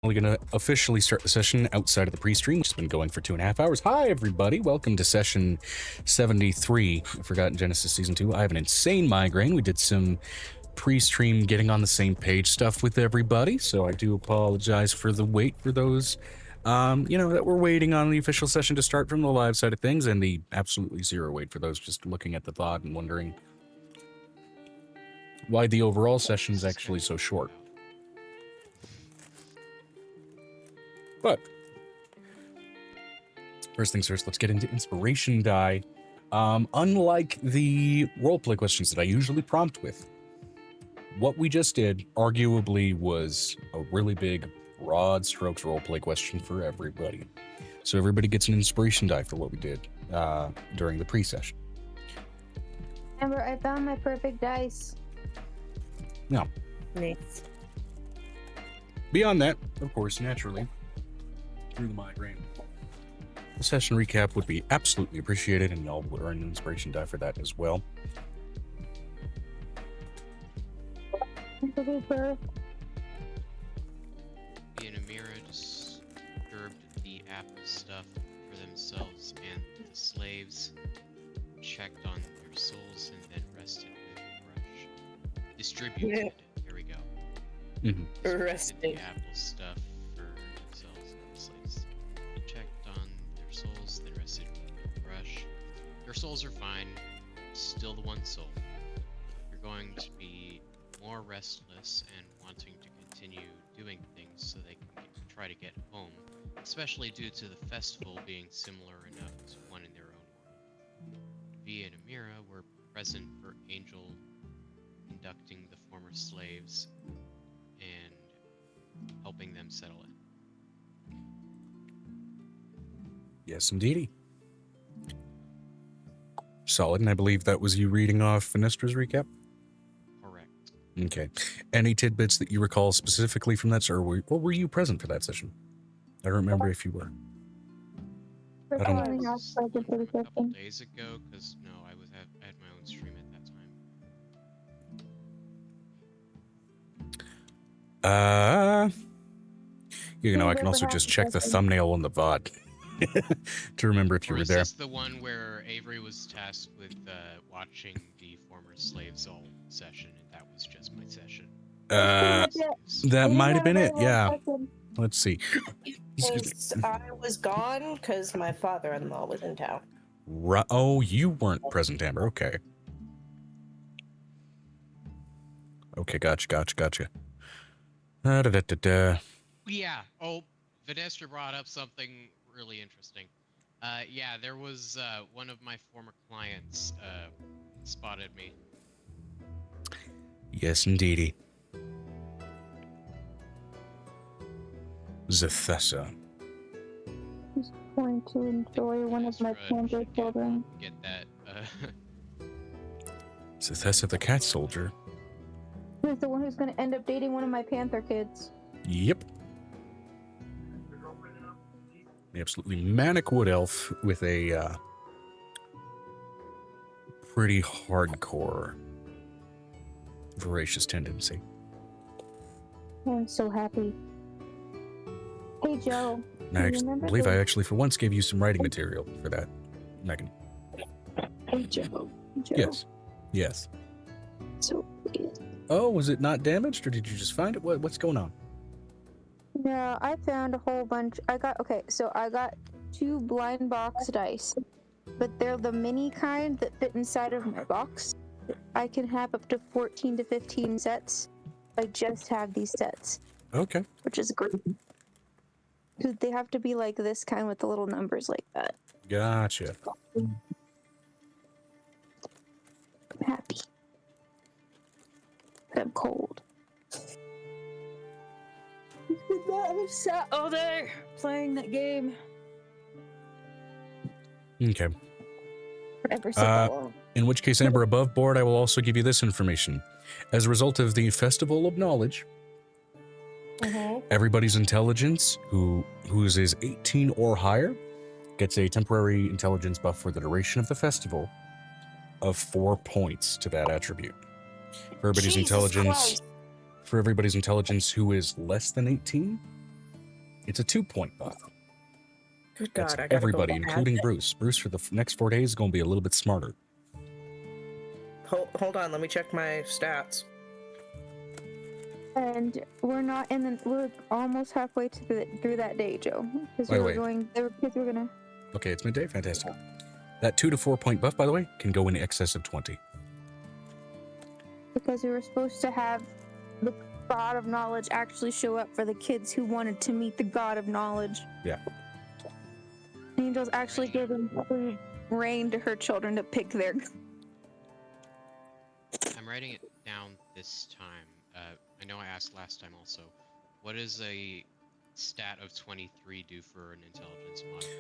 Only going to officially start the session outside of the pre-stream, which has been going for 2.5 hours. Hi, everybody. Welcome to session 73 of Forgotten Genesis Season 2. I have an insane migraine. We did some pre-stream getting on the same page stuff with everybody, so I do apologize for the wait for those, that we're waiting on the official session to start from the live side of things, and the absolutely zero wait for those just looking at the VOD and wondering why the overall session is actually so short. But first things first, let's get into inspiration die. Unlike the roleplay questions that I usually prompt with, what we just did arguably was a really big, broad strokes roleplay question for everybody. So everybody gets an inspiration die for what we did during the pre-session. Amber, I found my perfect dice. Now, Nice. beyond that, of course, naturally, through the migraine, the session recap would be absolutely appreciated, and y'all would earn an inspiration die for that as well. D&D and Amira disturbed the apple stuff for themselves and the slaves, checked on their souls, and then rested with a brush. Distributed. Here we go. Mm-hmm. Distributed Rested. the apple stuff for themselves and the slaves. Checked on their souls, then rested with a brush. Their souls are fine. Still the one soul. You're going to be more restless and wanting to continue doing things so they can try to get home, especially due to the festival being similar enough to one in their own world. V and Amira were present for Angel inducting the former slaves and helping them settle in. Yes, indeedy. Solid, and I believe that was you reading off Finestra's recap? Correct. Okay. Any tidbits that you recall specifically from that, or were you present for that session? I don't remember if you were. I don't know. It was a couple days ago, because no, I had my own stream at that time. I can also just check the thumbnail on the VOD to remember if you Or were is there. this the one where Avery was tasked with watching the former slaves all session, and that was just my session? That might have been it, yeah. Let's see. Because I was gone because my father-in-law was in town. Oh, you weren't present, Amber. Okay. Okay, gotcha. Yeah. Oh, Vanessa brought up something really interesting. Yeah, there was one of my former clients spotted me. Yes, indeedy. Zethessa. He's going to enjoy one of my panda children. Get that. Zethessa the cat soldier. He's the one who's going to end up dating one of my panther kids. Yep. The absolutely manic wood elf with a pretty hardcore voracious tendency. I'm so happy. Hey, Joe. And I believe I actually, for once, gave you some writing material for that, Megan. Hey, Joe. Yes. So weird. Oh, was it not damaged, or did you just find it? What's going on? No, I found a whole bunch. I got 2 blind box dice, but they're the mini kind that fit inside of my box. I can have up to 14 to 15 sets. I just have these sets. Okay. Which is great. They have to be like this kind with the little numbers like that. Gotcha. I'm happy. I'm cold. I've sat all day playing that game. Okay. Forever so long. In which case, Amber, above board, I will also give you this information. As a result of the Festival of Knowledge, everybody's intelligence, whose is 18 or higher, gets a temporary intelligence buff for the duration of the festival of 4 points to that attribute. For everybody's intelligence who is less than 18, It's a 2-point buff. Good That's God, I gotta everybody, go including add- Bruce. Bruce, for the next 4 days, is going to be a little bit smarter. Hold on, let me check my stats. And we're almost halfway through that day, Joe. Because By the way, kids were gonna. okay, it's midday. Fantastic. That 2 to 4 point buff, by the way, can go in excess of 20. Because we were supposed to have the God of Knowledge actually show up for the kids who wanted to meet the God of Knowledge. Yeah. Angel's actually giving free reign to her children to pick their. I'm writing it down this time. I know I asked last time also. What does a stat of 23 do for an intelligence modifier?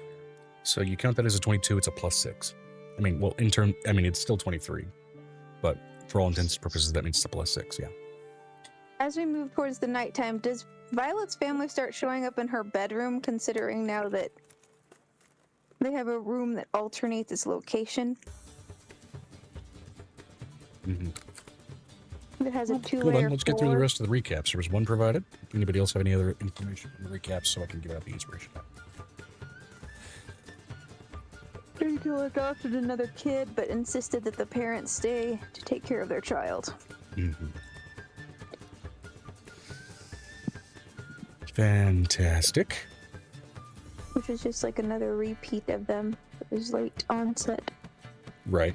So you count that as a 22, it's a +6. I mean, well, it's still 23. But for all intents and purposes, that means it's a +6, yeah. As we move towards the nighttime, does Violet's family start showing up in her bedroom, considering now that they have a room that alternates its location? Mm-hmm. It has a Hold two-layer on, let's get through the floor. rest of the recaps. There was one provided. Anybody else have any other information on the recaps so I can give out the inspiration? Angel adopted another kid, but insisted that the parents stay to take care of their child. Mm-hmm. Fantastic. Which is just like another repeat of them. It was late onset. Right.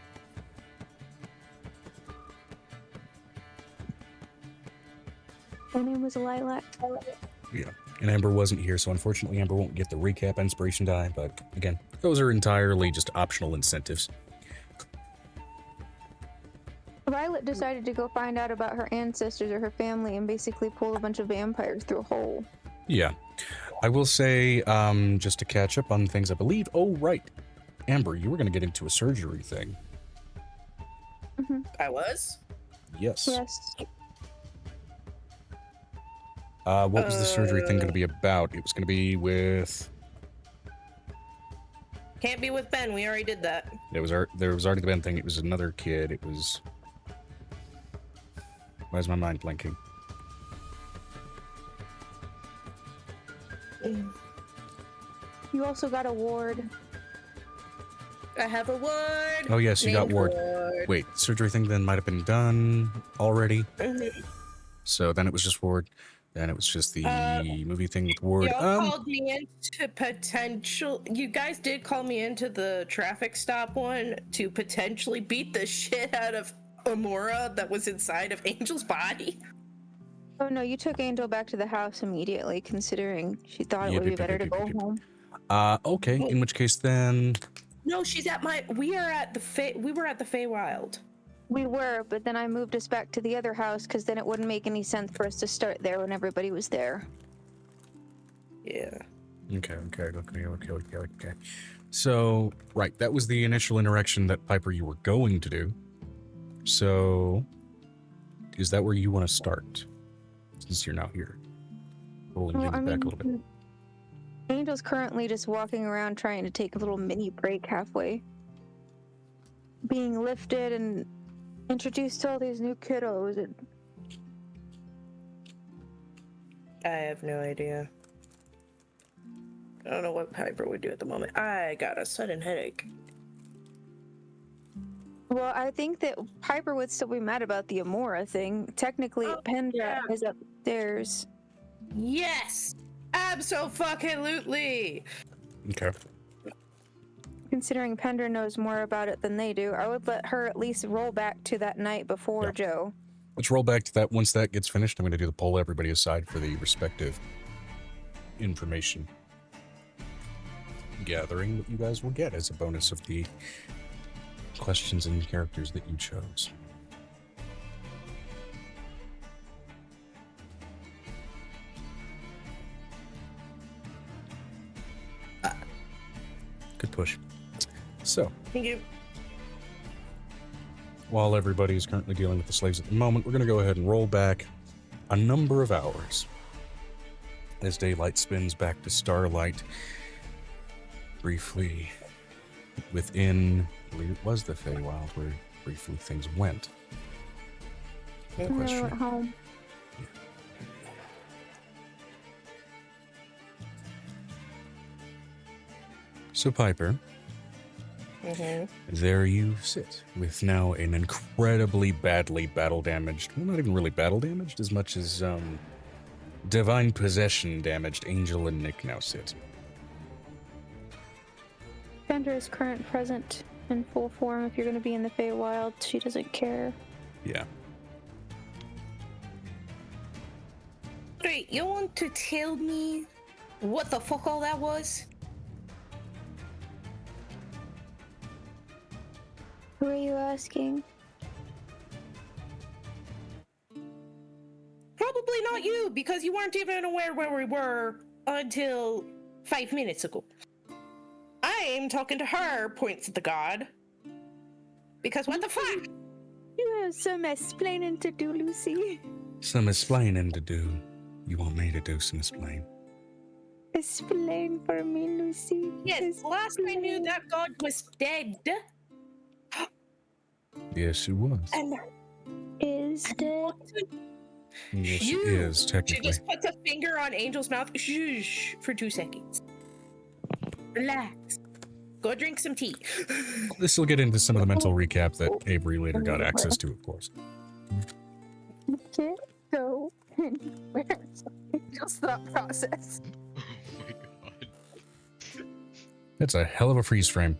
Her name was Lilac. Yeah. And Amber wasn't here, so unfortunately Amber won't get the recap inspiration die, but again, those are entirely just optional incentives. Violet decided to go find out about her ancestors or her family and basically pull a bunch of vampires through a hole. Yeah. I will say, just to catch up on things I believe. Oh, right. Amber, you were going to get into a surgery thing. Mm-hmm. I was? Yes. Yes. What was the surgery thing going to be about? It was going to be with... Can't be with Ben, we already did that. There was already the Ben thing. It was another kid. It was... Why is my mind blanking? You also got a ward. I have a ward. Oh, yes, you got named ward. Wait, surgery thing then might have been done already. Mhm. So then it was just ward. Then it was just the movie thing with ward. Y'all called me into potential. You guys did call me into the traffic stop one to potentially beat the shit out of Amora that was inside of Angel's body. Oh no, you took Angel back to the house immediately, considering she thought it would be better to go home. Okay. In which case then... No, she's at my. We were at the Feywild. We were, but then I moved us back to the other house because then it wouldn't make any sense for us to start there when everybody was there. Yeah. Okay. So, right, that was the initial interaction that, Piper, you were going to do. So, is that where you want to start? Since you're now here. Rolling things back a little bit. Angel's currently just walking around trying to take a little mini break halfway. Being lifted and introduced to all these new kiddos. And I have no idea. I don't know what Piper would do at the moment. I got a sudden headache. well, I think that Piper would still be mad about the Amora thing. Technically, Pendra is upstairs. Yes! Abso-fucking-lutely! Okay. Considering Pendra knows more about it than they do, I would let her at least roll back to that night before Joe. Let's roll back to that. Once that gets finished, I'm going to do the poll everybody aside for the respective information gathering that you guys will get as a bonus of the questions and characters that you chose. Good push. So, Thank you. while everybody is currently dealing with the slaves at the moment, we're going to go ahead and roll back a number of hours as daylight spins back to starlight. Briefly within, I believe it was the Feywild where briefly things went. Good question. At home. So, Piper, there you sit with now an incredibly badly battle damaged, well, not even really battle damaged as much as divine possession damaged Angel and Nick now sit. Sandra is current present in full form. If you're going to be in the Feywild, she doesn't care. Yeah. Wait, you want to tell me what the fuck all that was? Who are you asking? Probably not you, because you weren't even aware where we were until 5 minutes ago. I'm talking to her, points at the god. Because what the fuck? You have some explaining to do, Lucy. Some explaining to do. You want me to do some explain? Explain for me, Lucy. Yes, last I knew that god was dead. Yes, it was. And Is dead. Yes, You- it is, she technically. just puts a finger on Angel's mouth. Shh, for 2 seconds. Relax. Go drink some tea. This will get into some of the mental recap that Avery later got access to, of course. You can't go anywhere. Just that process. Oh my god. That's a hell of a freeze frame.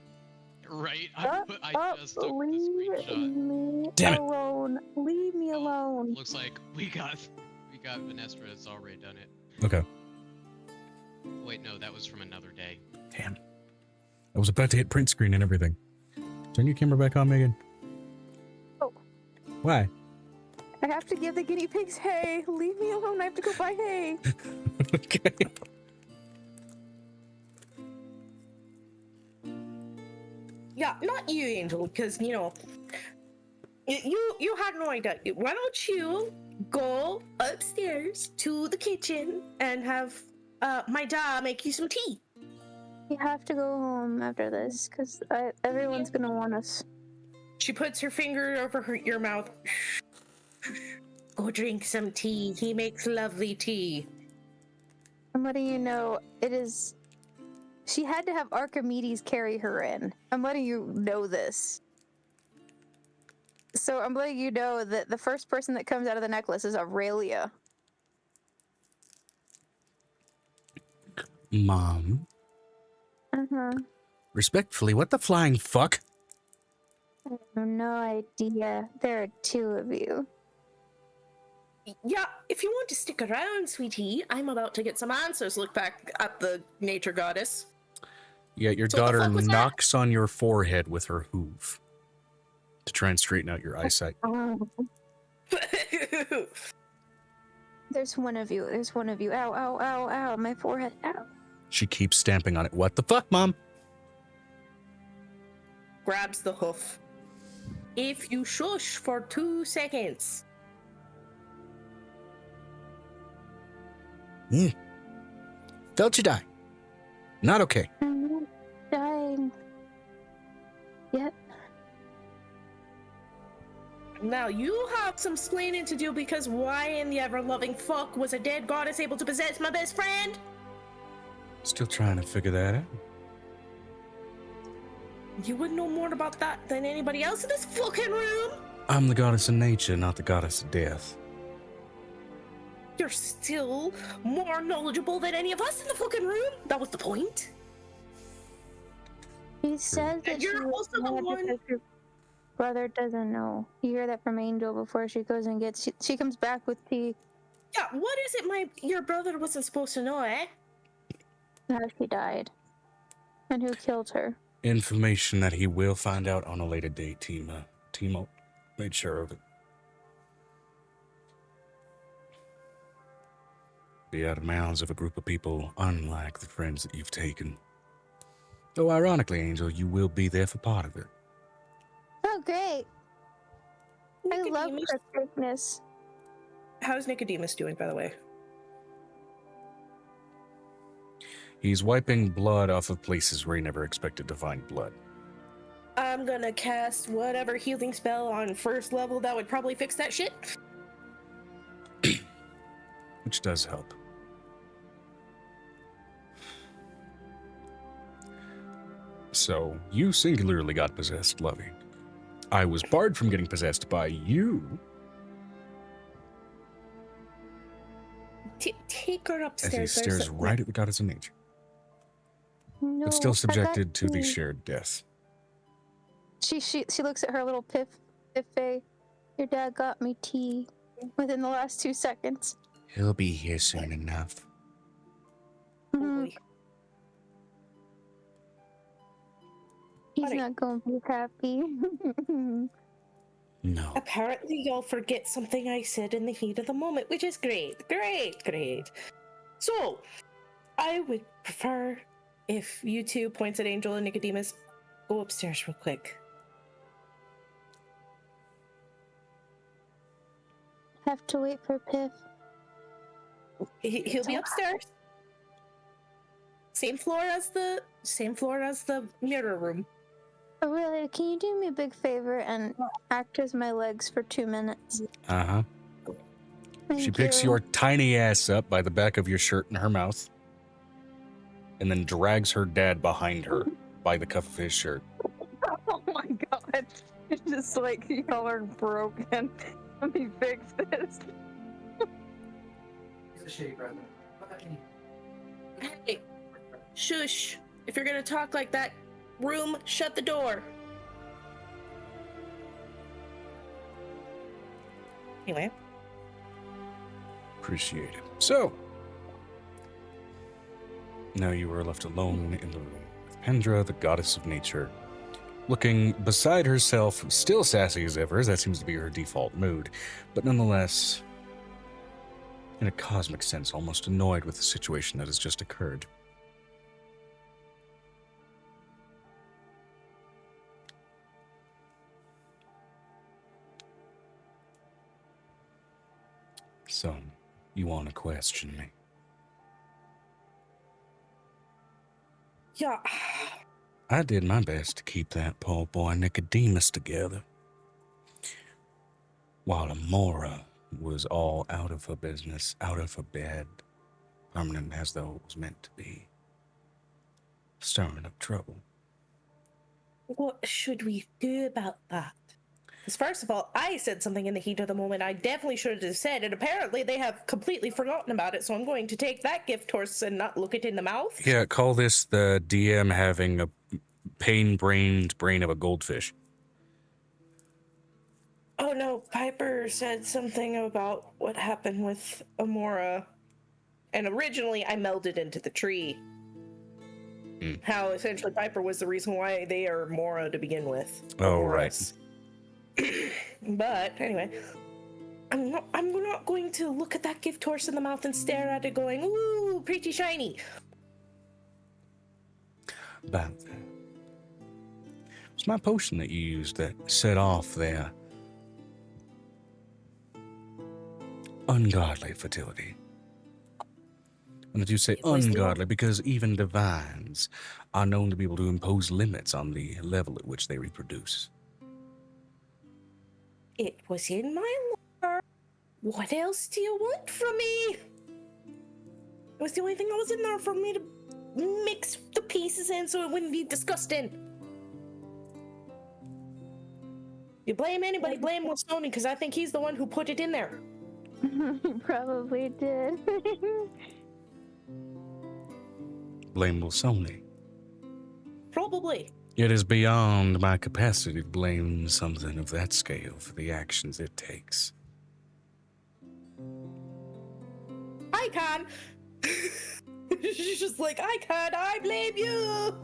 Right? I just took the Leave screenshot. me Damn it. alone. Leave me alone. Looks like we got Vanessa has already done it. Okay. Wait, no, that was from another day. Damn. I was about to hit print screen and everything. Turn your camera back on, Megan. Oh. Why? I have to give the guinea pigs hay. Leave me alone. I have to go buy hay. Okay. Yeah, not you, Angel, because you had no idea. Why don't you go upstairs to the kitchen and have my dad make you some tea? We have to go home after this because everyone's gonna want us. She puts her finger over your mouth. Go drink some tea. He makes lovely tea. I'm letting you know it is. She had to have Archimedes carry her in. I'm letting you know this. So I'm letting you know that the first person that comes out of the necklace is Aurelia. Mom. Uh-huh. Respectfully, what the flying fuck? I have no idea. There are 2 of you. Yeah, if you want to stick around, sweetie, I'm about to get some answers. Look back at the nature goddess. Yeah, your So what the daughter fuck was that? knocks on your forehead with her hoof to try and straighten out your eyesight. There's one of you. There's one of you. Ow, ow, ow, ow. My forehead. Ow. She keeps stamping on it. What the fuck, Mom? Grabs the hoof. If you shush for 2 seconds. Felt you die. Not okay. I'm not dying. Yet. Now you have some explaining to do, because why in the ever-loving fuck was a dead goddess able to possess my best friend? Still trying to figure that out. You would know more about that than anybody else in this fucking room. I'm the goddess of nature, not the goddess of death. You're still more knowledgeable than any of us in the fucking room. That was the point. He said that And you're she was also the mad one- because her brother doesn't know. You hear that from Angel before she goes and gets. She comes back with tea. Yeah, what is it your brother wasn't supposed to know, eh? How she died, and who killed her. Information that he will find out on a later date. Timo made sure of it. Be out of mouths of a group of people unlike the friends that you've taken. Though ironically, Angel, you will be there for part of it. Oh, great! I love Nicodemus- perfectness. How's Nicodemus doing, by the way? He's wiping blood off of places where he never expected to find blood. I'm gonna cast whatever healing spell on first level that would probably fix that shit. Which does help. So, you singularly got possessed, Lovey. I was barred from getting possessed by you. Take her As upstairs. he There's stares a- right at the goddess of nature, No, but still I got subjected to the tea. shared death. She looks at her little piff face. Your dad got me tea within the last 2 seconds. He'll be here soon enough. Mhm. He's Buddy. not going to be happy. No. Apparently, y'all forget something I said in the heat of the moment, which is great. So, I would prefer if you two, points at Angel and Nicodemus, go upstairs real quick. Have to wait for Piff. He'll be upstairs. Same floor as the mirror room. Oh, really? Can you do me a big favor and act as my legs for 2 minutes? Uh-huh. Thank She picks you. your tiny ass up by the back of your shirt in her mouth, and then drags her dad behind her by the cuff of his shirt. Oh my god. It's just like y'all are broken. Let me fix this. He's a shitty brother. Hey, shush. If you're gonna talk like that, room, shut the door. Anyway. Appreciate it. So, now you are left alone in the room with Pendra, the goddess of nature, looking beside herself, still sassy as ever, as that seems to be her default mood, but nonetheless, in a cosmic sense, almost annoyed with the situation that has just occurred. So, you want to question me? Yeah. I did my best to keep that poor boy Nicodemus together, while Amora was all out of her business, out of her bed, permanent as though it was meant to be, stirring up trouble. What should we do about that? Because first of all, I said something in the heat of the moment I definitely should have said, and apparently they have completely forgotten about it, so I'm going to take that gift horse and not look it in the mouth. Yeah, call this the DM having a pain-brained brain of a goldfish. Oh no, Piper said something about what happened with Amora. And originally I melded into the tree. How essentially Piper was the reason why they are Mora to begin with. Oh, Amoras. But anyway, I'm not going to look at that gift horse in the mouth and stare at it going, ooh, pretty shiny. About that. It's my potion that you used that set off their ungodly fertility. And I do say It was the- ungodly because even divines are known to be able to impose limits on the level at which they reproduce. It was in my lore. What else do you want from me? It was the only thing that was in there for me to mix the pieces in so it wouldn't be disgusting. You blame anybody, blame Sony, because I think he's the one who put it in there. You probably did. Blame Wilsoni. Probably. It is beyond my capacity to blame something of that scale for the actions it takes. I can. She's just like, I blame you.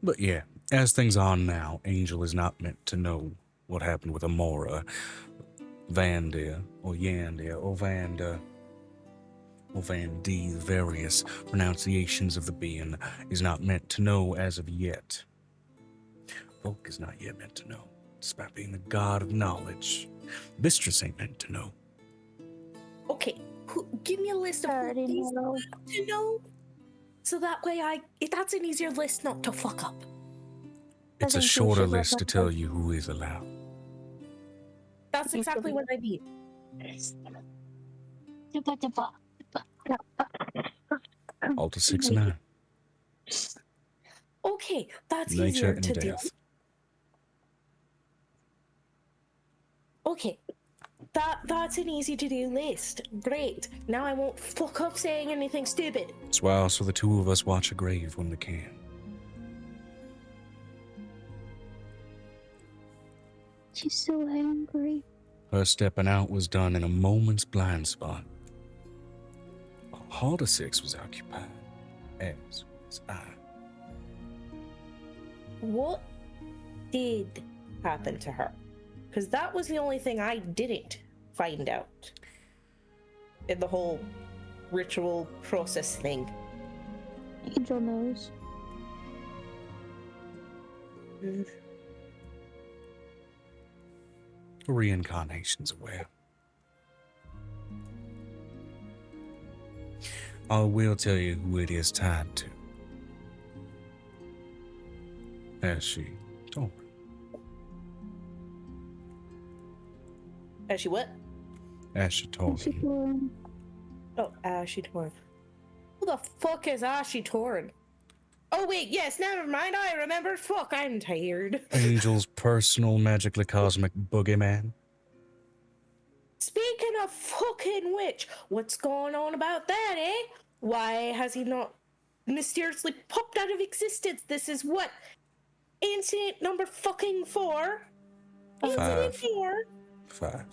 But yeah, as things are now, Angel is not meant to know what happened with Amora, Vandia, or Yandia, or Vanda, or Vandi, the various pronunciations of the being, is not meant to know as of yet. Volk is not yet meant to know, despite being the god of knowledge. Mistress ain't meant to know. Okay, give me a list of who Already these know. want to know, so that way that's an easier list not to fuck up. It's a think we shorter should let list to them tell know. you who is allowed. That's exactly what I need. All to 6 and 9. Okay, that's Nature easier and to do. death. Okay, that's an easy to do list. Great. Now I won't fuck up saying anything stupid. That's why also the two of us watch a grave when we can. She's so angry. Her stepping out was done in a moment's blind spot. Hall to 6 was occupied, as was I. What did happen to her? Because that was the only thing I didn't find out in the whole ritual process thing. Angel knows. Reincarnation's aware. I will tell you who it is tied to. As she told me. As she what? As she told me. Oh, Ashy Torn. Who the fuck is Ashy Torn? Oh wait, yes, never mind, I remember. Fuck, I'm tired. Angel's personal magically cosmic boogeyman. Speaking of fucking which, what's going on about that, eh? Why has he not mysteriously popped out of existence? This is what? Incident number fucking 4? Incident 4? 5.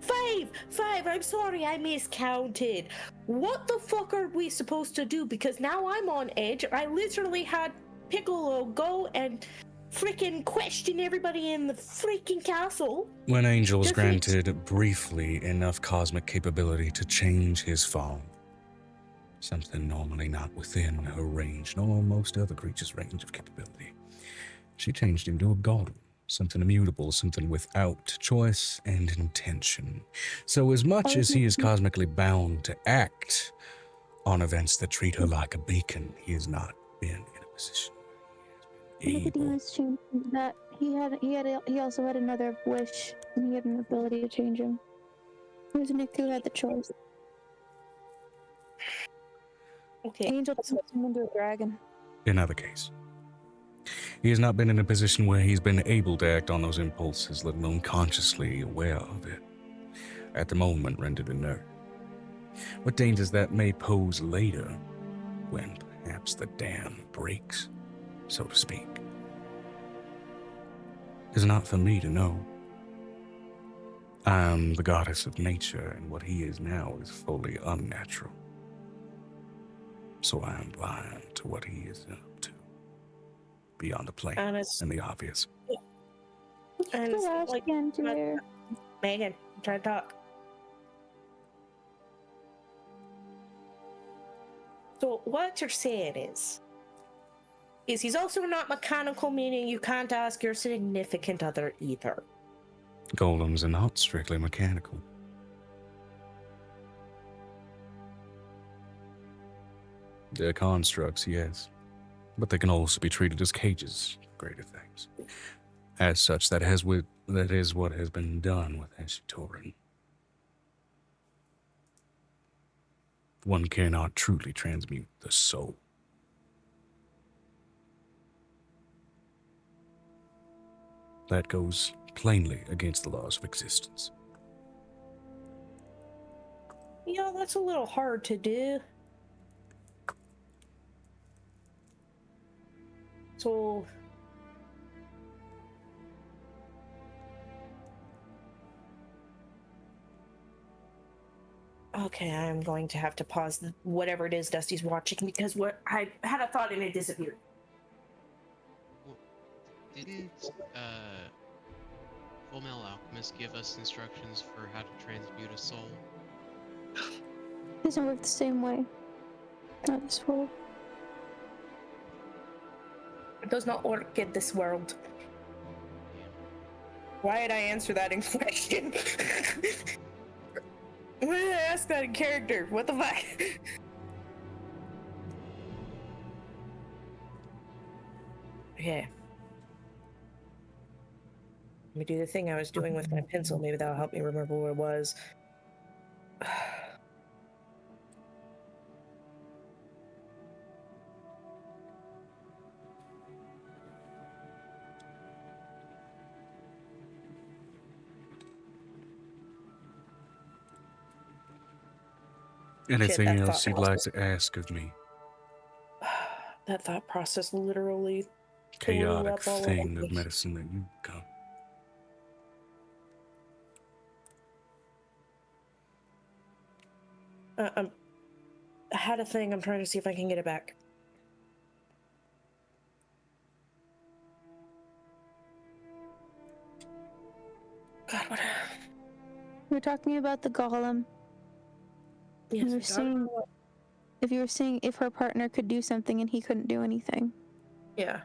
5! I'm sorry, I miscounted. What the fuck are we supposed to do? Because now I'm on edge. I literally had Piccolo go and freaking question everybody in the freaking castle. When Angel was Just granted briefly enough cosmic capability to change his form, something normally not within her range, nor most other creatures' range of capability, she changed him to a golem, something immutable, something without choice and intention. So as much as he is cosmically bound to act on events that treat her like a beacon, he has not been in a position where he has been able. Changed that he also had another wish, and he had an ability to change him. It was Nick who had the choice. Okay. Angel turns him into a dragon. Another case. He has not been in a position where he's been able to act on those impulses, let alone consciously aware of it. At the moment, rendered inert. What dangers that may pose later, when perhaps the dam breaks, so to speak, is not for me to know. I am the goddess of nature, and what he is now is fully unnatural. So I am blind to what he is up to, beyond the plain and the obvious. And Ask like, again, dear. Megan, I'm trying to talk. So what you're saying is he's also not mechanical, meaning you can't ask your significant other either. Golems are not strictly mechanical. They're constructs, yes, but they can also be treated as cages for greater things. As such, that is what has been done with Ashitorin. One cannot truly transmute the soul. That goes plainly against the laws of existence. Yeah, that's a little hard to do. So okay, I'm going to have to pause whatever it is Dusty's watching because I had a thought and it disappeared. Well, didn't Full Metal Alchemist give us instructions for how to transmute a soul? It doesn't work the same way. Not this world. It does not work in this world. Why did I answer that in question? Why did I ask that in character? What the fuck? Okay. Let me do the thing I was doing with my pencil. Maybe that'll help me remember what it was. Anything that else thought you'd like process. to ask of me? That thought process literally Chaotic up all thing over of me. medicine that you got. I had a thing. I'm trying to see if I can get it back. God, what? We're talking about the golem. Yes, You were we're talking saying about- if you were saying if her partner could do something and he couldn't do anything. Yeah.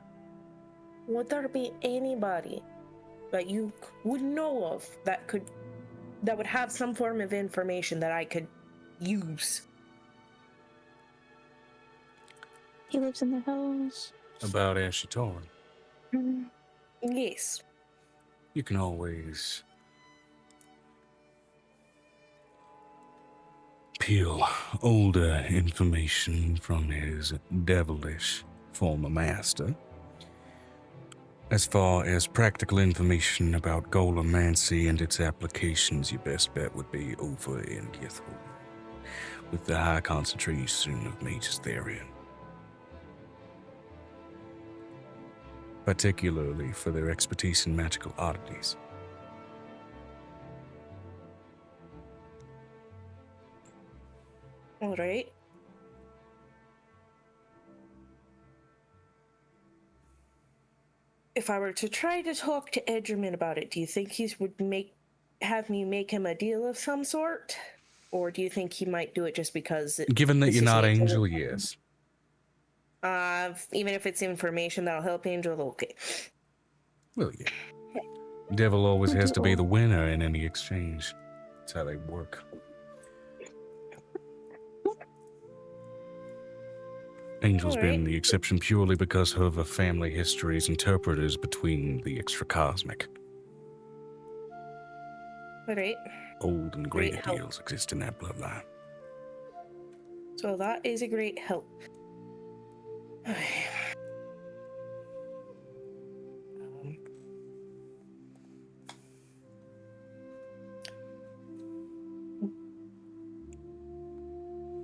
Would there be anybody that you would know of that would have some form of information that I could use? He lives in the hills. About Ashitoran. Mhm. Yes. You can always peel older information from his devilish former master. As far as practical information about Golemancy and its applications, your best bet would be over in Githwood, with the high concentration of mages therein. Particularly for their expertise in magical oddities. All right. If I were to try to talk to Edgerman about it, do you think he would have me make him a deal of some sort? Or do you think he might do it just because Given that this you're is not Angel? Angel, yes. Even if it's information that'll help Angel, okay. Well, yeah. Devil always has to be the winner in any exchange. That's how they work. Angel's been the exception purely because of her family history's interpreters between the extra-cosmic. All right. Old and great Great help. ideals exist in that bloodline. So that is a great help.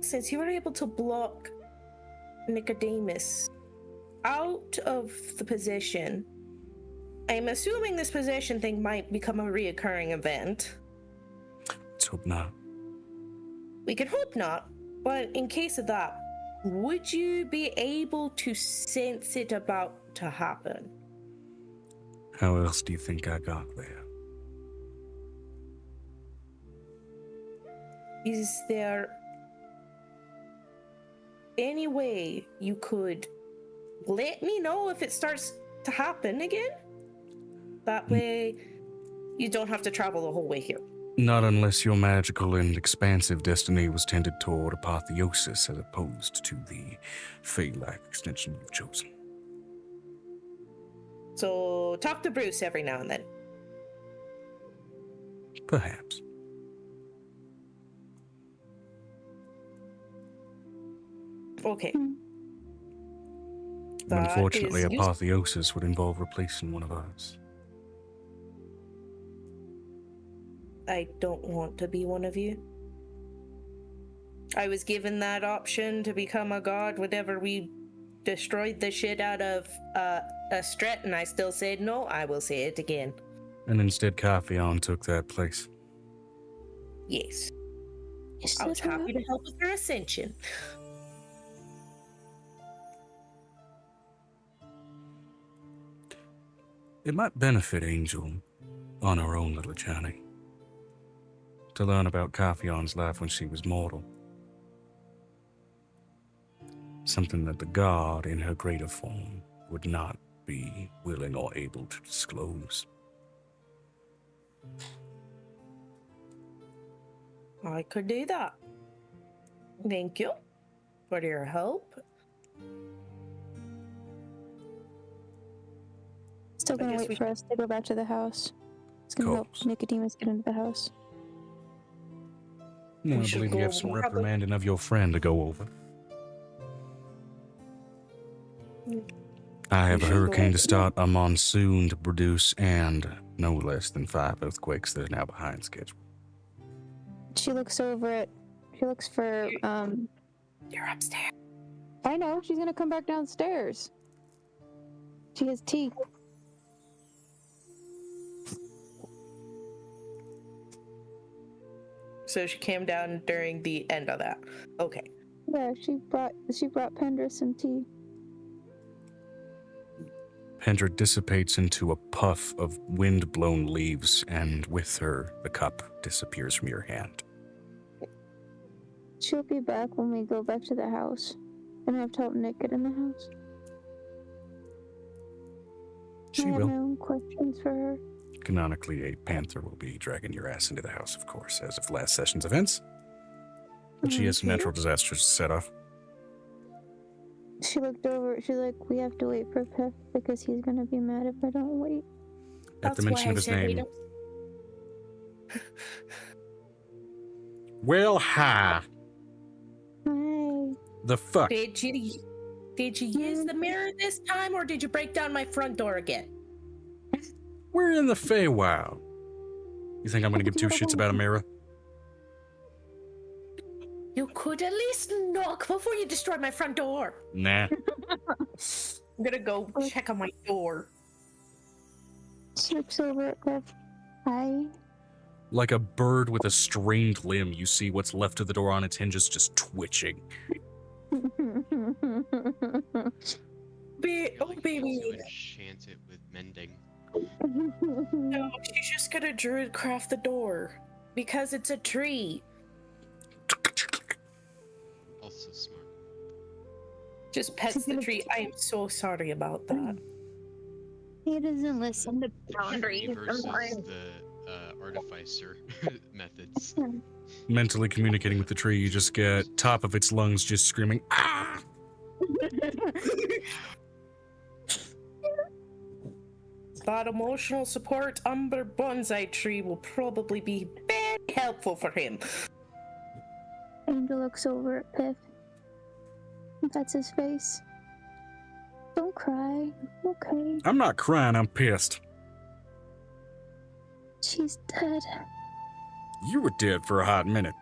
Since you were able to block Nicodemus out of the position, I'm assuming this possession thing might become a reoccurring event. Let's hope not. We can hope not, but in case of that, would you be able to sense it about to happen? How else do you think I got there? Is there any way you could let me know if it starts to happen again? That way, you don't have to travel the whole way here. Not unless your magical and expansive destiny was tended toward apotheosis as opposed to the fate-like extension you've chosen. So, talk to Bruce every now and then. Perhaps. Okay. Unfortunately, apotheosis would involve replacing one of us. I don't want to be one of you. I was given that option to become a god whenever we destroyed the shit out of Stret, and I still said no. I will say it again. And instead, Capri took that place. Yes. I was happy to help with her ascension. It might benefit Angel on her own little journey to learn about Kaphion's life when she was mortal. Something that the god in her greater form would not be willing or able to disclose. I could do that. Thank you for your help. Still gonna wait for us to go back to the house. It's gonna help Nicodemus get into the house. No, I believe you have some reprimanding of your friend to go over. I have a hurricane to start, a monsoon to produce, and no less than 5 earthquakes that are now behind schedule. She looks over at She looks for You're upstairs. I know, she's gonna come back downstairs. She has tea. So she came down during the end of that. Okay. Yeah, she brought Pendra some tea. Pendra dissipates into a puff of wind-blown leaves, and with her, the cup disappears from your hand. She'll be back when we go back to the house. And I have to help Nick get in the house. She I have will. my own questions for her. Canonically, a panther will be dragging your ass into the house, of course, as of last session's events. But she has some natural disasters to set off. She looked over, she's like, we have to wait for Piff because he's gonna be mad if I don't wait. At the mention of his name. Well, hi. Hi. The fuck? Did you use the mirror this time, or did you break down my front door again? We're in the Feywild. You think I'm gonna give two shits about a mirror? You could at least knock before you destroy my front door. Nah. I'm gonna go check on my door. She looks over at Piff. Hi. Like a bird with a strained limb, you see what's left of the door on its hinges just twitching. Oh, baby. To enchant it with mending. No, she's just gonna druid craft the door. Because it's a tree. Also smart. Just pets the tree. I am so sorry about that. He doesn't listen to The boundaries. tree versus the artificer methods. Mentally communicating with the tree, you just get top of its lungs just screaming, ah! That emotional support under bonsai tree will probably be very helpful for him. Angel looks over at Piff. That's his face. Don't cry. Okay. I'm not crying, I'm pissed. She's dead. You were dead for a hot minute.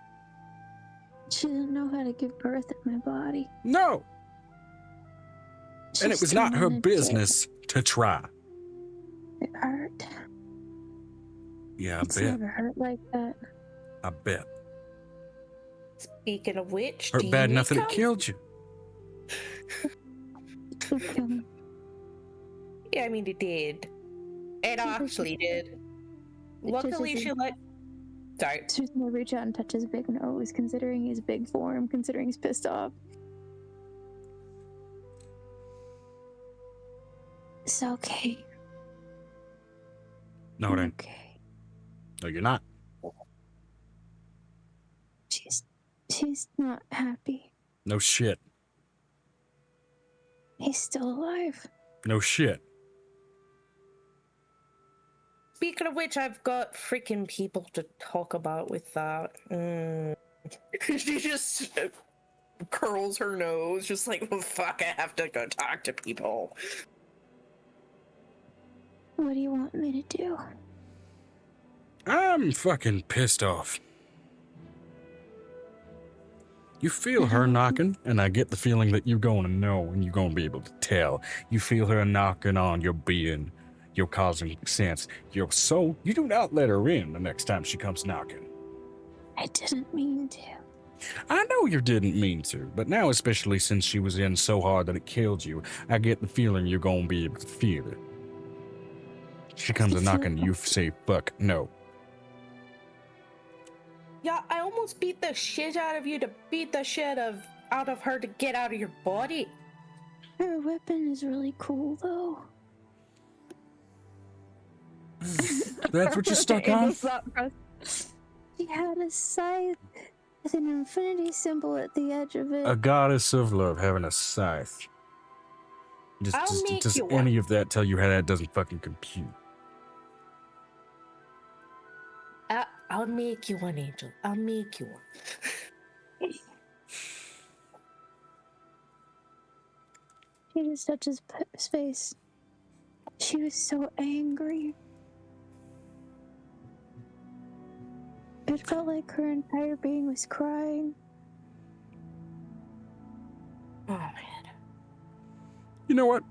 She didn't know how to give birth in my body. No! And it She's was not her turning business to try. It hurt. Yeah, I It's bet. never hurt like that. I bet. Speaking of which, Hurt do bad you enough that it come? killed you. She'll kill me. Yeah, I mean, it did. It actually did. Luckily, she let. Sorry. She's gonna reach out and touch his big nose, considering his big form, considering he's pissed off. It's okay. No, it ain't. Okay. No, you're not. She's not happy. No shit. He's still alive. No shit. Speaking of which, I've got freaking people to talk about with that. She just curls her nose, just like, well, fuck, I have to go talk to people. What do you want me to do? I'm fucking pissed off. You feel her knocking, and I get the feeling that you're going to know and you're going to be able to tell. You feel her knocking on your being, your causing sense, your soul. You do not let her in the next time she comes knocking. I didn't mean to. I know you didn't mean to, but now, especially since she was in so hard that it killed you, I get the feeling you're going to be able to feel it. She comes a knocking, you say, fuck, no. Yeah, I almost beat the shit out of you to beat the shit out of her to get out of your body. Her weapon is really cool, though. That's what you're stuck on? She had a scythe with an infinity symbol at the edge of it. A goddess of love having a scythe. I'll make Does you one. any of that tell you how that doesn't fucking compute? I'll make you one, Angel. I'll make you one. She just touches his face. She was so angry. It felt like her entire being was crying. Oh man. You know what?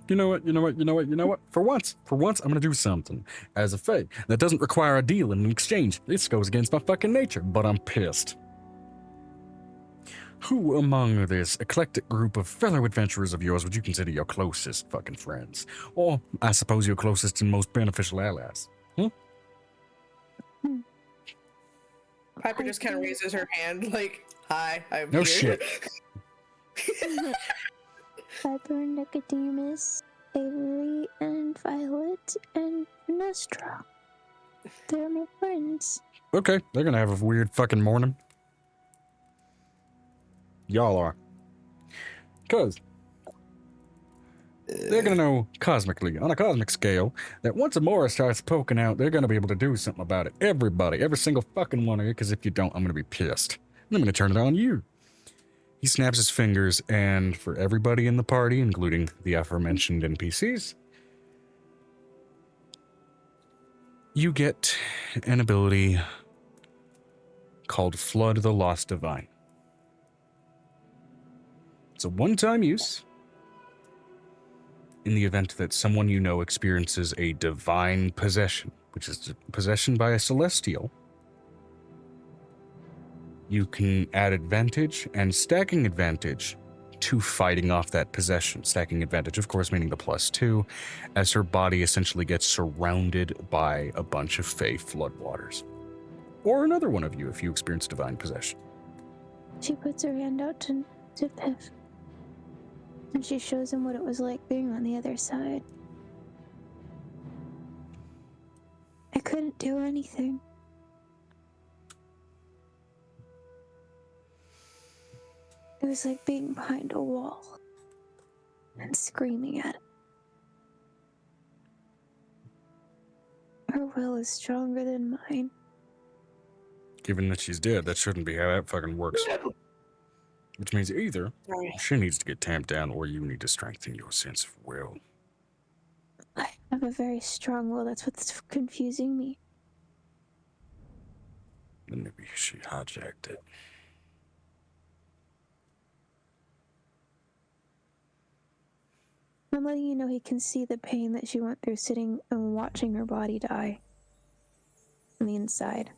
For once, I'm gonna do something as a fae that doesn't require a deal in exchange. This goes against my fucking nature, but I'm pissed. Who among this eclectic group of fellow adventurers of yours would you consider your closest fucking friends? Or, I suppose, your closest and most beneficial allies? Piper just kind of raises her hand, like, "Hi, I'm No here." shit. Piper, Nicodemus, Avery, and Violet, and Nostra. They're my friends. Okay, they're gonna have a weird fucking morning. Y'all are. Because they're gonna know cosmically, on a cosmic scale, that once Amora starts poking out, they're gonna be able to do something about it. Everybody, every single fucking one of you, because if you don't, I'm gonna be pissed. And I'm gonna turn it on you. He snaps his fingers, and for everybody in the party, including the aforementioned NPCs, you get an ability called Flood the Lost Divine. It's a one-time use. In the event that someone you know experiences a divine possession, which is possession by a celestial, you can add advantage and stacking advantage to fighting off that possession. Stacking advantage, of course, meaning the +2, as her body essentially gets surrounded by a bunch of fey floodwaters. Or another one of you if you experience divine possession. She puts her hand out to Piff. And she shows him what it was like being on the other side. I couldn't do anything. It was like being behind a wall and screaming at it. Her will is stronger than mine. Given that she's dead, that shouldn't be how that fucking works. Which means either she needs to get tamped down or you need to strengthen your sense of will. I have a very strong will. That's what's confusing me. Then maybe she hijacked it. I'm letting you know he can see the pain that she went through sitting and watching her body die. On the inside.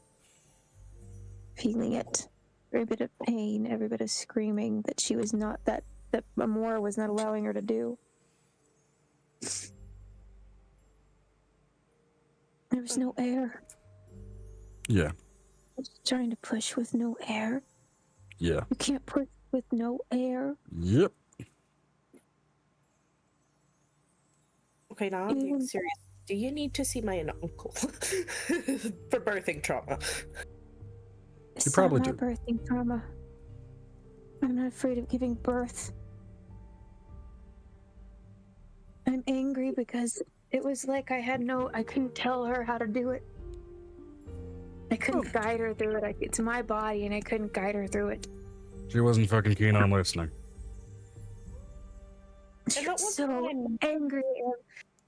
Feeling it. Every bit of pain, every bit of screaming that she was not, that Amora was not allowing her to do. There was no air. Yeah. I was trying to push with no air. Yeah. You can't push with no air. Yep. Okay, now I'm being serious. Do you need to see my uncle for birthing trauma? You probably do. It's not my birthing trauma. I'm not afraid of giving birth. I'm angry because it was like I couldn't tell her how to do it. I couldn't guide her through it. It's my body and I couldn't guide her through it. She wasn't fucking keen on listening. She was so angry.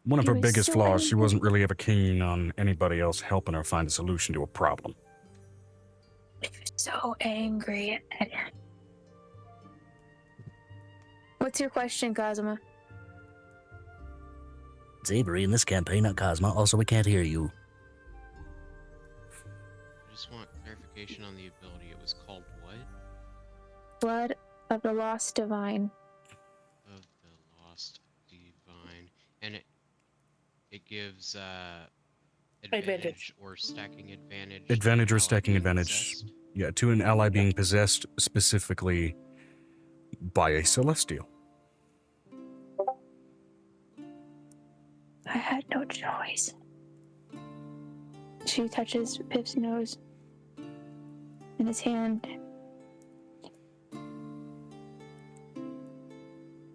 One of She her was biggest so flaws, she angry. wasn't really ever keen on anybody else helping her find a solution to a problem. She was so angry at her. What's your question, Kazuma? It's Avery in this campaign, not Cosmo. Also, we can't hear you. I just want clarification on the ability. It was called what? Blood of the Lost Divine. Of the Lost Divine. And it gives advantage or stacking advantage. to Advantage or an ally stacking being advantage. possessed? Yeah, to an ally being possessed specifically by a celestial. I had no choice. She touches Pip's nose and his hand.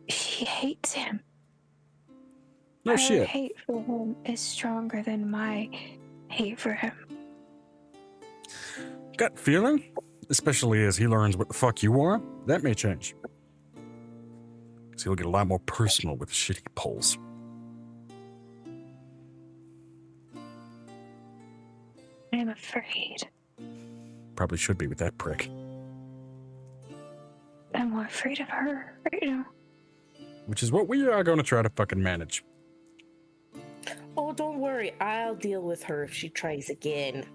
She hates him. No Her shit. hate for him is stronger than my hate for him. Gut feeling? Especially as he learns what the fuck you are, that may change. Because he'll get a lot more personal with the shit he pulls. I'm afraid. Probably should be with that prick. I'm more afraid of her right now. which is what we are going to try to fucking manage. Oh, don't worry. I'll deal with her if she tries again.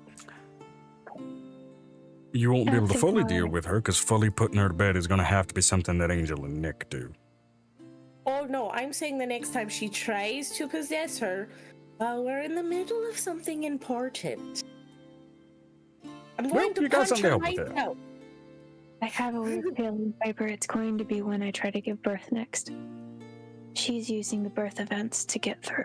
You won't be able to That's fully fine. deal with her because fully putting her to bed is going to have to be something that Angel and Nick do. Oh, no. I'm saying the next time she tries to possess her, we're in the middle of something important. I'm Well, going to you got punch something to her help with right that. out. I have a weird feeling, Piper, it's going to be when I try to give birth next. She's using the birth events to get through.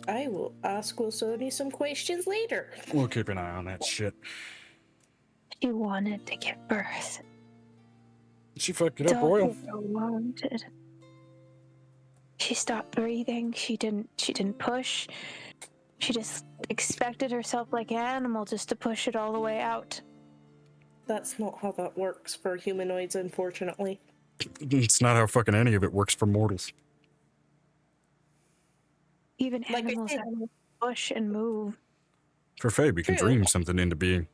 I will ask Wilsoni some questions later. We'll keep an eye on that shit. She wanted to give birth. She fucked it It's up all royal. she wanted. She stopped breathing. She didn't push. She just expected herself like an animal just to push it all the way out. That's not how that works for humanoids, unfortunately. It's not how fucking any of it works for mortals. Even Like I animals said- have to push and move. For Faye, we can True. dream something into being,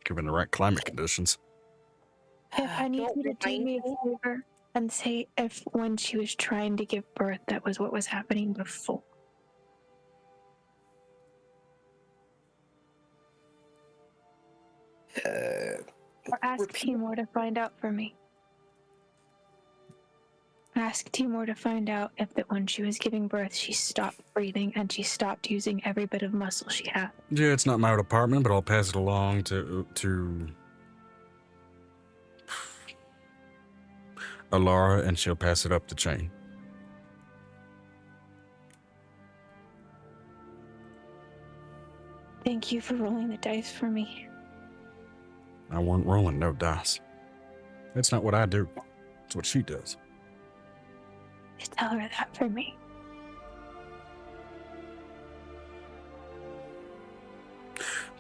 given the right climate conditions. If I need Don't you to do remind me a favor and say if when she was trying to give birth, that was what was happening before. Or ask repeat. Timur to find out for me. Ask Timur to find out if that when she was giving birth, she stopped breathing and she stopped using every bit of muscle she had. Yeah, it's not my department, but I'll pass it along to Alara, and she'll pass it up the chain. Thank you for rolling the dice for me. I weren't rolling no dice. That's not what I do. It's what she does. Just tell her that for me.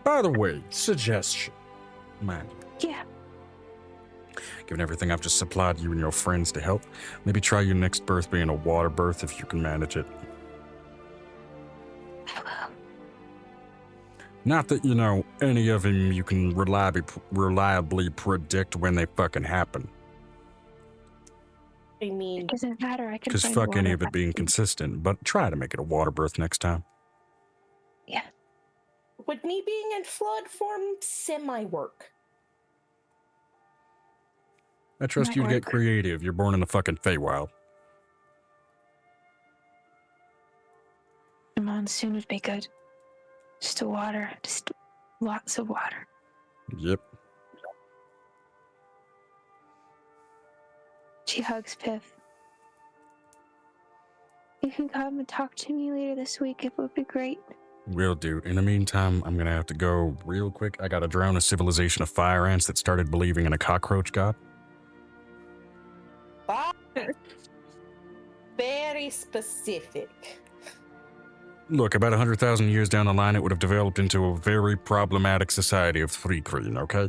By the way, suggestion. Man, Yeah. given everything I've just supplied you and your friends to help, maybe try your next birth being a water birth if you can manage it. I will. Not that, any of them you can reliably predict when they fucking happen. I mean, It doesn't matter. I can Because find fuck any water of it being back. consistent, but try to make it a water birth next time. Yeah. would me being in flood form semi-work? I trust Might you to get work. creative. You're born in the fucking Feywild. The monsoon would be good. Just a water. Just lots of water. Yep. She hugs Piff. You can come and talk to me later this week. It would be great. Will do. In the meantime, I'm gonna have to go real quick. I gotta drown a civilization of fire ants that started believing in a cockroach god. Very specific. Look, about 100,000 years down the line, it would have developed into a very problematic society of three Kreen, okay?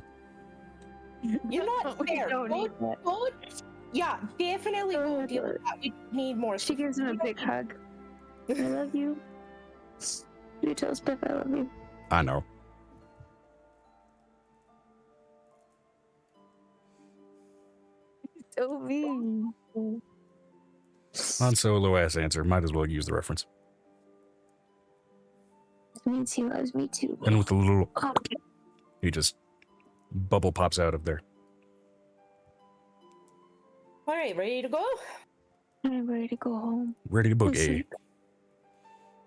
You're not We fair. don't need that. Go- yeah, definitely go deal with that. We need more. She gives him a big hug. I love you. You tell Piff I love you. I know. So mean. Han Solo ass answer. Might as well use the reference. Means he loves me too. And with a little, Oh, he just bubble pops out of there. All right, ready to go? I'm ready to go home. Ready to boogie. Listen.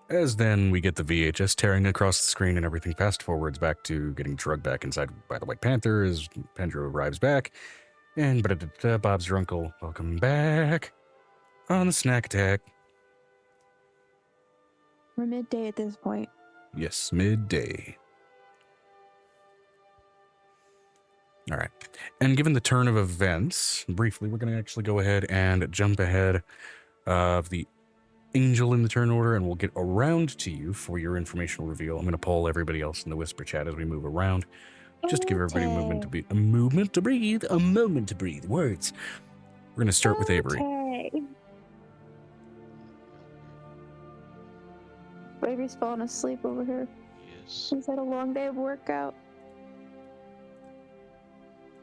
As then we get the VHS tearing across the screen and everything fast forwards back to getting drugged back inside by the White Panther as Pendro arrives back. And Bob's your uncle. Welcome back on the snack attack. We're midday at this point. Yes, midday. All right. And given the turn of events, briefly, we're going to actually go ahead and jump ahead of the Angel in the turn order, and we'll get around to you for your informational reveal. I'm going to poll everybody else in the whisper chat as we move around, just to give everybody a moment to breathe. Words. We're going to start with Avery. Okay. Avery's falling asleep over here. Yes. She's had a long day of workout.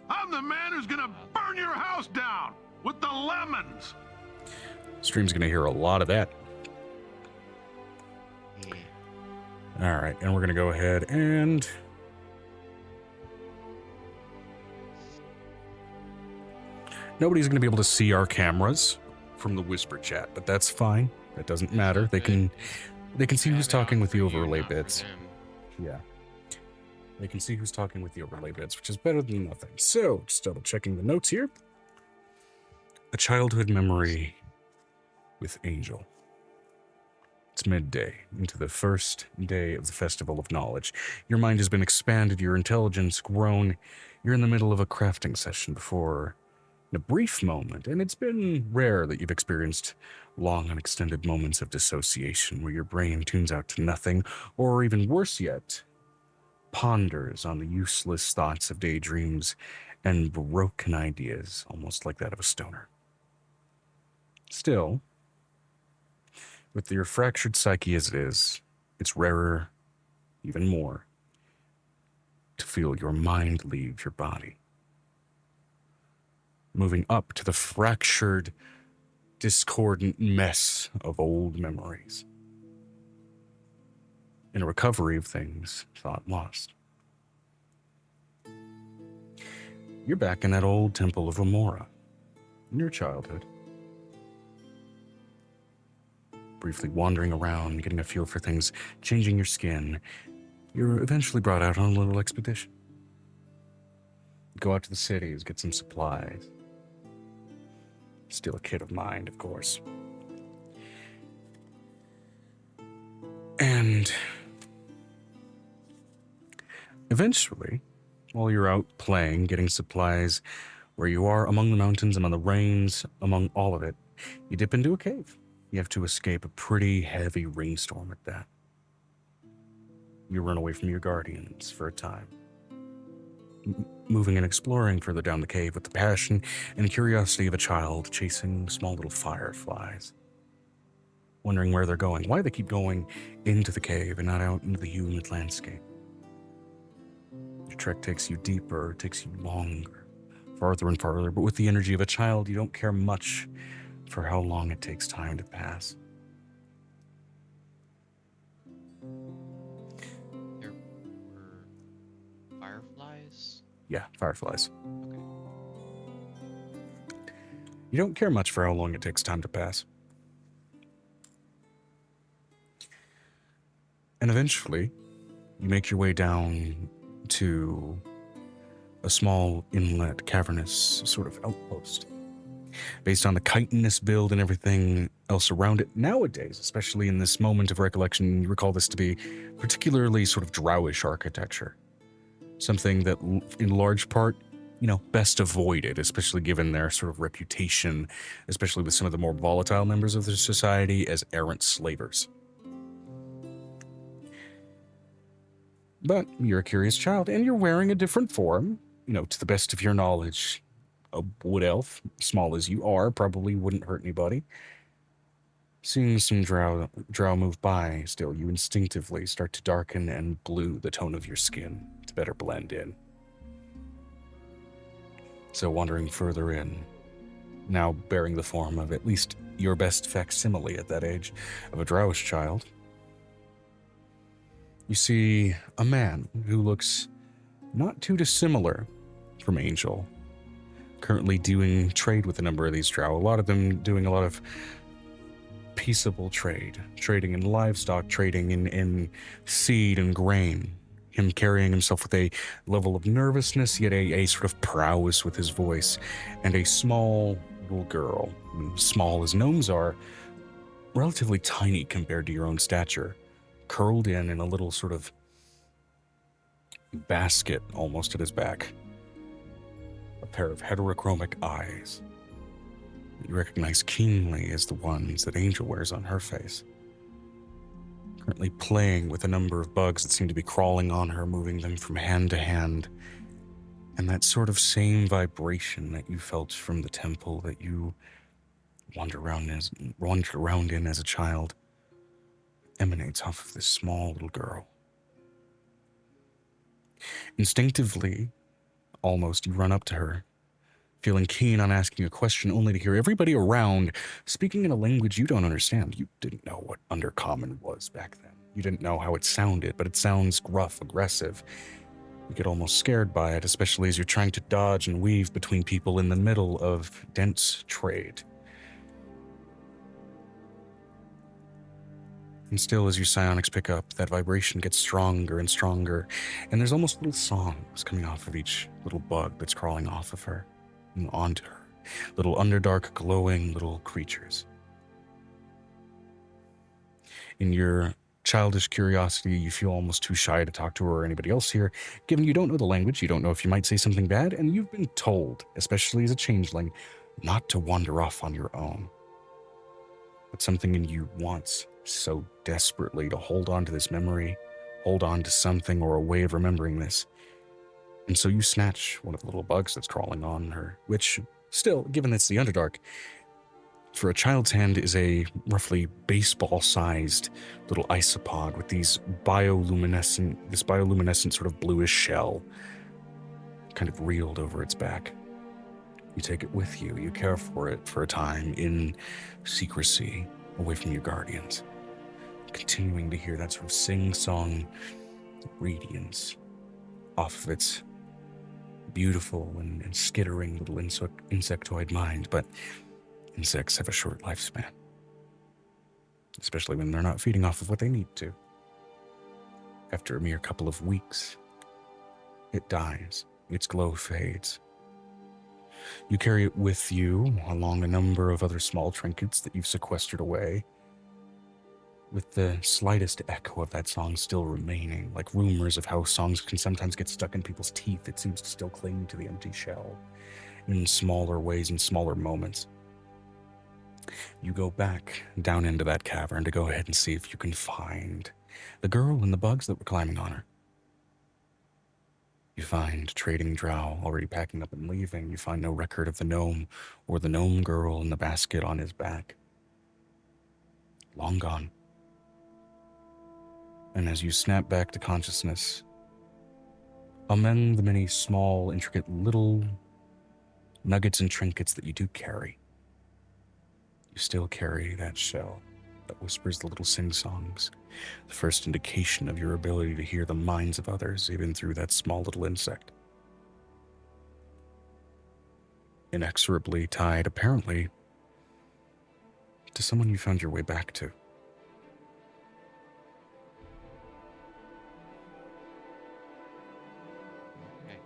A I'm the man who's gonna burn your house down with the lemons. Stream's gonna hear a lot of that. Yeah. All right, and we're gonna go ahead and nobody's gonna be able to see our cameras from the whisper chat, but that's fine. That doesn't matter. They can see who's talking with the overlay bits. Yeah. They can see who's talking with the overlay bits, which is better than nothing. So, just double checking the notes here. A childhood memory with Angel. It's midday, into the first day of the Festival of Knowledge. Your mind has been expanded, your intelligence grown. You're in the middle of a crafting session before, in a brief moment, and it's been rare that you've experienced long and extended moments of dissociation where your brain tunes out to nothing, or even worse yet, ponders on the useless thoughts of daydreams and broken ideas, almost like that of a stoner. Still, with your fractured psyche as it is, it's rarer, even more, to feel your mind leave your body. Moving up to the fractured, discordant mess of old memories. In a recovery of things thought lost. You're back in that old temple of Amora, in your childhood. Briefly wandering around, getting a feel for things, changing your skin, you're eventually brought out on a little expedition. Go out to the cities, get some supplies. Still a kid of mind, of course. And eventually, while you're out playing, getting supplies, where you are among the mountains, among the rains, among all of it, you dip into a cave. You have to escape a pretty heavy rainstorm at that. You run away from your guardians for a time. Moving and exploring further down the cave with the passion and curiosity of a child chasing small little fireflies. Wondering where they're going, why they keep going into the cave and not out into the humid landscape. Your trek takes you deeper, takes you longer, farther and farther, but with the energy of a child, you don't care much for how long it takes time to pass. There were fireflies? Yeah, fireflies. Okay. You don't care much for how long it takes time to pass. And eventually, you make your way down to a small inlet, cavernous sort of outpost. Based on the chitinous build and everything else around it nowadays, especially in this moment of recollection, you recall this to be particularly sort of drowish architecture. Something that, in large part, best avoided, especially given their sort of reputation, especially with some of the more volatile members of the society as errant slavers. But you're a curious child, and you're wearing a different form, to the best of your knowledge. A wood elf, small as you are, probably wouldn't hurt anybody. Seeing some drow move by, still, you instinctively start to darken and blue the tone of your skin to better blend in. So wandering further in, now bearing the form of at least your best facsimile at that age of a drowish child, you see a man who looks not too dissimilar from Angel, currently doing trade with a number of these drow, a lot of them doing a lot of peaceable trade, trading in livestock, trading in seed and grain, him carrying himself with a level of nervousness, yet a sort of prowess with his voice, and a small little girl, small as gnomes are, relatively tiny compared to your own stature, curled in a little sort of basket almost at his back. A pair of heterochromic eyes that you recognize keenly as the ones that Angel wears on her face. Currently playing with a number of bugs that seem to be crawling on her, moving them from hand to hand. And that sort of same vibration that you felt from the temple that you wandered around in as a child emanates off of this small little girl. Instinctively, almost, you run up to her, feeling keen on asking a question only to hear everybody around speaking in a language you don't understand. You didn't know what Undercommon was back then. You didn't know how it sounded, but it sounds gruff, aggressive. You get almost scared by it, especially as you're trying to dodge and weave between people in the middle of dense trade. And still, as your psionics pick up, that vibration gets stronger and stronger, and there's almost little songs coming off of each little bug that's crawling off of her and onto her. Little underdark, glowing little creatures. In your childish curiosity, you feel almost too shy to talk to her or anybody else here, given you don't know the language, you don't know if you might say something bad, and you've been told, especially as a changeling, not to wander off on your own. But something in you wants so desperately to hold on to this memory, hold on to something or a way of remembering this. And so you snatch one of the little bugs that's crawling on her, which still, given it's the Underdark, for a child's hand is a roughly baseball-sized little isopod with this bioluminescent sort of bluish shell kind of reeled over its back. You take it with you. You care for it for a time in secrecy, away from your guardians, continuing to hear that sort of sing-song radiance off of its beautiful and skittering little insectoid mind, but insects have a short lifespan, especially when they're not feeding off of what they need to. After a mere couple of weeks, it dies. Its glow fades. You carry it with you along a number of other small trinkets that you've sequestered away, with the slightest echo of that song still remaining, like rumors of how songs can sometimes get stuck in people's teeth. It seems to still cling to the empty shell in smaller ways and smaller moments. You go back down into that cavern to go ahead and see if you can find the girl and the bugs that were climbing on her. You find Trading Drow already packing up and leaving. You find no record of the gnome or the gnome girl in the basket on his back. Long gone. And as you snap back to consciousness, among the many small, intricate little nuggets and trinkets that you do carry, you still carry that shell that whispers the little sing-songs, the first indication of your ability to hear the minds of others, even through that small little insect. Inexorably tied, apparently, to someone you found your way back to. Okay,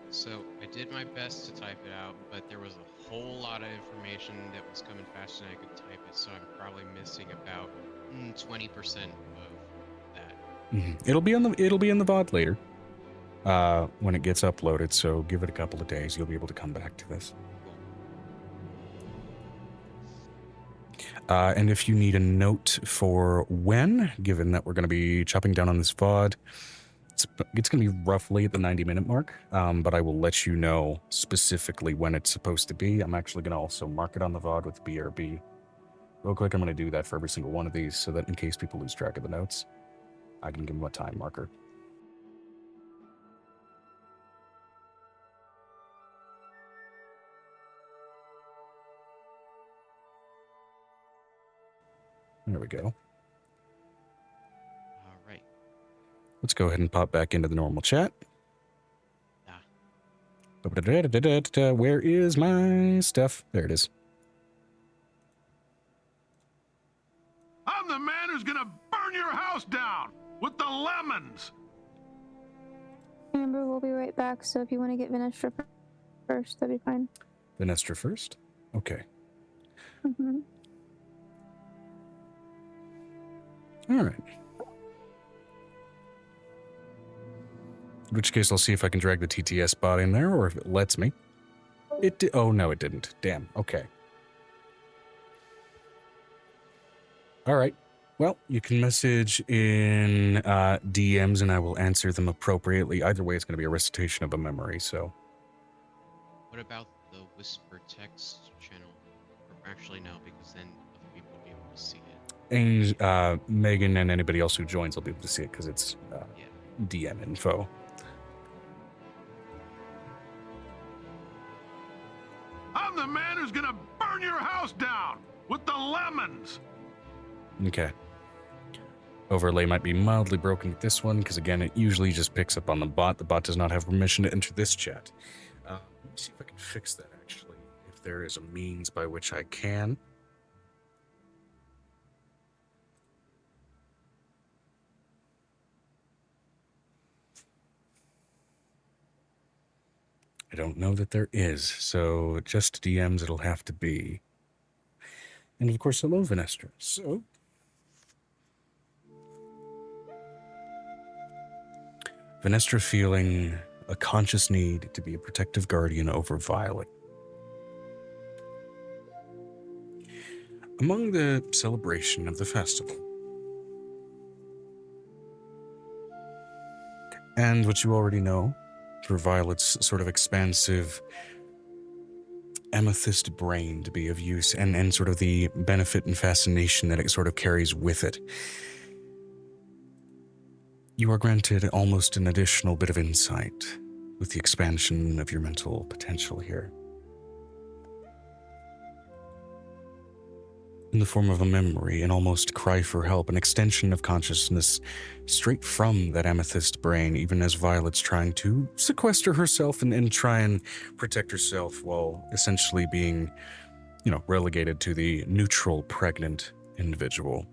so I did my best to type it out, but there was a whole lot of information that was coming faster than I could type it, so I'm probably missing about 20% of that. It'll be in the VOD later, when it gets uploaded. So give it a couple of days. You'll be able to come back to this. And if you need a note for when, given that we're going to be chopping down on this VOD, it's going to be roughly at the 90-minute mark, but I will let you know specifically when it's supposed to be. I'm actually going to also mark it on the VOD with BRB. Real quick, I'm going to do that for every single one of these so that in case people lose track of the notes, I can give them a time marker. There we go. All right. Let's go ahead and pop back into the normal chat. Where is my stuff? There it is. I'm the man who's gonna burn your house down with the lemons. Remember, we'll be right back, so if you want to get Vinestra first, that'd be fine. Vinestra first? Okay. Mm-hmm. All right. In which case, I'll see if I can drag the TTS bot in there, or if it lets me. Oh, no, it didn't. Damn. Okay. All right. Well, you can message in DMs, and I will answer them appropriately. Either way, it's going to be a recitation of a memory, so... What about the whisper text channel? Or actually, no, because then other people will be able to see it. And Megan and anybody else who joins will be able to see it, because it's DM info. the man who's gonna burn your house down with the lemons. Okay. Overlay might be mildly broken with this one, because again, it usually just picks up on the bot. The bot does not have permission to enter this chat. Let me see if I can fix that, actually, if there is a means by which I can. I don't know that there is, so just DMs it'll have to be. And of course, hello, Vanestra. So, Vanestra feeling a conscious need to be a protective guardian over Violet. Among the celebration of the festival, and what you already know, for Violet's sort of expansive amethyst brain to be of use, and sort of the benefit and fascination that it sort of carries with it, you are granted almost an additional bit of insight with the expansion of your mental potential here. In the form of a memory, an almost cry for help, an extension of consciousness straight from that amethyst brain, even as Violet's trying to sequester herself and try and protect herself while essentially being, relegated to the neutral pregnant individual.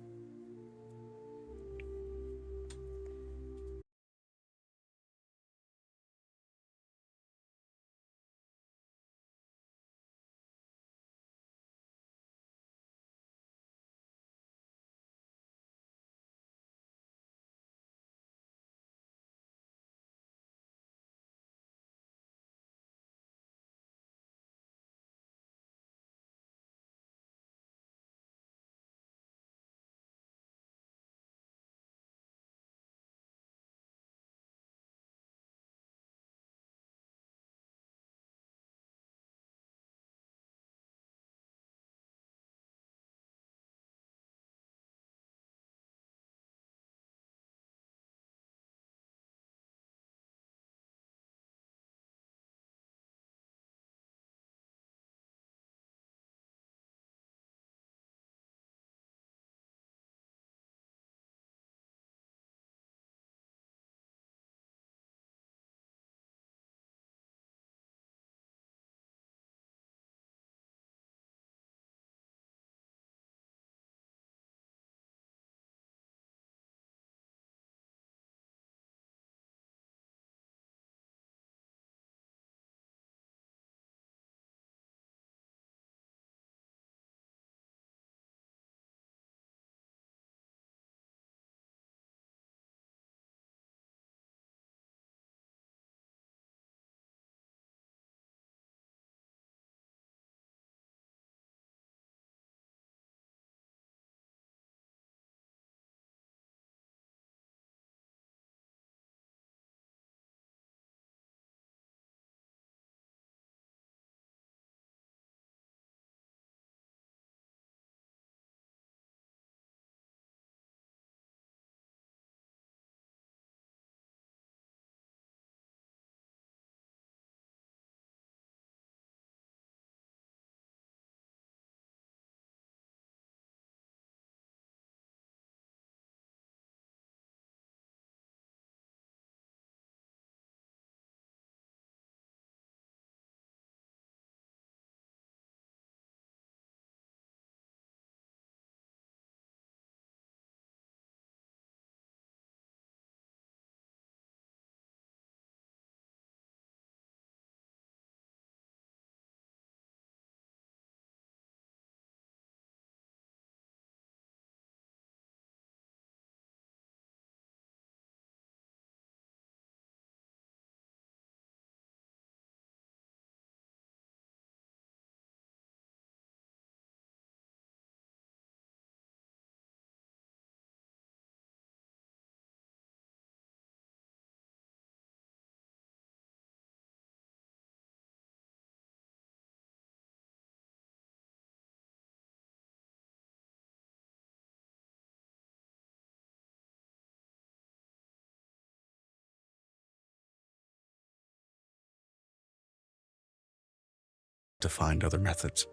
to find other methods,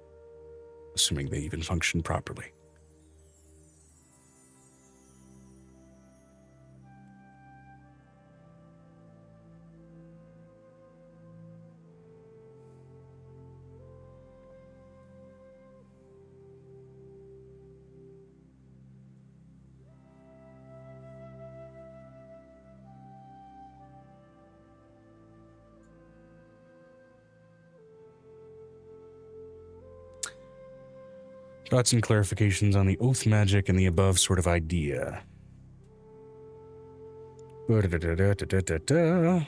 assuming they even function properly. Thoughts and clarifications on the oath magic and the above sort of idea. Da-da-da-da-da-da-da.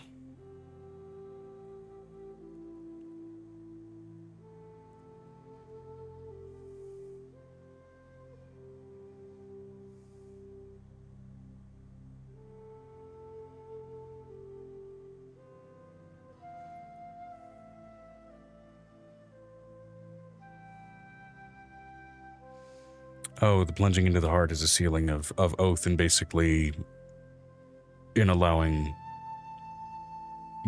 Oh, the plunging into the heart is a sealing of oath, and basically in allowing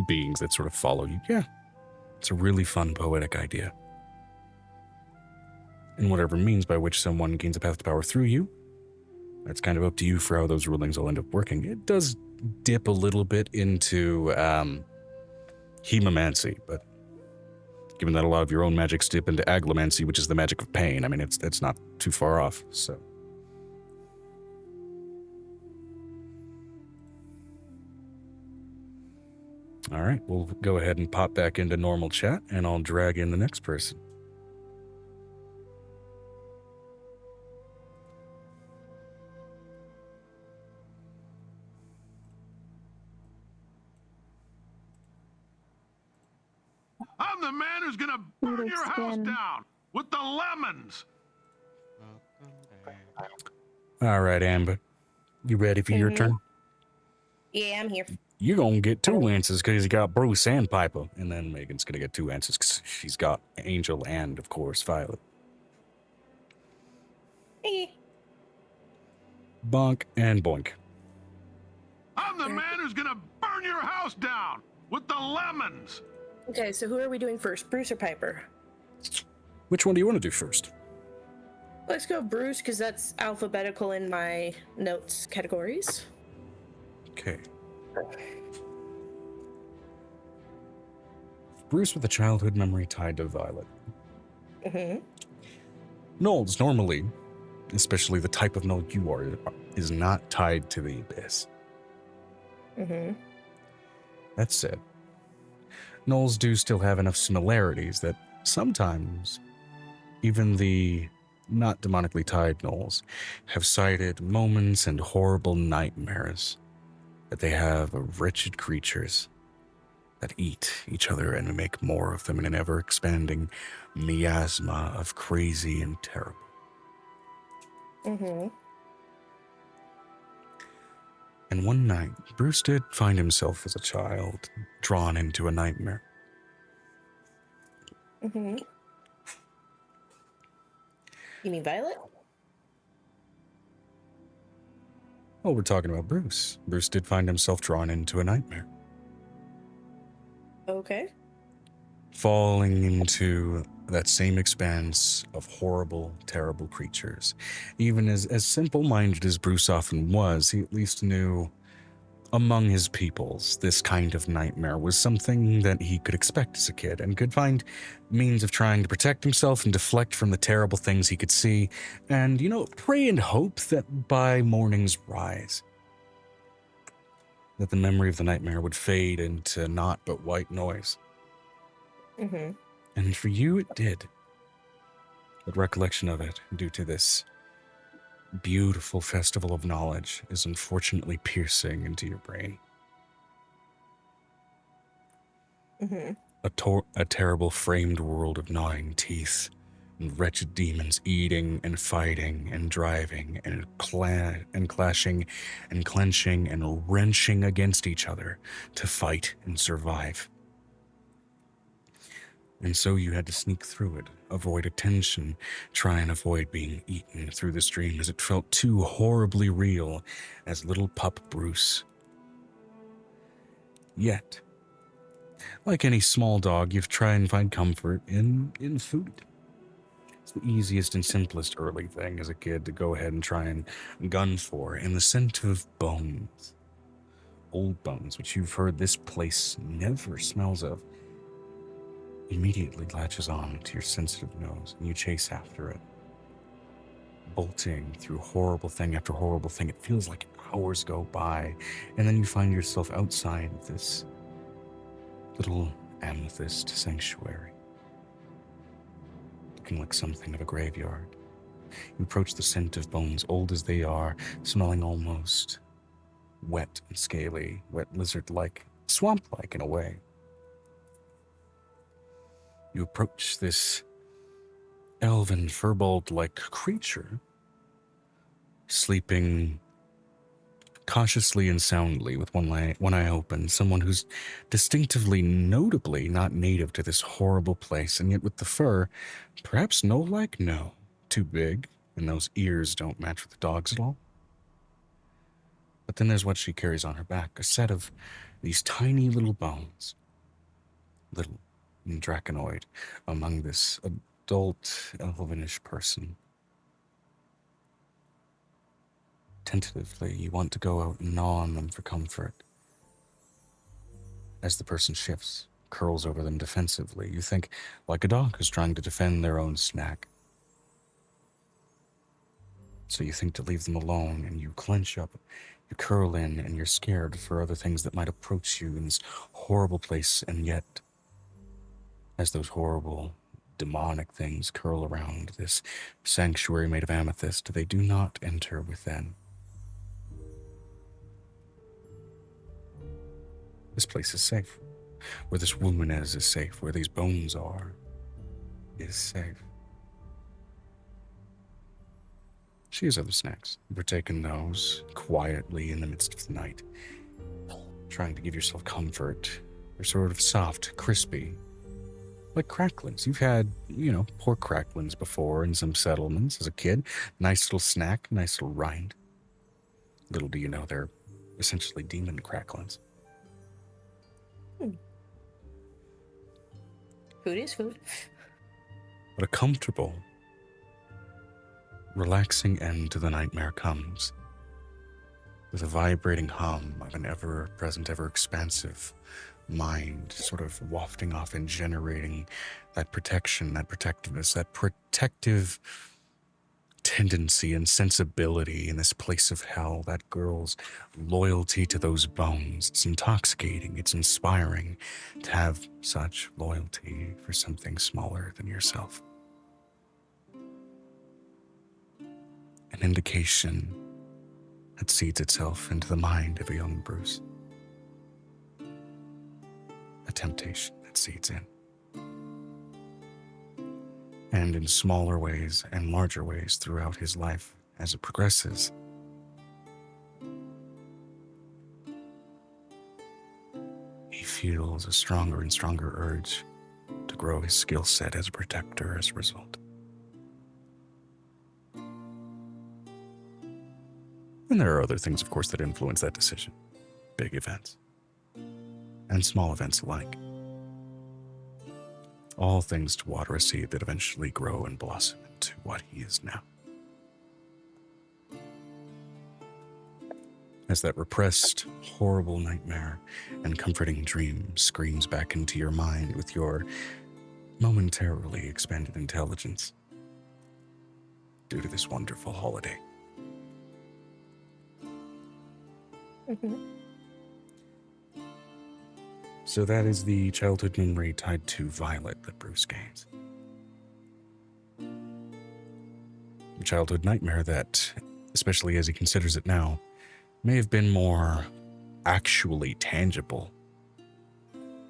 beings that sort of follow you. Yeah, it's a really fun poetic idea. And whatever means by which someone gains a path to power through you, that's kind of up to you for how those rulings will end up working. It does dip a little bit into hemomancy, but given that a lot of your own magics dip into aglomancy, which is the magic of pain, I mean, it's not too far off, so. All right, we'll go ahead and pop back into normal chat, and I'll drag in the next person. I'm the man who's gonna burn your house down with the lemons. All right, Amber. You ready for your turn? Yeah, I'm here. You're going to get 2 answers because you got Bruce and Piper. And then Megan's going to get 2 answers because she's got Angel and, of course, Violet. Bonk and boink. I'm the man who's gonna burn your house down with the lemons. Okay, so who are we doing first, Bruce or Piper? Which one do you want to do first? Let's go Bruce, because that's alphabetical in my notes categories. Okay. Bruce with a childhood memory tied to Violet. Knolls normally, especially the type of Knoll you are, is not tied to the abyss. That said, Knolls do still have enough similarities that sometimes even the not demonically tied Knolls have cited moments and horrible nightmares that they have of wretched creatures that eat each other and make more of them in an ever-expanding miasma of crazy and terrible. And one night, Bruce did find himself as a child drawn into a nightmare. You mean Violet? Oh, we're talking about Bruce. Bruce did find himself drawn into a nightmare. Okay. Falling into that same expanse of horrible, terrible creatures. Even as simple-minded as Bruce often was, he at least knew among his peoples, this kind of nightmare was something that he could expect as a kid and could find means of trying to protect himself and deflect from the terrible things he could see and, pray and hope that by morning's rise, that the memory of the nightmare would fade into naught but white noise. And for you, it did. But recollection of it, due to this beautiful festival of knowledge, is unfortunately piercing into your brain. A terrible framed world of gnawing teeth, and wretched demons eating and fighting and driving and clashing and clenching and wrenching against each other to fight and survive. And so you had to sneak through it, avoid attention, try and avoid being eaten through this dream as it felt too horribly real as little pup Bruce. Yet, Like any small dog, you've tried and find comfort in food. It's the easiest and simplest early thing as a kid to go ahead and try and gun for, in the scent of bones. Old bones, which you've heard this place never smells of, immediately latches on to your sensitive nose, and you chase after it. Bolting through horrible thing after horrible thing, it feels like hours go by, and then you find yourself outside of this little amethyst sanctuary, looking like something of a graveyard. You approach the scent of bones, old as they are, smelling almost wet and scaly, wet lizard-like, swamp-like in a way. You approach this elven furball-like creature, sleeping cautiously and soundly with one eye open, someone who's distinctively, notably not native to this horrible place, and yet with the fur, perhaps no-like? No. Too big, and those ears don't match with the dog's at all. But then there's what she carries on her back, a set of these tiny little bones, little and draconoid, among this adult elvenish person. Tentatively, you want to go out and gnaw on them for comfort. As the person shifts, curls over them defensively, you think like a dog who's trying to defend their own snack. So you think to leave them alone, and you clench up, you curl in, and you're scared for other things that might approach you in this horrible place, and yet, as those horrible, demonic things curl around this sanctuary made of amethyst, they do not enter within. This place is safe. Where this woman is safe. Where these bones are is safe. She has other snacks. You've partaken those quietly in the midst of the night, trying to give yourself comfort. They're sort of soft, crispy, like cracklings. You've had, pork cracklings before in some settlements as a kid. Nice little snack, nice little rind. Little do you know, they're essentially demon cracklings. Food is food. But a comfortable, relaxing end to the nightmare comes with a vibrating hum of an ever-present, ever-expansive mind sort of wafting off and generating that protection, that protectiveness, that protective tendency and sensibility in this place of hell. That girl's loyalty to those bones. It's intoxicating. It's inspiring to have such loyalty for something smaller than yourself. An indication that seeds itself into the mind of a young Bruce. A temptation that seeds in. And in smaller ways and larger ways throughout his life as it progresses. He feels a stronger and stronger urge to grow his skill set as a protector as a result. And there are other things, of course, that influence that decision. Big events. And small events alike. All things to water a seed that eventually grow and blossom into what he is now. As that repressed, horrible nightmare and comforting dream screams back into your mind with your momentarily expanded intelligence due to this wonderful holiday. Mm-hmm. So that is the childhood memory tied to Violet that Bruce gains. A childhood nightmare that, especially as he considers it now, may have been more actually tangible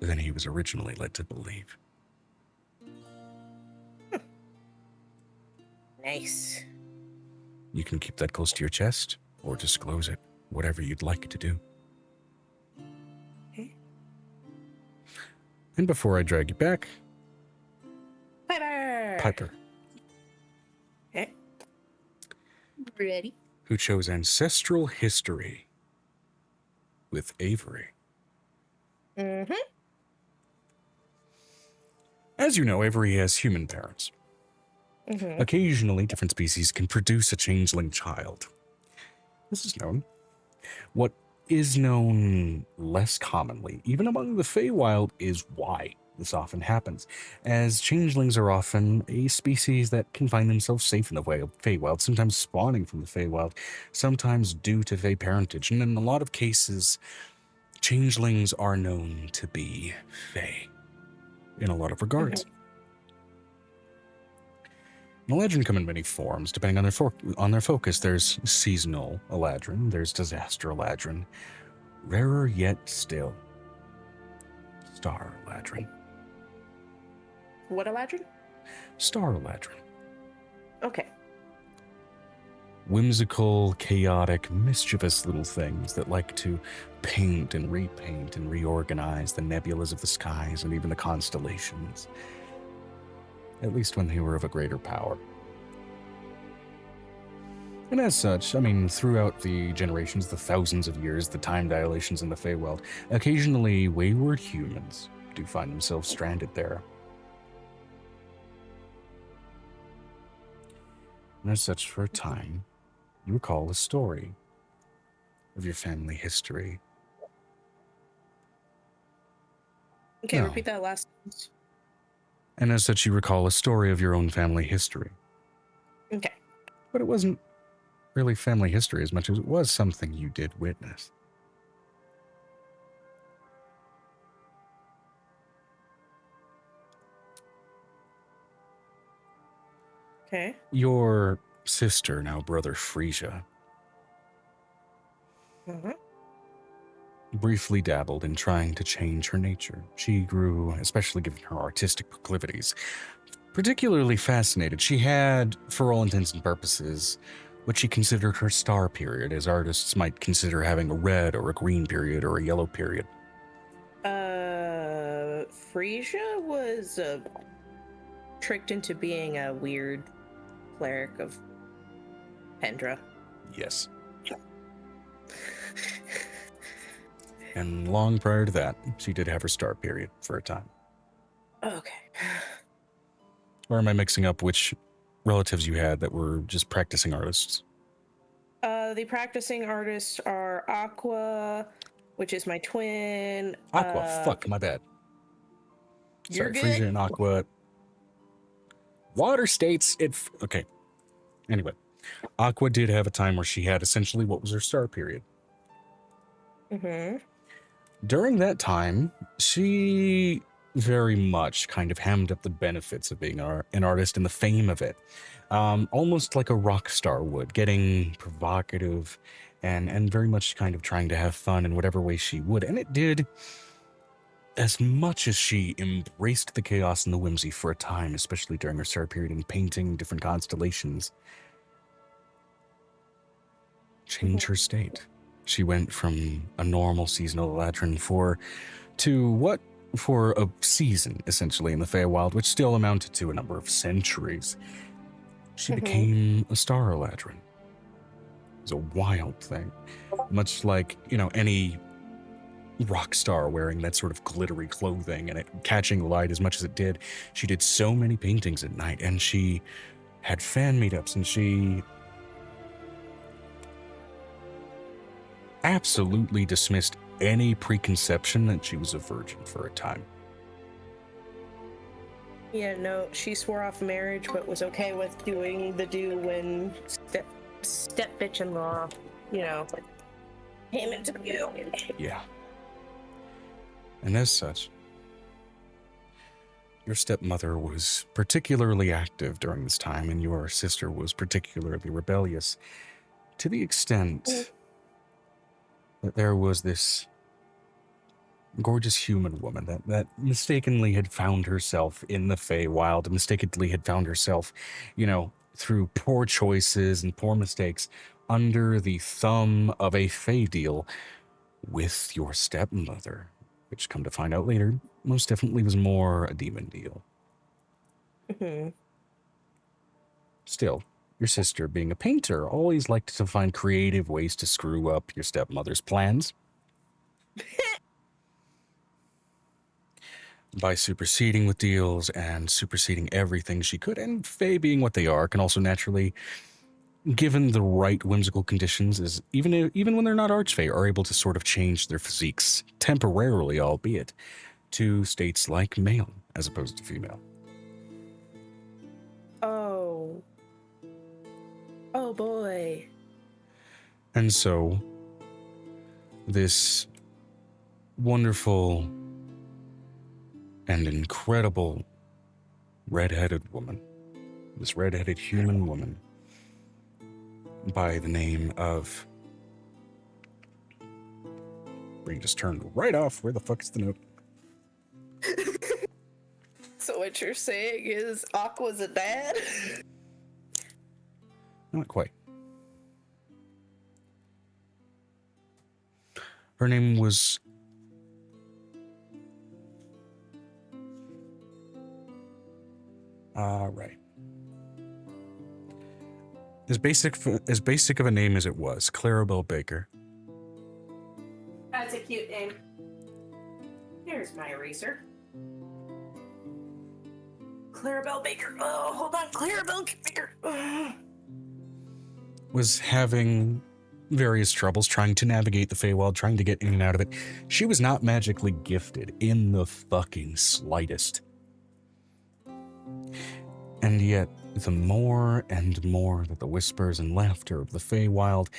than he was originally led to believe. Nice. You can keep that close to your chest or disclose it, whatever you'd like to do. And before I drag you back, Piper. Okay. Ready? Who chose Ancestral History with Avery. Mm-hmm. As you know, Avery has human parents. Mm-hmm. Occasionally, different species can produce a changeling child. This is known. What is known less commonly, even among the Feywild, is why this often happens, as changelings are often a species that can find themselves safe in the Feywild, sometimes spawning from the Feywild, sometimes due to Fey parentage, and in a lot of cases, changelings are known to be Fey in a lot of regards. The legend come in many forms, depending on their focus. There's seasonal Eladrin, there's disaster Eladrin, rarer yet still, Star Eladrin. What, Eladrin? Star Eladrin. Okay. Whimsical, chaotic, mischievous little things that like to paint and reorganize the nebulas of the skies and even the constellations. At least when they were of a greater power. And as such, I mean, throughout the generations, the thousands of years, the time dilations in the Feywild, occasionally wayward humans do find themselves stranded there. And as such, for a time, you recall a story of your family history. Okay, No. repeat that last sentence. And as such, you recall a story of your own family history. Okay. But it wasn't really family history as much as it was something you did witness. Okay. Your sister, now brother Frisia, Mm-hmm. briefly dabbled in trying to change her nature. She grew, especially given her artistic proclivities, particularly fascinated. She had, for all intents and purposes, what she considered her star period, as artists might consider having a red or a green period or a yellow period. Frisia was tricked into being a weird cleric of Pendra. Yes. And long prior to that, she did have her star period for a time. Okay. Or am I mixing up which relatives you had that were just practicing artists? The practicing artists are Aqua, which is my twin. Aqua, fuck, my bad. You're Sorry, good. Frisia and Aqua. Water states okay. Anyway, Aqua did have a time where she had essentially what was her star period. Mm-hmm. During that time, she very much kind of hammed up the benefits of being an artist and the fame of it. Almost like a rock star would, getting provocative and very much kind of trying to have fun in whatever way she would. And it did, as much as she embraced the chaos and the whimsy for a time, especially during her star period in painting different constellations, change her state. She went from a normal seasonal Eladrin for a season, essentially, in the Feywild, which still amounted to a number of centuries. She became a star Eladrin. It was a wild thing. Much like, any rock star wearing that sort of glittery clothing and it catching light as much as it did. She did so many paintings at night, and she had fan meetups, and she absolutely dismissed any preconception that she was a virgin for a time. Yeah, no, she swore off marriage, but was okay with doing the do when step bitch-in-law, came into view. Yeah. And as such, your stepmother was particularly active during this time, and your sister was particularly rebellious, to the extent that there was this gorgeous human woman that mistakenly had found herself in the Feywild, mistakenly had found herself, through poor choices and poor mistakes, under the thumb of a Fey deal with your stepmother, which, come to find out later, most definitely was more a demon deal. Mm-hmm. Still, your sister, being a painter, always liked to find creative ways to screw up your stepmother's plans. by superseding with deals and superseding everything she could, and Fae being what they are, can also naturally, given the right whimsical conditions, is even when they're not archfey, are able to sort of change their physiques, temporarily albeit, to states like male as opposed to female. Oh. Oh boy. And so, this wonderful and incredible red-headed woman, this red-headed human woman, by the name of... Brain just turned right off. Where the fuck is the note? So what you're saying is Aqua's a dad? Not quite. Her name was... right. As basic of a name as it was, Clarabelle Baker. That's a cute name. Here's my eraser. Clarabelle Baker. Oh, hold on. Clarabelle Baker. Was having various troubles trying to navigate the Feywild, trying to get in and out of it. She was not magically gifted in the fucking slightest. And yet, the more and more that the whispers and laughter of the Feywild,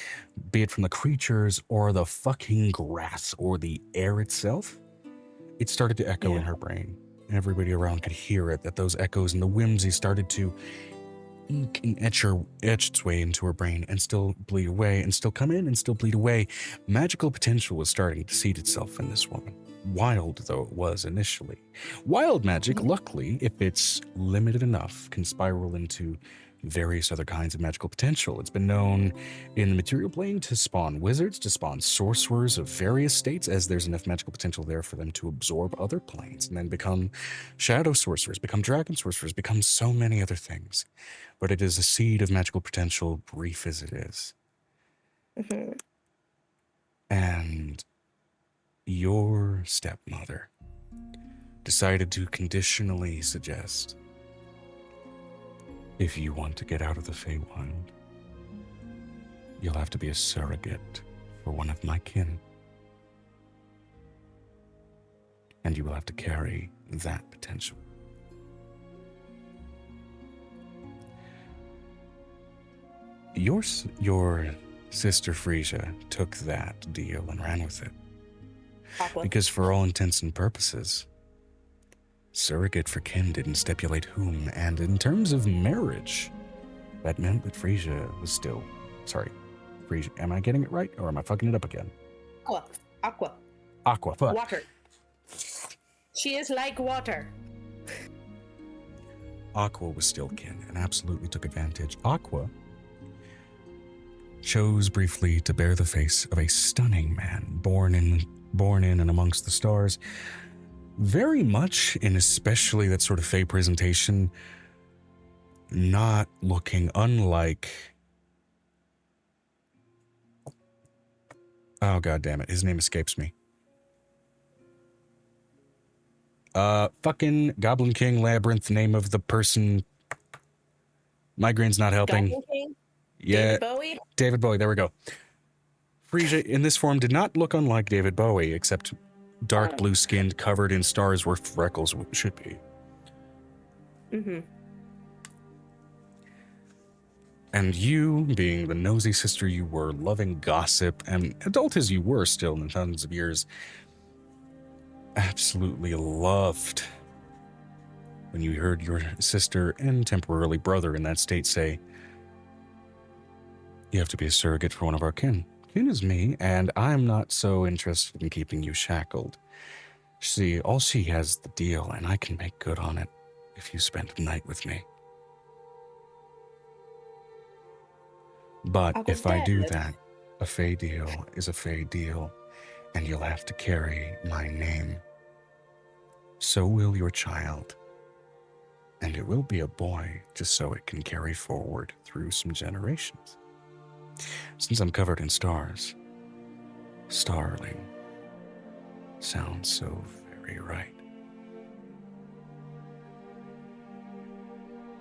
be it from the creatures or the fucking grass or the air itself, it started to echo in her brain. Everybody around could hear it, that those echoes and the whimsy started to ink and etch its way into her brain and still bleed away and still come in and still bleed away. Magical potential was starting to seed itself in this woman. Wild though it was initially. Wild magic, luckily, if it's limited enough, can spiral into various other kinds of magical potential. It's been known in the material plane to spawn wizards, to spawn sorcerers of various states, as there's enough magical potential there for them to absorb other planes and then become shadow sorcerers, become dragon sorcerers, become so many other things. But it is a seed of magical potential, brief as it is. Mm-hmm. And your stepmother decided to conditionally suggest, if you want to get out of the Feywild, you'll have to be a surrogate for one of my kin. And you will have to carry that potential. Your sister Frisia took that deal and ran with it. Aqua. Because for all intents and purposes, surrogate for kin didn't stipulate whom, and in terms of marriage, that meant that Frisia was still... Sorry, Frisia, am I getting it right, or am I fucking it up again? Aqua. Aqua, fuck. Water. She is like water. Aqua was still kin, and absolutely took advantage. Aqua chose briefly to bear the face of a stunning man, born in and amongst the stars, very much in especially that sort of Fey presentation, not looking unlike... Oh, god damn it, his name escapes me. Fucking Goblin King Labyrinth, name of the person... Migraine's not helping. Goblin King? Yeah, David Bowie? David Bowie, there we go. Frisia, in this form, did not look unlike David Bowie, except dark blue-skinned, covered in stars where freckles should be. Mm-hmm. And you, being the nosy sister you were, loving gossip, and adult as you were still in tons of years, absolutely loved when you heard your sister and temporarily brother in that state say, you have to be a surrogate for one of our kin. Kin is me, and I'm not so interested in keeping you shackled. See, all she has the deal, and I can make good on it if you spend a night with me. But if I do that, a Fey deal is a Fey deal, and you'll have to carry my name. So will your child. And it will be a boy, just so it can carry forward through some generations. Since I'm covered in stars, starling sounds so very right.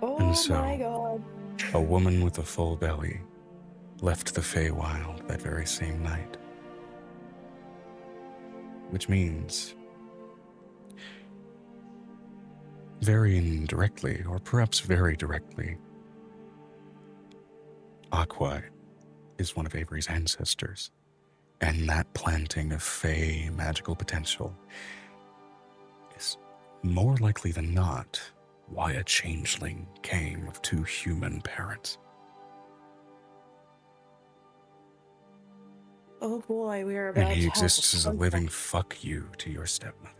Oh And so- my god. A woman with a full belly left the Feywild that very same night. Which means, very indirectly, or perhaps very directly, Aqua is one of Avery's ancestors. And that planting of Fey magical potential is more likely than not why a changeling came of 2 human parents. Oh boy, we are about And he to have exists as a fun living fuck you to your stepmother.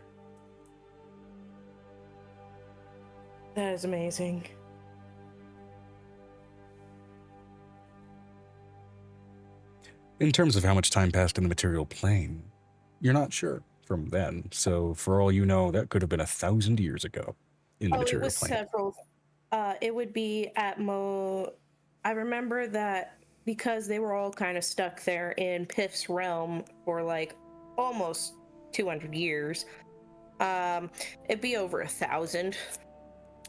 That is amazing. In terms of how much time passed in the material plane, you're not sure from then. So for all you know, that could have been 1,000 years ago in the Oh, it material was plane. several. It would be at I remember that because they were all kind of stuck there in Piff's realm for like almost 200 years. It'd be over 1,000.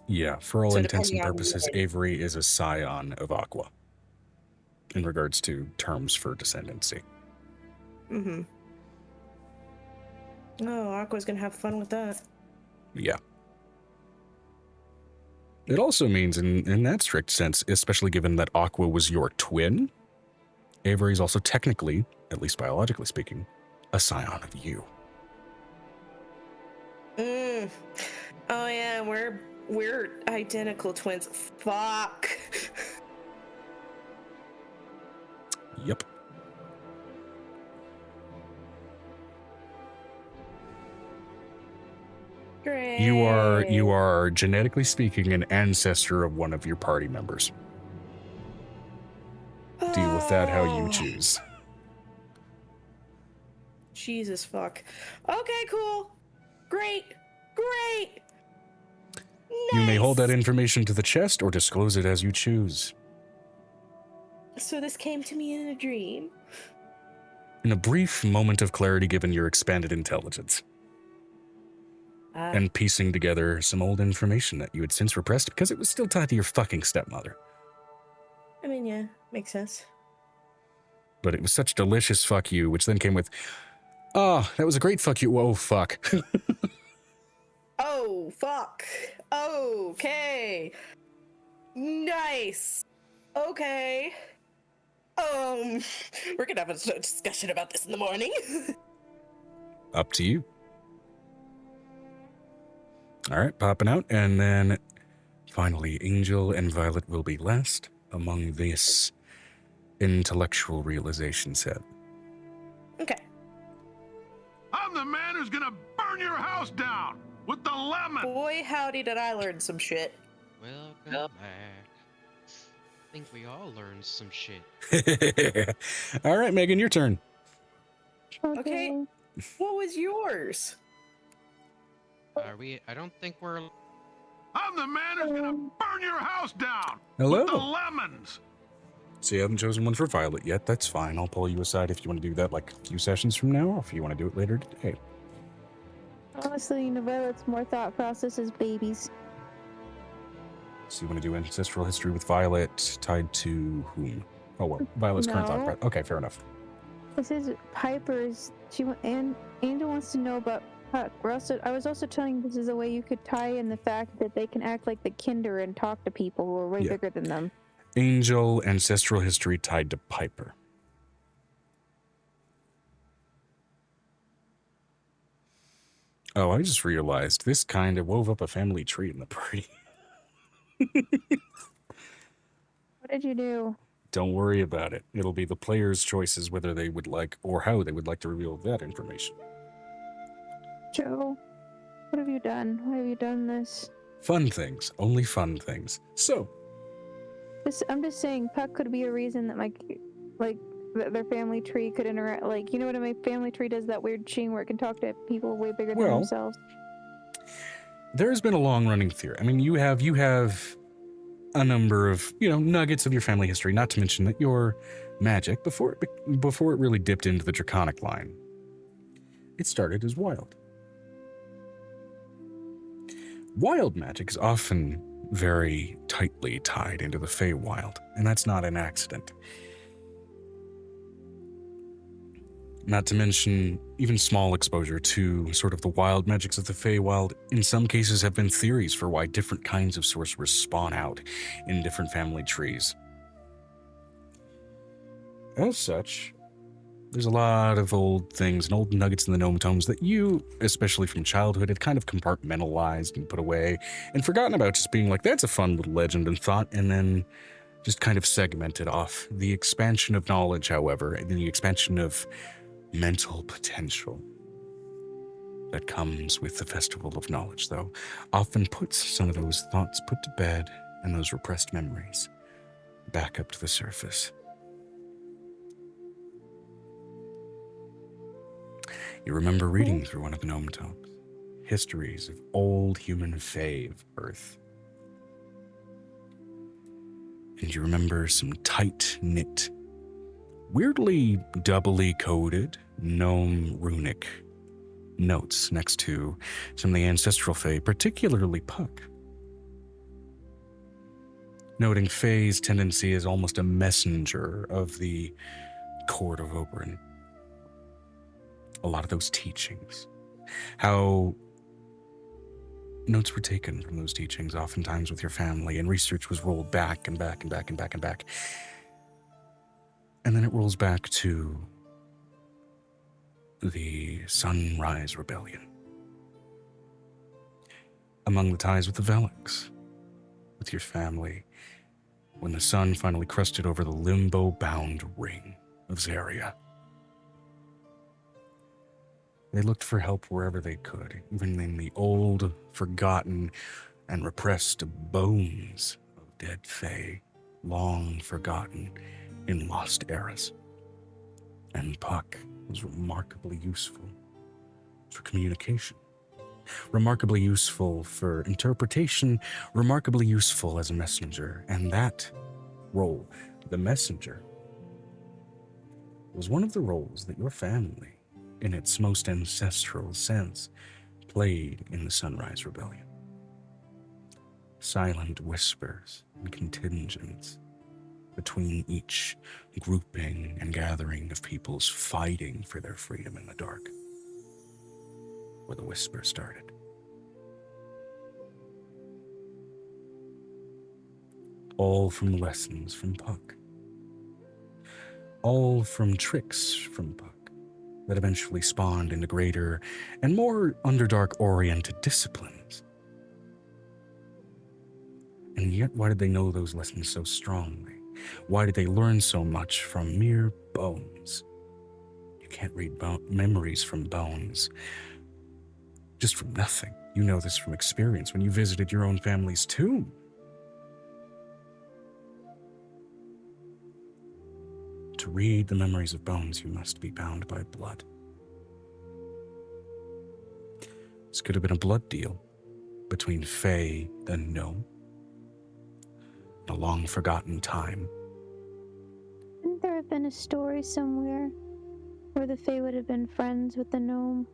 Yeah, for all So intents and depending on purposes, when. Avery is a scion of Aqua in regards to terms for descendancy. Mm-hmm. Oh, Aqua's gonna have fun with that. Yeah. It also means, in that strict sense, especially given that Aqua was your twin, Avery is also technically, at least biologically speaking, a scion of you. Mm. Oh yeah, we're identical twins. Fuck. Yep. Great. You are genetically speaking an ancestor of one of your party members. Deal with that how you Oh, choose. Jesus fuck. Okay, cool. Great. You may hold that Nice. information to the chest or disclose it as you choose. So this came to me in a dream. In a brief moment of clarity given your expanded intelligence. And piecing together some old information that you had since repressed because it was still tied to your fucking stepmother. I mean, yeah, makes sense. But it was such delicious fuck you, which then came with, oh, that was a great fuck you. Oh, fuck. Oh, fuck. Okay. Nice. Okay. We're gonna have a discussion about this in the morning. Up to you. All right, popping out. And then finally, Angel and Violet will be last among this intellectual realization set. Okay. I'm the man who's gonna burn your house down with the lemon. Boy, howdy did I learn some shit. Welcome back. I think we all learned some shit. All right, Megan, your turn. Okay. What was yours? I don't think we're. I'm the man who's gonna burn your house down Hello. with the lemons. So you haven't chosen one for Violet yet. That's fine. I'll pull you aside if you want to do that like a few sessions from now, or if you want to do it later today. Honestly, Violet's more thought process is babies. So you want to do ancestral history with Violet tied to whom? Oh, well, Violet's current thought No. process. Okay, fair enough. This is Piper's. And Angel wants to know about Puck. I was also telling this is a way you could tie in the fact that they can act like the Kinder and talk to people who are way Yeah. bigger than them. Angel ancestral history tied to Piper. Oh, I just realized this kind of wove up a family tree in the party. What did you do? Don't worry about it. It'll be the players' choices whether they would like or how they would like to reveal that information. Joe, what have you done? Why have you done this? Fun things. Only fun things. So, I'm just saying, Puck could be a reason that their family tree could interact. Like, you know what I mean? Family tree does that weird thing where it can talk to people way bigger than Well, themselves. there's been a long-running theory. I mean, you have a number of, nuggets of your family history, not to mention that your magic, before it really dipped into the draconic line, it started as wild. Wild magic is often very tightly tied into the Feywild, and that's not an accident. Not to mention, even small exposure to sort of the wild magics of the Feywild in some cases have been theories for why different kinds of sorcerers spawn out in different family trees. As such, there's a lot of old things and old nuggets in the gnome tomes that you, especially from childhood, had kind of compartmentalized and put away and forgotten about, just being like, that's a fun little legend and thought, and then just kind of segmented off. The expansion of knowledge, however, and the expansion of mental potential that comes with the Festival of Knowledge, though, often puts some of those thoughts put to bed and those repressed memories back up to the surface. You remember reading through one of the gnome tomes, histories of old human fae of Earth. And you remember some tight-knit, weirdly doubly coded gnome runic notes next to some of the ancestral fae, particularly Puck. Noting Fae's tendency as almost a messenger of the court of Oberyn. A lot of those teachings. How notes were taken from those teachings, oftentimes with your family, and research was rolled back and back and back and back and back. And then it rolls back to the Sunrise Rebellion. Among the ties with the Velix, with your family, when the sun finally crusted over the limbo-bound ring of Zaria. They looked for help wherever they could, even in the old, forgotten, and repressed bones of dead fae, long forgotten in lost eras. And Puck was remarkably useful for communication, remarkably useful for interpretation, remarkably useful as a messenger. And that role, the messenger, was one of the roles that your family, in its most ancestral sense, played in the Sunrise Rebellion. Silent whispers and contingents between each grouping and gathering of peoples fighting for their freedom in the dark, where the whisper started. All from lessons from Puck. All from tricks from Puck that eventually spawned into greater and more Underdark-oriented disciplines. And yet, why did they know those lessons so strongly? Why did they learn so much from mere bones? You can't read memories from bones just from nothing. You know this from experience when you visited your own family's tomb. To read the memories of bones, you must be bound by blood. This could have been a blood deal between Fae and Gnome. In a long-forgotten time. Wouldn't there have been a story somewhere where the Fae would have been friends with the gnome?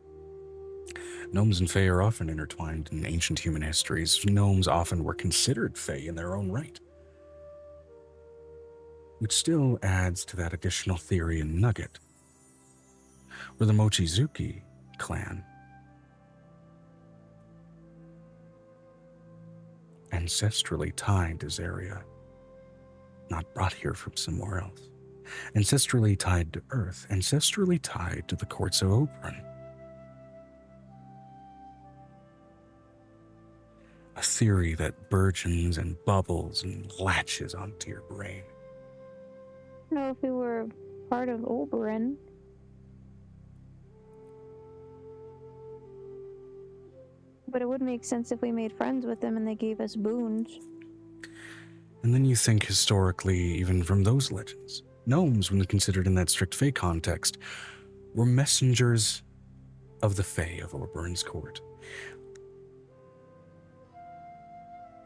Gnomes and Fae are often intertwined in ancient human histories. Gnomes often were considered Fae in their own right, which still adds to that additional theory and nugget, where the Mochizuki clan ancestrally tied to Zaria, not brought here from somewhere else, ancestrally tied to Earth, ancestrally tied to the courts of Oberyn. A theory that burgeons and bubbles and latches onto your brain. I don't know if we were part of Oberyn. But it would make sense if we made friends with them and they gave us boons. And then you think historically, even from those legends, gnomes, when considered in that strict Fae context, were messengers of the Fae of Oberyn's court.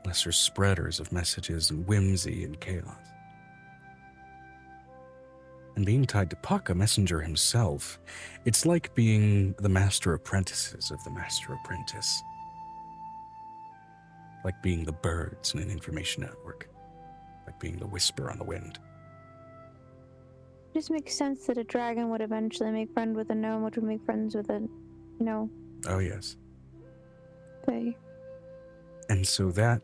Lesser spreaders of messages and whimsy and chaos. And being tied to Puck, a messenger himself, it's like being the master apprentices of the master apprentice. like being the birds in an information network, like being the whisper on the wind. It just makes sense that a dragon would eventually make friends with a gnome, which would make friends with a, Oh, yes. fae. And so that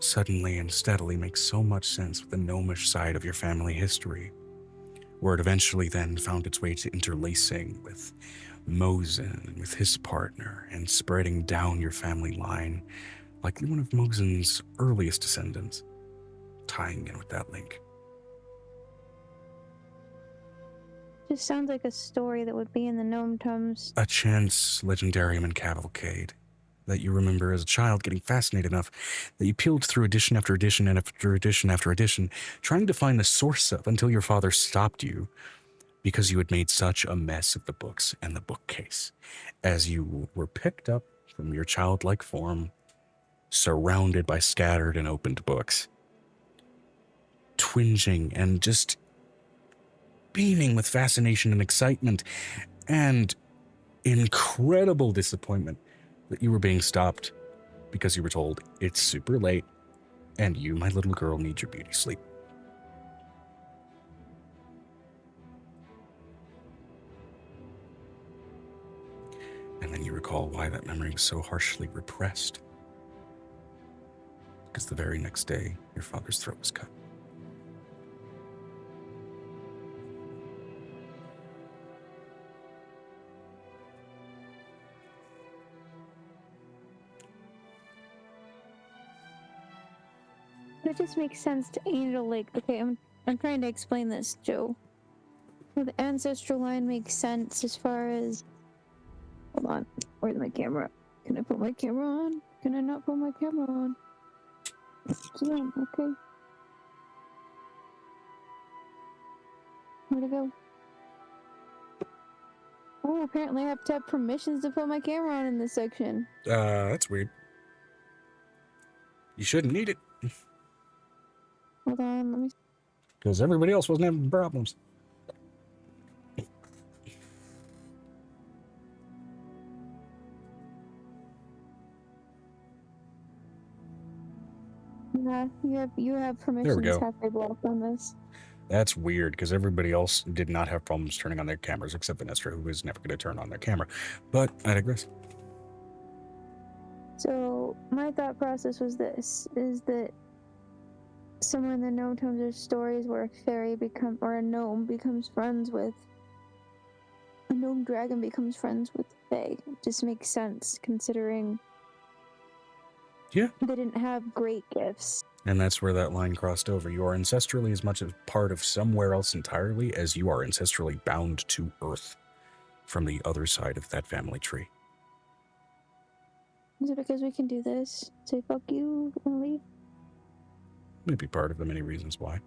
suddenly and steadily makes so much sense with the gnomish side of your family history, where it eventually then found its way to interlacing with Mosen and with his partner and spreading down your family line, likely one of Mosen's earliest descendants, tying in with that link. Just sounds like a story that would be in the Gnome Tomes. A chance legendarium and cavalcade that you remember as a child, getting fascinated enough that you peeled through edition after edition and after edition after edition, trying to find the source of, until your father stopped you because you had made such a mess of the books and the bookcase, as you were picked up from your childlike form, surrounded by scattered and opened books, twinging and just beaming with fascination and excitement and incredible disappointment that you were being stopped because you were told it's super late and you, my little girl, need your beauty sleep. And then you recall why that memory was so harshly repressed. Because the very next day, your father's throat was cut. It just makes sense to Angel Lake. Okay, I'm trying to explain this, Joe. The ancestral line makes sense as far as... Hold on. Where's my camera? Can I put my camera on? Can I not put my camera on? Yeah, okay. Where'd it go? Oh, apparently I have to have permissions to put my camera on in this section. That's weird. You shouldn't need it. Hold on, let me... Because everybody else wasn't having problems. Yeah, you have permissions go. halfway blocked on this. That's weird, because everybody else did not have problems turning on their cameras, except Vanessa, who was never going to turn on their camera. But I digress. So, my thought process was this, is that somewhere in the Gnome Tomes there's stories where a gnome becomes friends with... A gnome dragon becomes friends with the fae. It just makes sense, considering... Yeah. They didn't have great gifts. And that's where that line crossed over. You are ancestrally as much a part of somewhere else entirely as you are ancestrally bound to Earth from the other side of that family tree. Is it because we can do this? Say fuck you and leave? Maybe part of the many reasons why.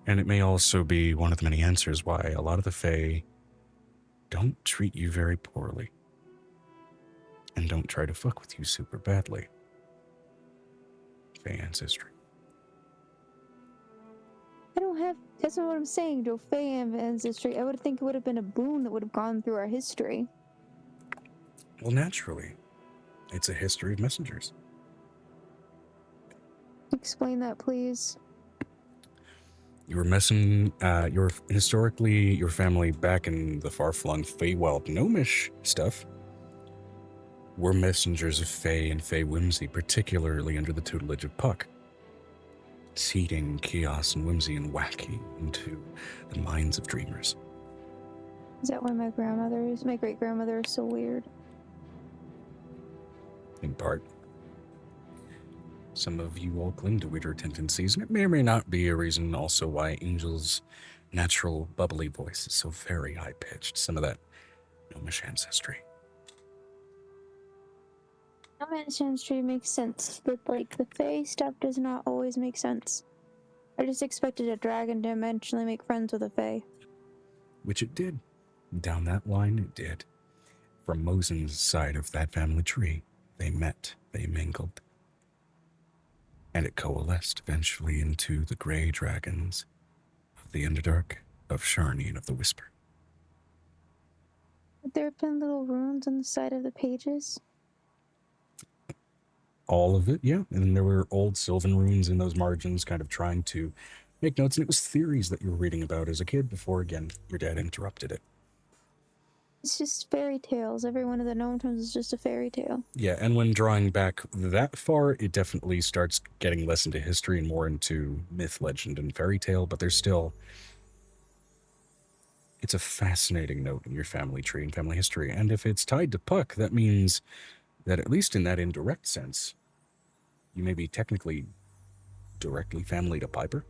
And it may also be one of the many answers why a lot of the Fae don't treat you very poorly. And don't try to fuck with you super badly. Fae ancestry. I don't have... That's not what I'm saying, Joe. Fae ancestry. I would think it would have been a boon that would have gone through our history. Well, naturally. It's a history of messengers. Explain that, please. Your historically, your family back in the far-flung Feywild gnomish stuff were messengers of Fey and Fey whimsy, particularly under the tutelage of Puck, seeding chaos and whimsy and wacky into the minds of dreamers. Is that why my great-grandmother is so weird? In part. Some of you all cling to weirder tendencies, and it may or may not be a reason also why Angel's natural bubbly voice is so very high-pitched. Some of that gnomish ancestry. Gnome ancestry makes sense, but like the Fae stuff does not always make sense. I just expected a dragon to eventually make friends with a Fae. Which it did. Down that line, it did. From Mosen's side of that family tree, they met, they mingled. And it coalesced eventually into the gray dragons of the Underdark, of Sharni, and of the Whisper. there have been little runes on the side of the pages? All of it, yeah. And then there were old Sylvan runes in those margins, kind of trying to make notes. And it was theories that you were reading about as a kid before, again, your dad interrupted it. It's just fairy tales. Every one of the gnome tomes is just a fairy tale. Yeah, and when drawing back that far, it definitely starts getting less into history and more into myth, legend, and fairy tale, but there's still... It's a fascinating note in your family tree and family history. And if it's tied to Puck, that means that at least in that indirect sense, you may be technically directly family to Piper.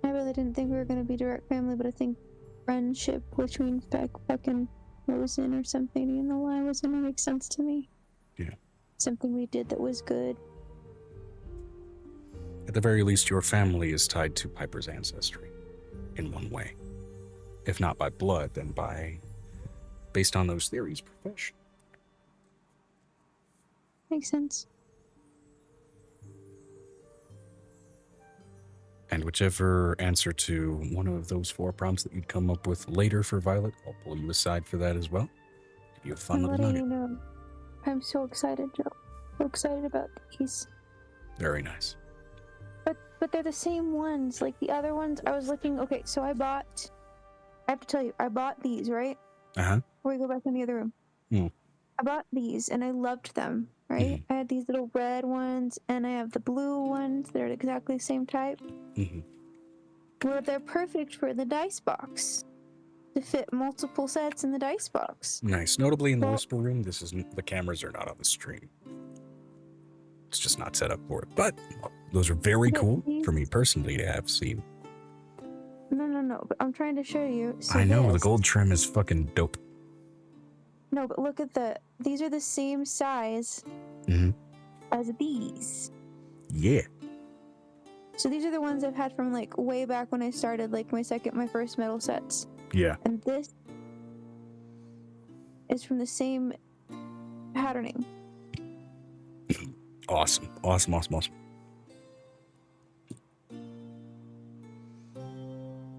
I really didn't think we were going to be direct family, but I think friendship, which means Puck and Rosen or something, you know why was going to make sense to me. Yeah. Something we did that was good. At the very least, your family is tied to Piper's ancestry in one way. If not by blood, then based on those theories, profession. Makes sense. And whichever answer to one of those 4 prompts that you'd come up with later for Violet, I'll pull you aside for that as well. Give you a fun I'm little letting nugget. you know. I'm so excited, Joe. So excited about these. Very nice. But they're the same ones. Like the other ones, I was looking. Okay, so I have to tell you, I bought these, right? Uh-huh. Before we go back in the other room. I bought these and I loved them, right? I had these little red ones and I have the blue ones that are exactly the same type. Well, they're perfect for the dice box. To fit multiple sets in the dice box. Nice. Notably in the Whisper Room, the cameras are not on the stream. It's just not set up for it. But those are very cool for me personally to have seen. No, but I'm trying to show you. So I know, the gold trim is fucking dope. No, but look at these are the same size as these. Yeah. So these are the ones I've had from like way back when I started like my first metal sets. Yeah. And this is from the same patterning. Awesome.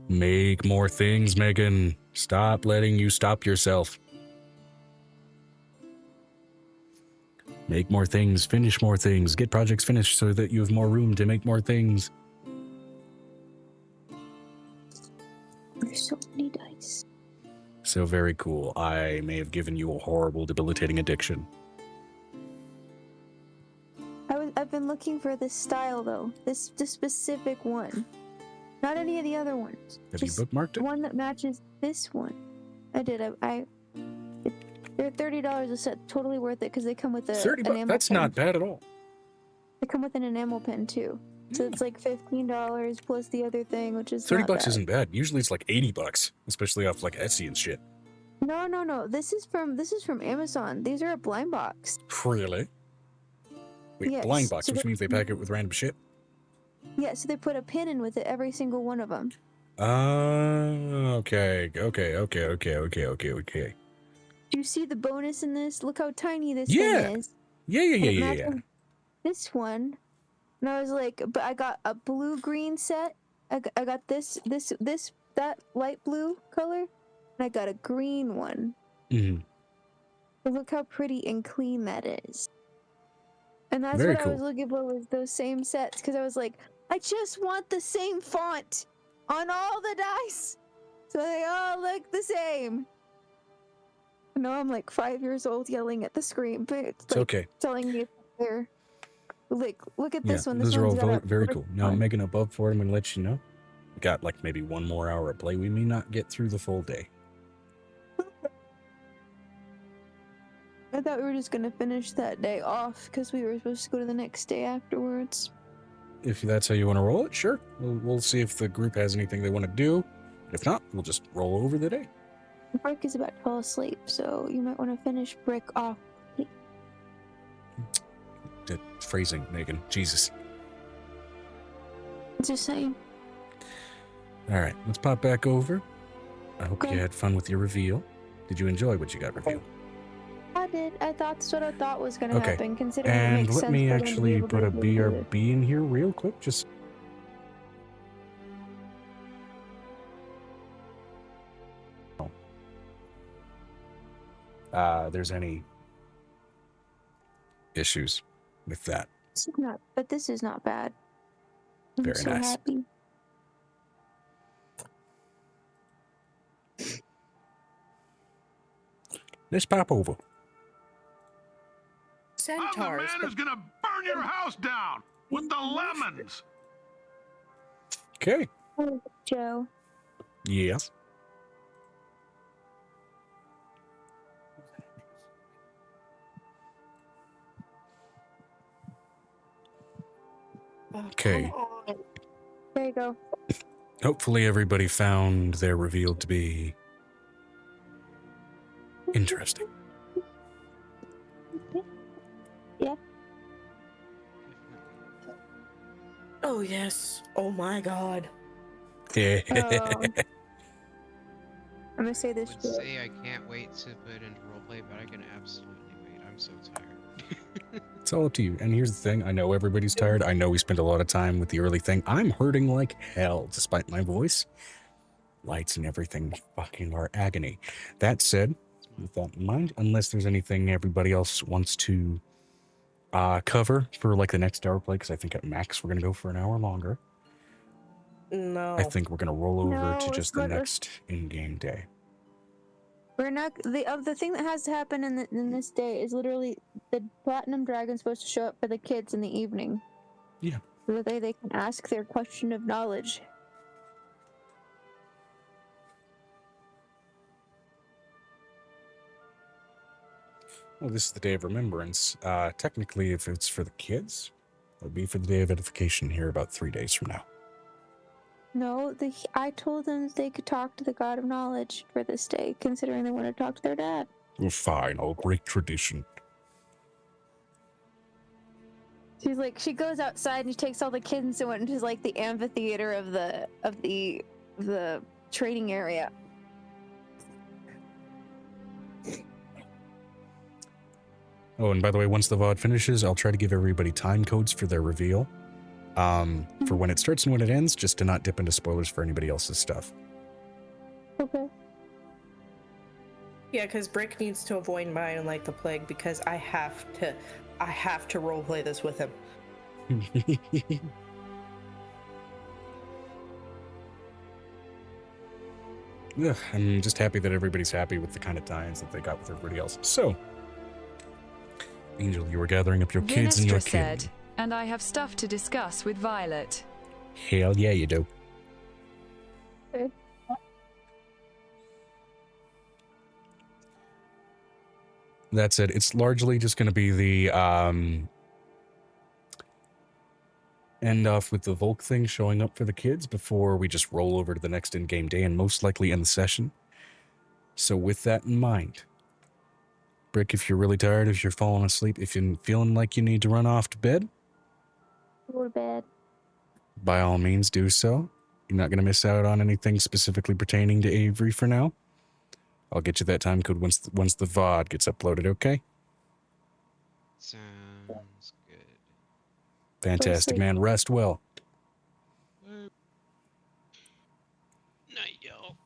Make more things, Megan. Stop letting you stop yourself. Make more things, finish more things, get projects finished so that you have more room to make more things. There's so many dice. So very cool. I may have given you a horrible, debilitating addiction. I've been looking for this style though. This specific one. Not any of the other ones. Have you bookmarked it? One that matches this one. I did. They're $30 a set. Totally worth it because they come with $30. That's not bad at all. They come with an enamel pen too. So it's like $15 plus the other thing, which is $30 isn't bad. Usually it's like $80, especially off like Etsy and shit. No. This is from Amazon. These are a blind box. Really? Wait, yes. blind box, which means they pack it with random shit? Yeah, so they put a pin in with it, every single one of them. Okay. Do you see the bonus in this? Look how tiny this thing is. Yeah. This one. And I was like, but I got a blue-green set. I got that light blue color. And I got a green one. But look how pretty and clean that is. And that's Very what cool. I was looking for, was those same sets. Because I was like, I just want the same font on all the dice. So they all look the same. I know I'm like 5 years old yelling at the screen, but it's like okay. telling me they're like, look at this one. This Those are all one's very cool. Now, Megan, above for it, I'm going to let you know. We got like maybe one more hour of play. We may not get through the full day. I thought we were just going to finish that day off because we were supposed to go to the next day afterwards. If that's how you want to roll it, sure. We'll see if the group has anything they want to do. If not, we'll just roll over the day. Brick is about to fall asleep, so you might want to finish Brick off. The phrasing, Megan. Jesus. Just saying. All right, let's pop back over. I hope you had fun with your reveal. Did you enjoy what you got revealed? I did. I thought that's what I thought was going to happen, considering it And makes let sense me for them to be actually able put to a do BRB in here real quick. Just there's any issues with that. This is not bad. I'm Very so nice. happy. Let's pop over. I'm the Centaurs. man who's gonna burn your house down with the lemons. Okay. Oh, Joe. Yes. Okay. There you go. Hopefully everybody found their reveal to be interesting. Oh yes. Oh my god. Yeah. I'm gonna say I this. would say I can't wait to put into roleplay, but I can absolutely wait. I'm so tired. It's all up to you. And here's the thing. I know everybody's tired. I know we spent a lot of time with the early thing. I'm hurting like hell, despite my voice. Lights and everything fucking are agony. That said, with that in mind, unless there's anything everybody else wants to cover for like the next hour play, because I think at max we're going to go for an hour longer. No. I think we're going to roll over No, to it's just the not- next in-game day. We're not the thing that has to happen in this day is literally the platinum dragon's supposed to show up for the kids in the evening. Yeah. So that they can ask their question of knowledge. Well, this is the Day of Remembrance. Technically, if it's for the kids, it'll be for the Day of Edification here about 3 days from now. No, I told them they could talk to the God of Knowledge for this day, considering they want to talk to their dad. Well, fine, I'll break tradition. She's like, she goes outside and she takes all the kids and went into like the amphitheater of the training area. Oh, and by the way, once the VOD finishes, I'll try to give everybody time codes for their reveal. For when it starts and when it ends, just to not dip into spoilers for anybody else's stuff. Okay. Yeah, because Brick needs to avoid mine like the plague because I have to roleplay this with him. Ugh, I'm just happy that everybody's happy with the kind of tie-ins that they got with everybody else. So, Angel, you were gathering up your kids and your Vinestra kid. said, and I have stuff to discuss with Violet. Hell yeah, you do. Okay. That said, it's largely just going to be the end off with the Volk thing showing up for the kids before we just roll over to the next in-game day and most likely end the session. So with that in mind, Brick, if you're really tired, if you're falling asleep, if you're feeling like you need to run off to bed, Go to bed. by all means do so. You're not going to miss out on anything specifically pertaining to Avery for now. I'll get you that time code once the VOD gets uploaded, okay? Sounds good. Fantastic, sleep. man. Rest well. Night, y'all.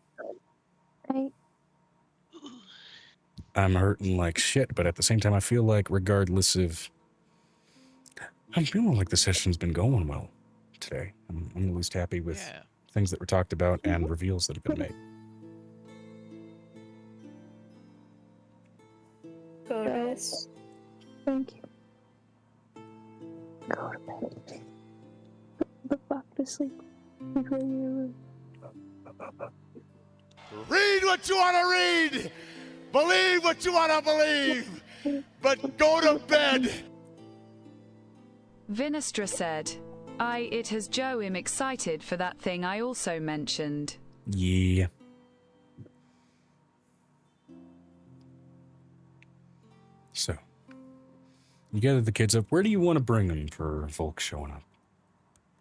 Right? I'm hurting like shit, but at the same time, I feel like regardless of... I'm feeling like the session's been going well today. I'm at least happy with Yeah. things that were talked about and reveals that have been made. Go to bed. Yes. Thank you. Go to bed. Go the fuck to sleep. Before you. Read what you want to read. Believe what you want to believe. But go to bed. Vinestra said, it has Joe am excited for that thing I also mentioned. Yeah. So, you gathered the kids up. Where do you want to bring them for Volk showing up?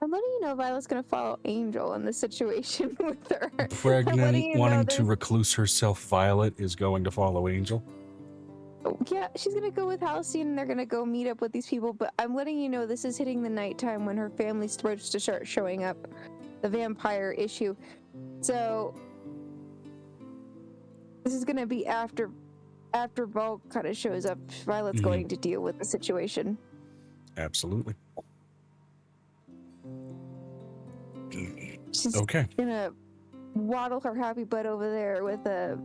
I'm letting you know Violet's gonna follow Angel in this situation with her. I'm letting Pregnant, you know wanting to there's- recluse herself, Violet is going to follow Angel. Yeah, she's gonna go with Halcyon and they're gonna go meet up with these people, but I'm letting you know this is hitting the nighttime when her family's supposed to start showing up. The vampire issue. So this is gonna be after after Volk kind of shows up, Violet's going to deal with the situation. Absolutely. She's Okay. gonna waddle her happy butt over there with a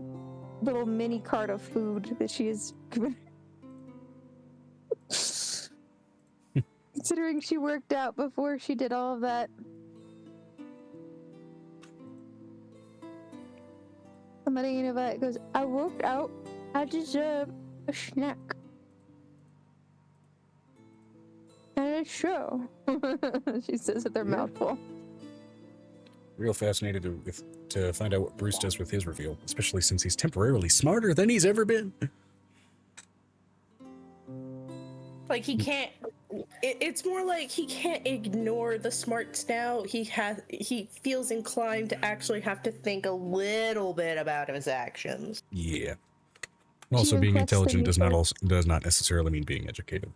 little mini cart of food that she is given. Considering she worked out before she did all of that. Somebody in it goes, I worked out. I deserve a snack. And a show. She says with her mouth full. Real fascinated to find out what Bruce does with his reveal, especially since he's temporarily smarter than he's ever been. Like he can't. It's more like he can't ignore the smarts now. He feels inclined to actually have to think a little bit about his actions. Yeah. Also, being intelligent does not necessarily mean being educated.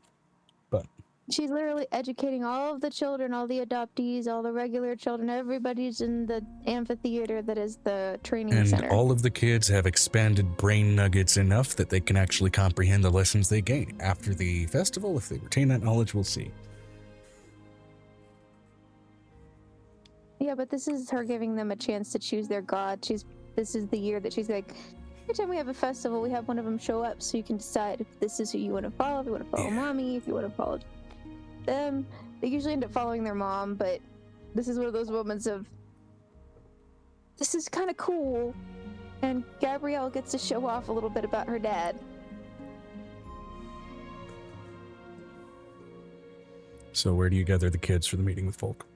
But she's literally educating all of the children, all the adoptees, all the regular children. Everybody's in the amphitheater that is the training center. And all of the kids have expanded brain nuggets enough that they can actually comprehend the lessons they gain. After the festival, if they retain that knowledge, we'll see. Yeah, but this is her giving them a chance to choose their god. This is the year that she's like, every time we have a festival, we have one of them show up so you can decide if this is who you want to follow, if you want to follow mommy, if you want to follow them. They usually end up following their mom, but this is one of those moments of, this is kind of cool, and Gabrielle gets to show off a little bit about her dad. So where do you gather the kids for the meeting with Folk?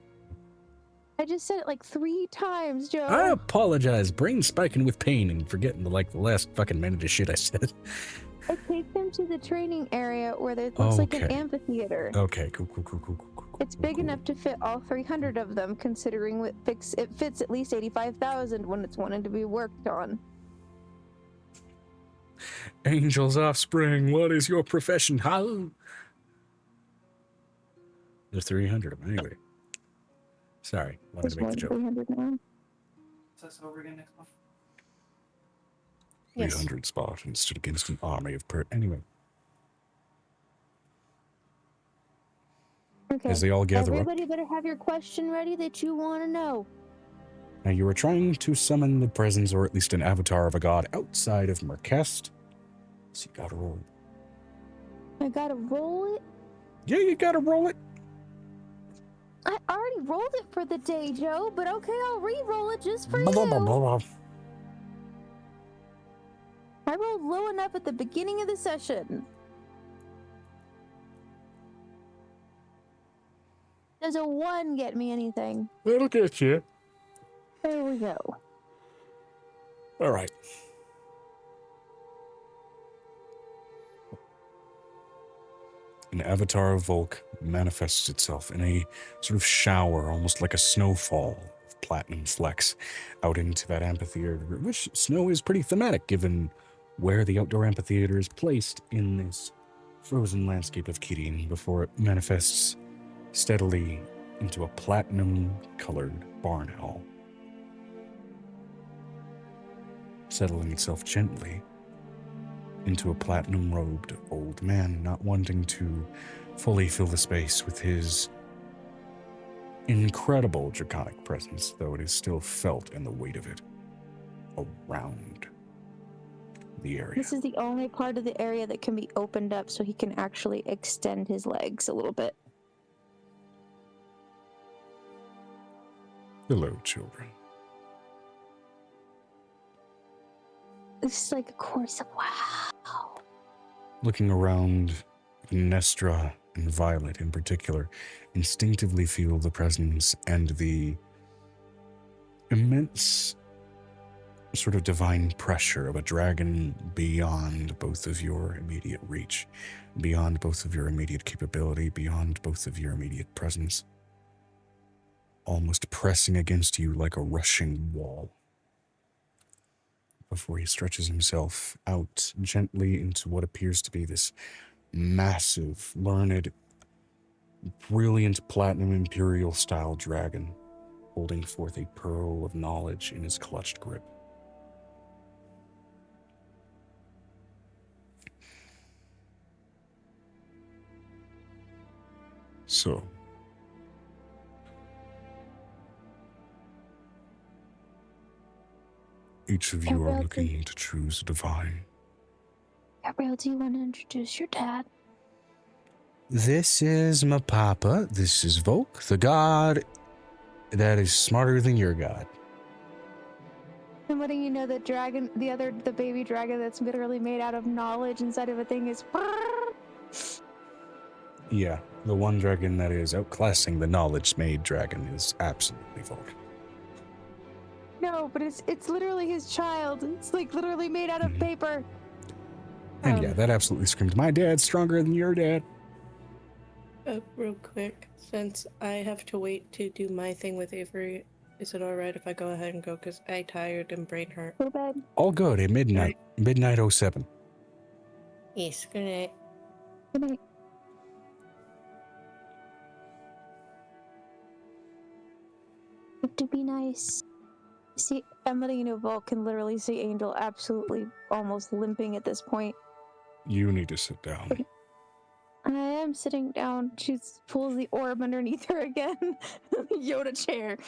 I just said it like 3 times, Joe. I apologize, brain spiking with pain and forgetting the last fucking minute of shit I said. I take them to the training area where there looks like an amphitheater. Okay, cool. It's big enough to fit all 300 of them, considering it fits at least 85,000 when it's wanted to be worked on. Angel's offspring, what is your profession? How? There's 300 of them anyway. Sorry, wanted to make the joke. 300 now. That's over again next month. 300 spot and stood against an army of anyway. Okay. As they all gather Everybody better have your question ready that you want to know. Now you are trying to summon the presence or at least an avatar of a god outside of Merkest. So you gotta roll it. I gotta roll it? Yeah, you gotta roll it. I already rolled it for the day, Joe, but okay, I'll re-roll it just for Blah, you. blah, blah, blah. I rolled low enough at the beginning of the session. Does a 1 get me anything? That'll get you. There we go. All right. An avatar of Volk manifests itself in a sort of shower, almost like a snowfall of platinum flecks out into that amphitheater, which snow is pretty thematic given where the outdoor amphitheater is placed in this frozen landscape of Kirin before it manifests steadily into a platinum-colored barn hall, settling itself gently into a platinum-robed old man, not wanting to fully fill the space with his incredible draconic presence, though it is still felt in the weight of it around the area. This is the only part of the area that can be opened up so he can actually extend his legs a little bit. Hello, children. This is like a chorus of wow. Looking around, Nestra and Violet in particular instinctively feel the presence and the immense sort of divine pressure of a dragon beyond both of your immediate reach, beyond both of your immediate capability, beyond both of your immediate presence, almost pressing against you like a rushing wall, before he stretches himself out gently into what appears to be this massive, learned, brilliant platinum imperial-style dragon, holding forth a pearl of knowledge in his clutched grip. So, each of you are Gabrielle, looking to choose a divine. Gabrielle, do you want to introduce your dad? This is my papa. This is Volk, the god that is smarter than your god. And letting you know that dragon, the baby dragon that's literally made out of knowledge inside of a thing is. Yeah, the one dragon that is outclassing the knowledge-made dragon is absolutely Volk. No, but it's literally his child. It's like literally made out of paper. And yeah, that absolutely screamed, my dad's stronger than your dad. Real quick, since I have to wait to do my thing with Avery, is it alright if I go ahead and go? Because I'm tired and brain hurt. Go to bed. All good at midnight. Midnight 07. Yes, good night. Good night. Have to be nice. See, I'm letting you know Volk can literally see Angel absolutely almost limping at this point. You need to sit down. I am sitting down. She pulls the orb underneath her again. Yoda chair.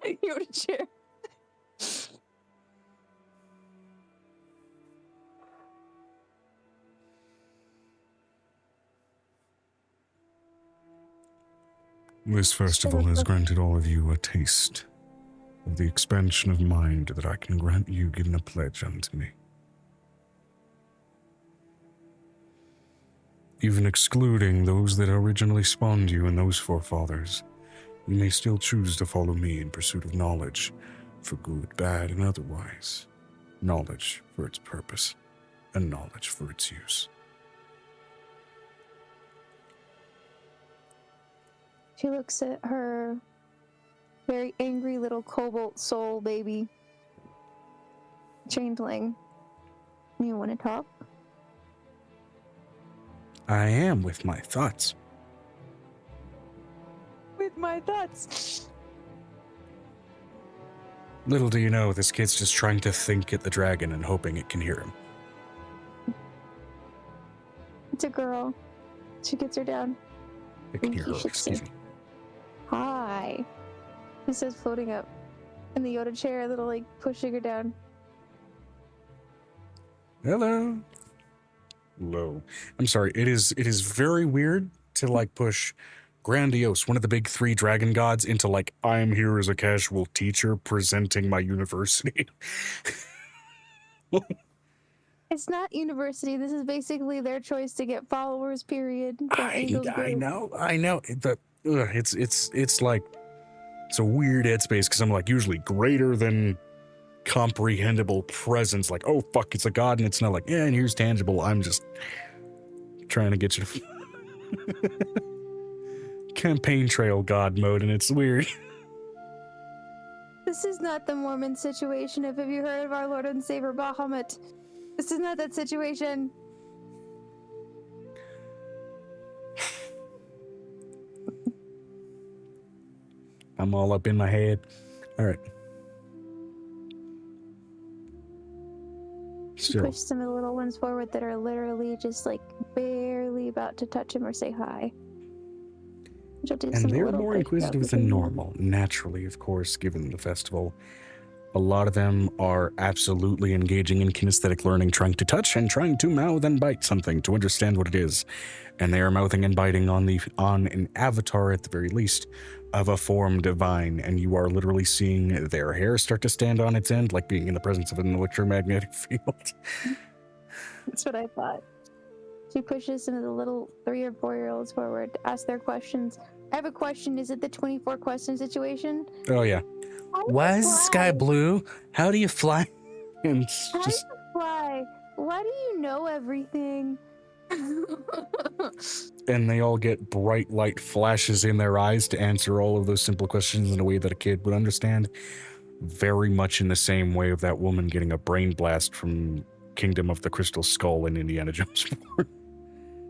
Yoda chair. This festival has granted all of you a taste of the expansion of mind that I can grant you given a pledge unto me. Even excluding those that originally spawned you and those forefathers, you may still choose to follow me in pursuit of knowledge, for good, bad, and otherwise. Knowledge for its purpose, and knowledge for its use. She looks at her very angry little cobalt soul baby. Changeling. You want to talk? I am with my thoughts. With my thoughts. Little do you know, this kid's just trying to think at the dragon and hoping it can hear him. It's a girl. She gets her down. It can hear her, You should excuse say, me. Hi. He says floating up in the Yoda chair, a little like pushing her down. Hello. Hello. I'm sorry, it is very weird to like push Grandiose, one of the big three dragon gods, into like, I'm here as a casual teacher presenting my university. It's not university. This is basically their choice to get followers, period. I know. It's like, it's a weird headspace because I'm like usually greater than comprehensible presence. Like, oh fuck, it's a god, and it's not like, yeah, and here's tangible. I'm just trying to get you to campaign trail god mode, and it's weird. This is not the Mormon situation. Have you heard of our Lord and Savior Bahamut? This is not that situation. I'm all up in my head. All right. Still. Push some of the little ones forward that are literally just like barely about to touch him or say hi. And they're more inquisitive than normal, naturally, of course, given the festival. A lot of them are absolutely engaging in kinesthetic learning, trying to touch and trying to mouth and bite something to understand what it is. And they are mouthing and biting on an avatar, at the very least, of a form divine, and you are literally seeing their hair start to stand on its end, like being in the presence of an electromagnetic field. That's what I thought. She pushes some of the little 3 or 4-year-olds forward to ask their questions. I have a question. Is it the 24 question situation? Oh, yeah. Why is the sky blue? How do you fly? And How just do you fly? Why do you know everything? and they all get bright light flashes in their eyes to answer all of those simple questions in a way that a kid would understand. Very much in the same way of that woman getting a brain blast from Kingdom of the Crystal Skull in Indiana Jones 4.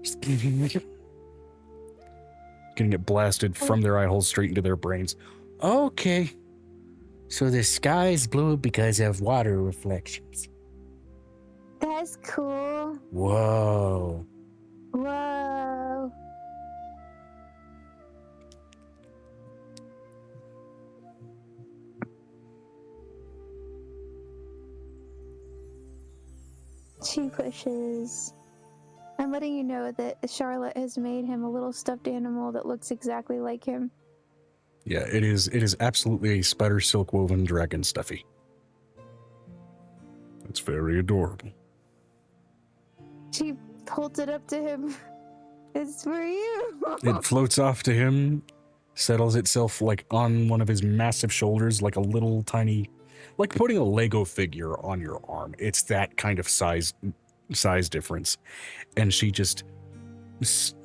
Just getting it blasted from their eye holes straight into their brains. Okay. So the sky is blue because of water reflections. That's cool. Whoa. Whoa. She pushes. I'm letting you know that Charlotte has made him a little stuffed animal that looks exactly like him. Yeah, it is absolutely a spider silk woven dragon stuffy. It's very adorable. She holds it up to him. It's for you. It floats off to him, settles itself like on one of his massive shoulders, like a little tiny, like putting a Lego figure on your arm. It's that kind of size difference. And she just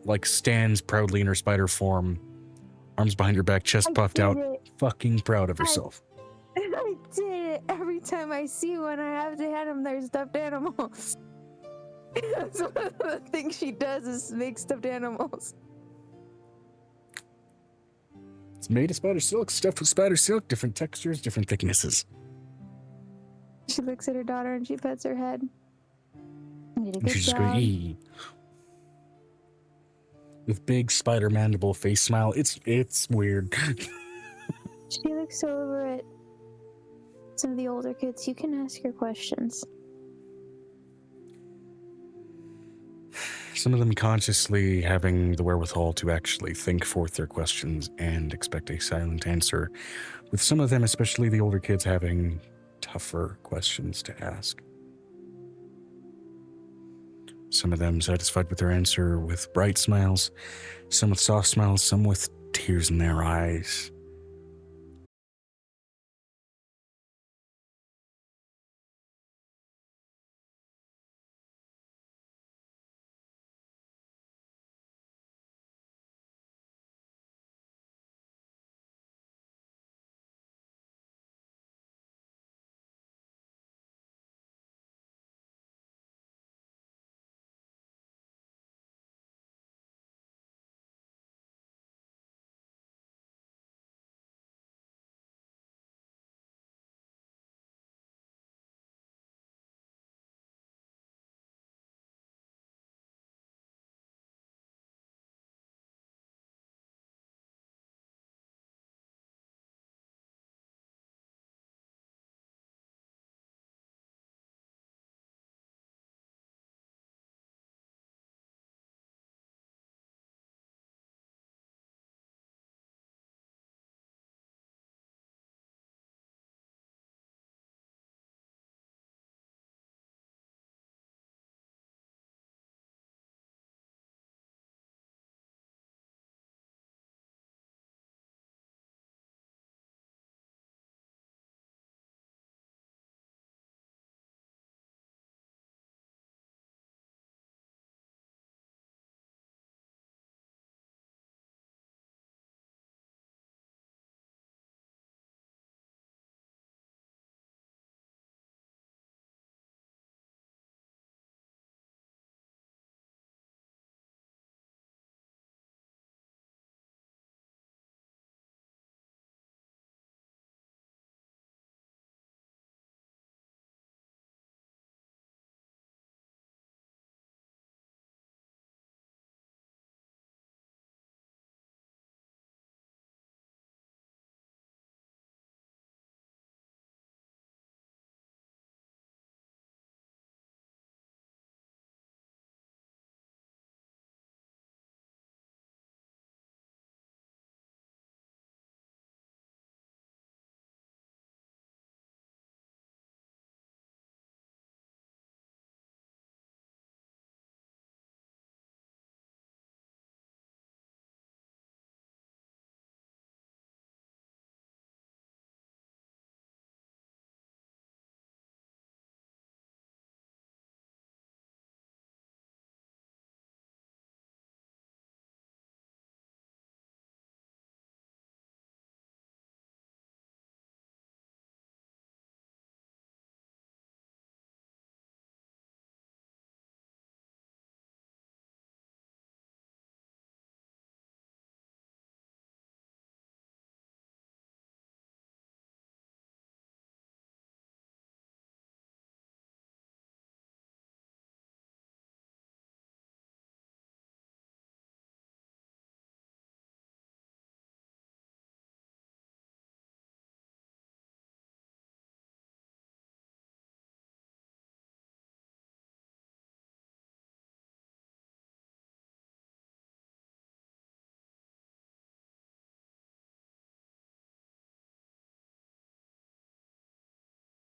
like stands proudly in her spider form, arms behind her back, chest puffed out, fucking proud of herself. I did it. Every time I see one, I have to hand them their stuffed animals. That's one of the things she does is make stuffed animals. It's made of spider silk, stuffed with spider silk, different textures, different thicknesses. She looks at her daughter and she pets her head. You did a And good she just job. goes, "Ee." With big spider mandible face smile. It's weird. She looks over at some of the older kids. You can ask your questions. Some of them consciously having the wherewithal to actually think forth their questions and expect a silent answer, with some of them, especially the older kids, having tougher questions to ask. Some of them satisfied with their answer with bright smiles, some with soft smiles, some with tears in their eyes.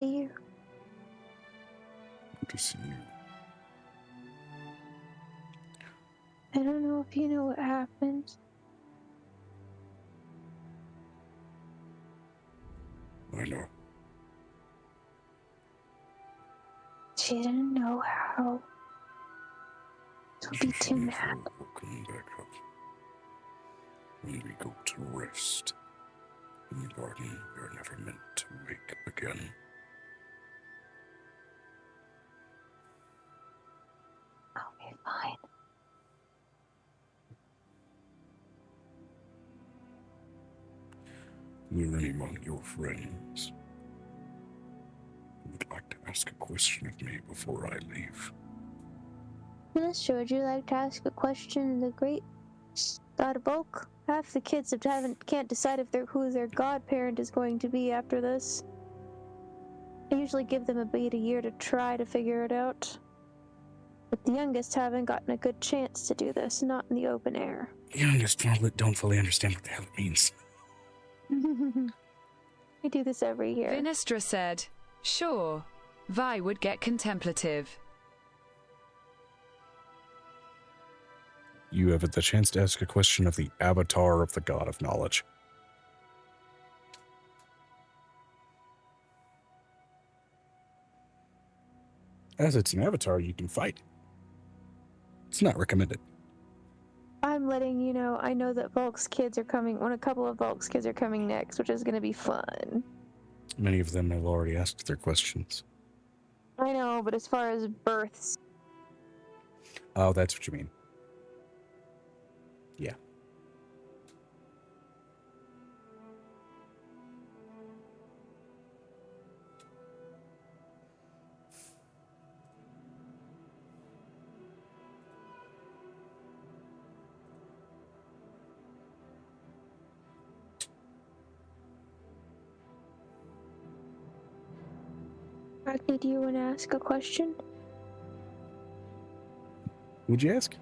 you. Good to see you. I don't know if you know what happened. I know. She didn't know how. Don't be too mad. Welcome back up. When we go to rest in the garden, we are never meant to wake again. I'll be fine. Will any among your friends would like to ask a question of me before I leave? Minister, would you like to ask a question? The great God of Bulk? Half the kids can't decide if who their godparent is going to be after this. I usually give them about a year to try to figure it out. But the youngest haven't gotten a good chance to do this, not in the open air. Youngest don't fully understand what the hell it means. I do this every year. Vinestra said, sure. Vi would get contemplative. You have the chance to ask a question of the avatar of the God of Knowledge. As it's an avatar, you can fight. It's not recommended. I'm letting you know, I know that Volk's kids are coming, a couple of Volk's kids are coming next, which is going to be fun. Many of them have already asked their questions. I know, but as far as births, Oh, that's what you mean. Yeah. Agni, do you want to ask a question? Would you ask?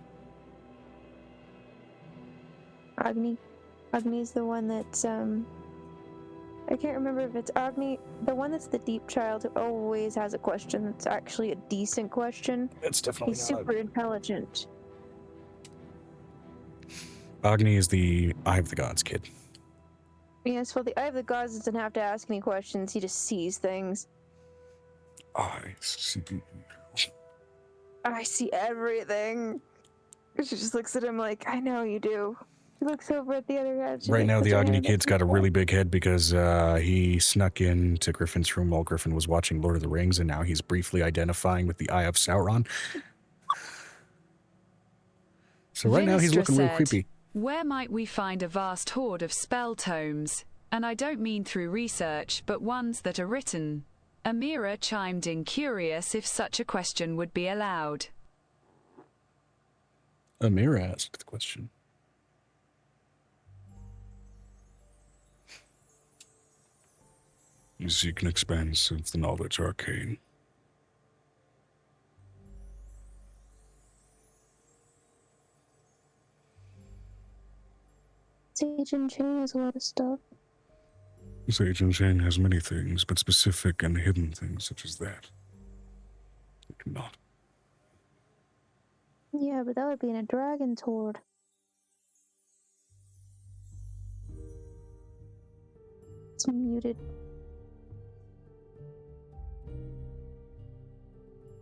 Agni. Agni's the one that's, I can't remember if it's Agni, the one that's the deep child who always has a question that's actually a decent question. That's definitely He's super intelligent. Agni is the Eye of the Gods kid. Yes, well, the Eye of the Gods doesn't have to ask any questions, he just sees things. I see. I see everything. She just looks at him like, I know you do. He looks over at the other guy. Right now, the Agni kid's got a really big head because he snuck into Griffin's room while Griffin was watching Lord of the Rings, and now he's briefly identifying with the Eye of Sauron. So right now, he's Vinestra looking real said, creepy. where might we find a vast hoard of spell tomes? And I don't mean through research, but ones that are written. Amira chimed in, curious if such a question would be allowed. Amira asked the question. You seek an expanse of the knowledge arcane. Sage and Chain has a lot of stuff. Sage and Chain has many things, but specific and hidden things such as that. It cannot. Yeah, but that would be in a dragon's hoard. It's muted.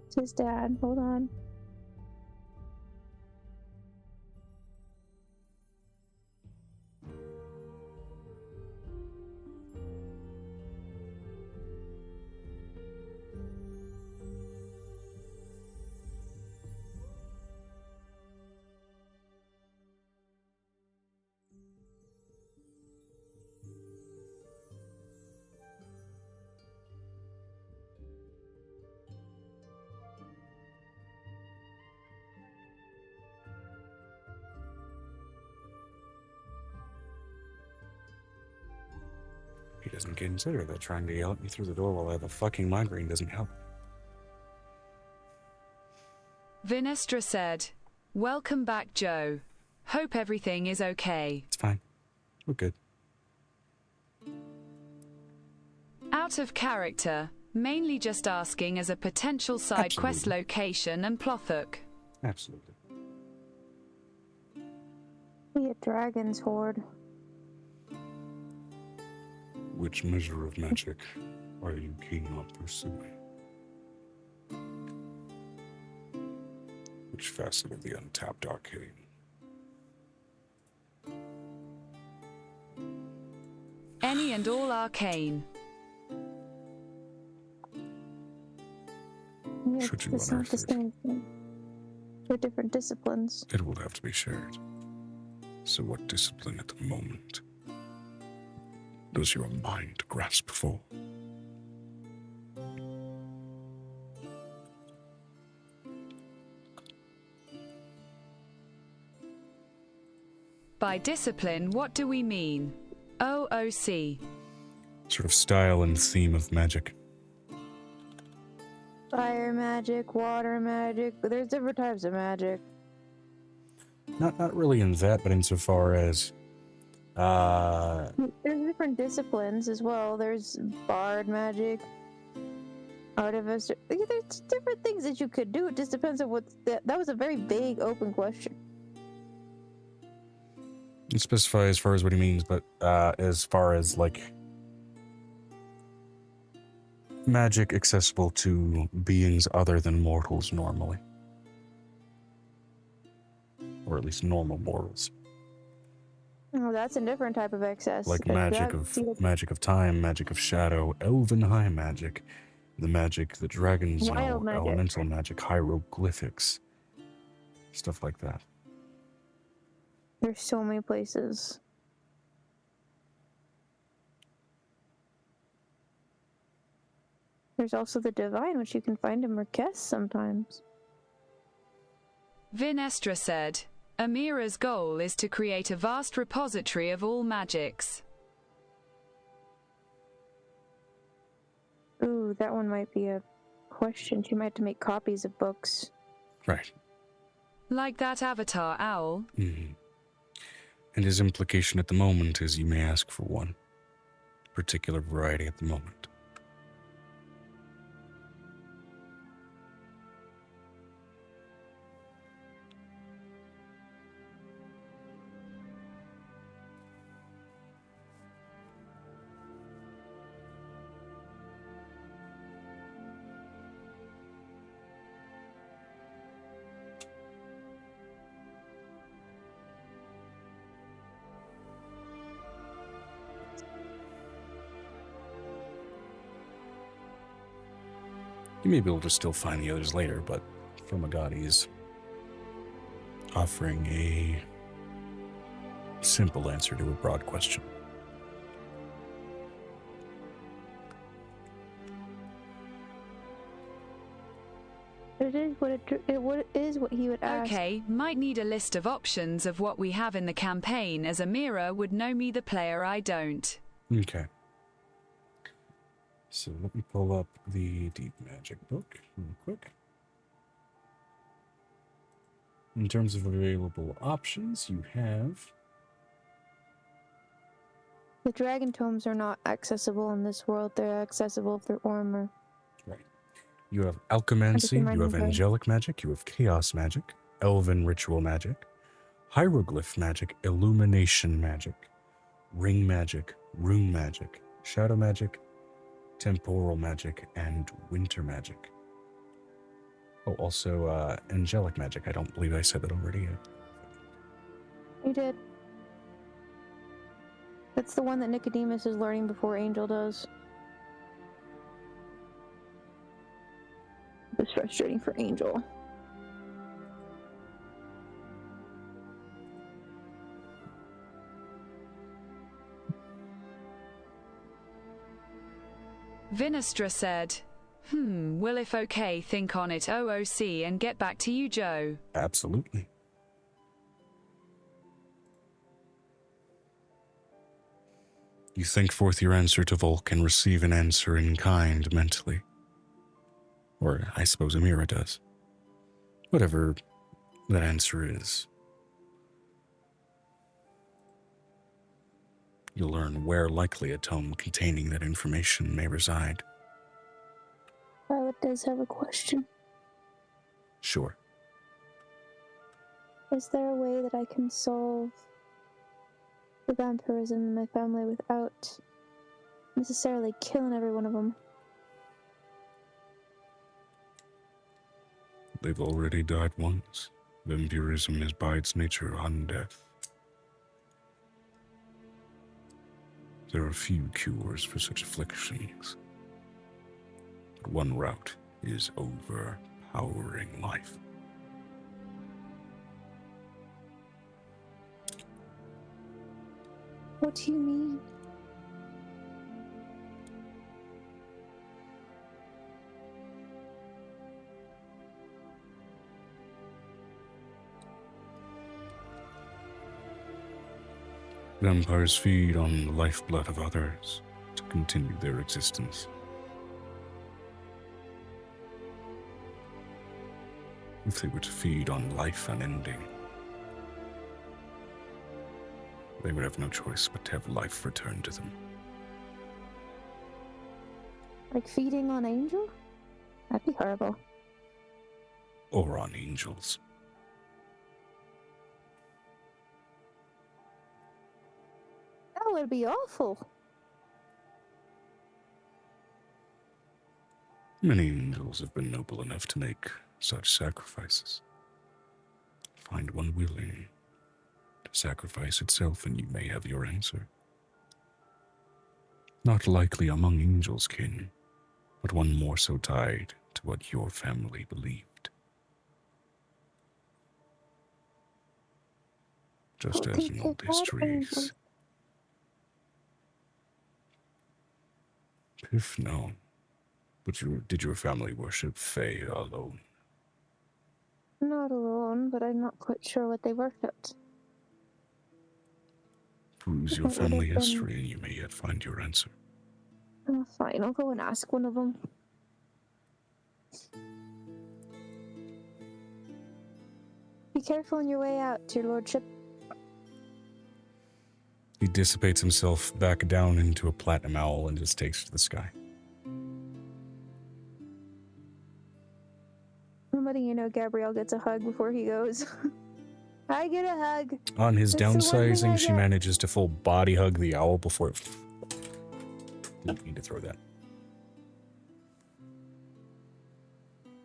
It's his dad. Hold on. He doesn't consider that trying to yell at me through the door while I have a fucking migraine doesn't help. Vinestra said, welcome back, Joe. Hope everything is okay. It's fine. We're good. Out of character, Mainly just asking as a potential side quest Absolutely. location and plothook. Absolutely. Be a dragon's horde. Which measure of magic are you keen on pursuing? Which facet of the untapped arcane? Any and all arcane. Yeah, Should you it's not unearth the it? same thing. They're different disciplines. It will have to be shared. So what discipline at the moment does your mind grasp for? By discipline, what do we mean? OOC. Sort of style and theme of magic. Fire magic, water magic. There's different types of magic. Not really in that, but insofar as There's different disciplines as well. There's bard magic, artificer. There's different things that you could do. It just depends on what. That was a very vague, open question. it specify as far as what he means, but as far as like magic accessible to beings other than mortals normally. Or at least normal mortals. Oh, that's a different type of access. Like That- magic of time, magic of shadow, elven high magic, the magic that dragons know, Wild magic. elemental magic, hieroglyphics, stuff like that. There's so many places. There's also the divine, which you can find in Marquess sometimes. Vinestra said, Amira's goal is to create a vast repository of all magics. Ooh, that one might be a question. She might have to make copies of books. Right. Like that avatar owl. Mhm. And his implication at the moment is you may ask for one particular variety at the moment. You may be able to still find the others later, but Firmagati is offering a simple answer to a broad question. It is what he would ask. Okay, might need a list of options of what we have in the campaign, as Amira would know me the player I don't. Okay. So let me pull up the Deep Magic book real quick. In terms of available options, you have... The dragon tomes are not accessible in this world. They're accessible through Ormer. Right. You have Alchemancy, you have remember. Angelic Magic, you have Chaos Magic, Elven Ritual Magic, Hieroglyph Magic, Illumination Magic, Ring Magic, Rune Magic, Shadow Magic, Temporal Magic, and Winter Magic. Oh, also Angelic Magic. I don't believe I said that already yet. You did. That's the one that Nicodemus is learning before Angel does. It's frustrating for Angel. Vinestra said, will if okay think on it OOC and get back to you, Joe. Absolutely. You think forth your answer to Volk and receive an answer in kind mentally. Or I suppose Amira does. Whatever that answer is. You'll learn where likely a tome containing that information may reside. just have a question. Sure. Is there a way that I can solve the vampirism in my family without necessarily killing every one of them? They've already died once. Vampirism is by its nature undeath. There are few cures for such afflictions. But one route is overpowering life. What do you mean? Vampires feed on the lifeblood of others to continue their existence. If they were to feed on life unending, they would have no choice but to have life returned to them. Like feeding on Angel? That'd be horrible. Or on angels. That would be awful. Many angels have been noble enough to make such sacrifices. Find one willing to sacrifice itself and you may have your answer. Not likely among angels' kin, but one more so tied to what your family believed. Just as in old histories. If known. But did your family worship Fae alone? Not alone, but I'm not quite sure what they worshipped. Peruse your family history and you may yet find your answer. Oh, fine, I'll go and ask one of them. Be careful on your way out, your lordship. He dissipates himself back down into a platinum owl and just takes to the sky. Somebody, you know, Gabrielle gets a hug before he goes. I get a hug. On his That's the one thing downsizing, I she get. manages to full body hug the owl before it... Didn't mean to throw that.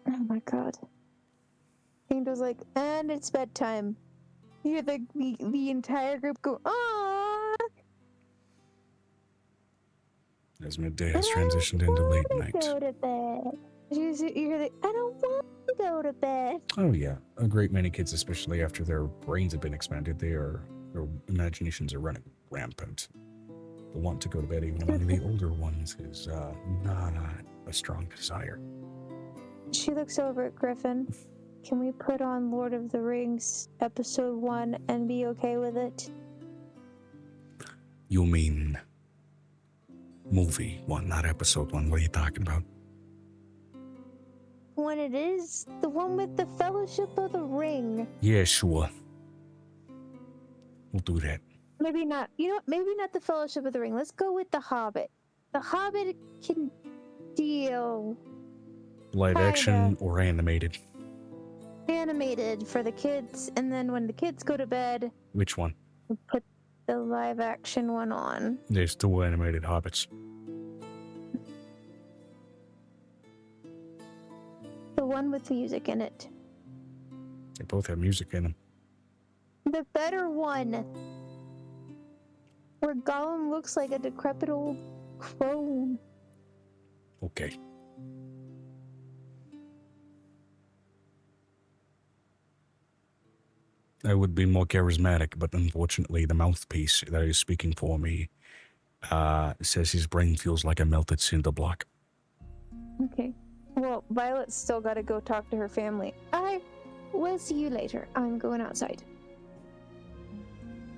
Oh my god. Angel's like, and it's bedtime. You hear the entire group go, aww. As midday has transitioned into late night. Go to bed. You hear the, I don't want to go to bed. Oh yeah, a great many kids, especially after their brains have been expanded, their imaginations are running rampant. The want to go to bed even among the older ones is not a strong desire. She looks over at Griffin. Can we put on Lord of the Rings episode 1 and be okay with it? You mean movie 1, not episode 1? What are you talking about? When it is the one with the Fellowship of the Ring. Yeah, sure. We'll do that. Maybe not. You know what? Maybe not the Fellowship of the Ring. Let's go with The Hobbit. The Hobbit can deal. Live action or animated? Animated for the kids, and then when the kids go to bed, Which one? we put the live action one on. There's 2 animated Hobbits. The one with music in it. They both have music in them. The better one. Where Gollum looks like a decrepit old crone. Okay. I would be more charismatic, but unfortunately the mouthpiece that is speaking for me says his brain feels like a melted cinder block. Okay. Well, Violet's still gotta go talk to her family. I will see you later. I'm going outside.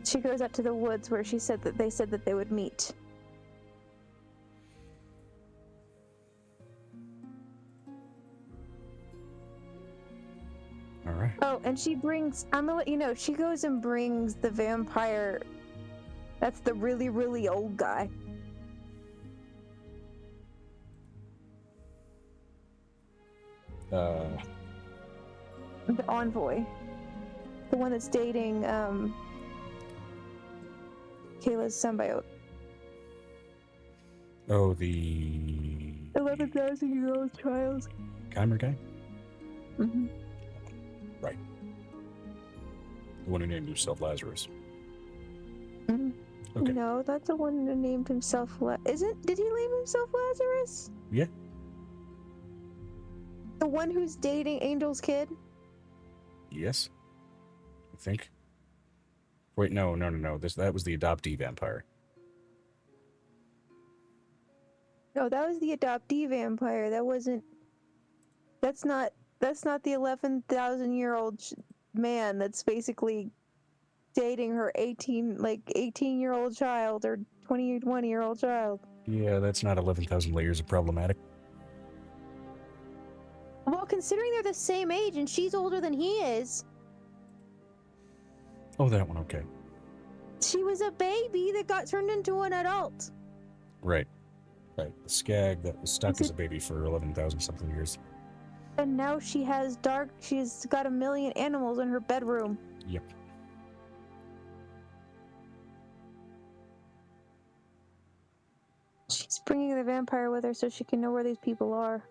She goes out to the woods where they said that they would meet. All right. Oh, and she brings, I'm gonna let you know, she goes and brings the vampire. That's the really, really old guy. The envoy. The one that's dating, Kayla's symbiote. Oh, the 11,000-year-old child. Chimer guy? Mm-hmm. Right. The one who named himself Lazarus. Mm-hmm. Okay. No, that's the one who named himself. Did he name himself Lazarus? Yeah. The one who's dating Angel's kid? Yes. I think. Wait, no. That was the adoptee vampire. No, that was the adoptee vampire. That's not the 11,000-year-old man that's basically dating her 18-year-old child or 21-year-old child. Yeah, that's not 11,000 layers of problematic. Well, considering they're the same age and she's older than he is. Oh, that one, okay. She was a baby that got turned into an adult. Right. The skag that was stuck as a baby for 11,000 something years. And now she's got 1 million animals in her bedroom. Yep. She's bringing the vampire with her so she can know where these people are.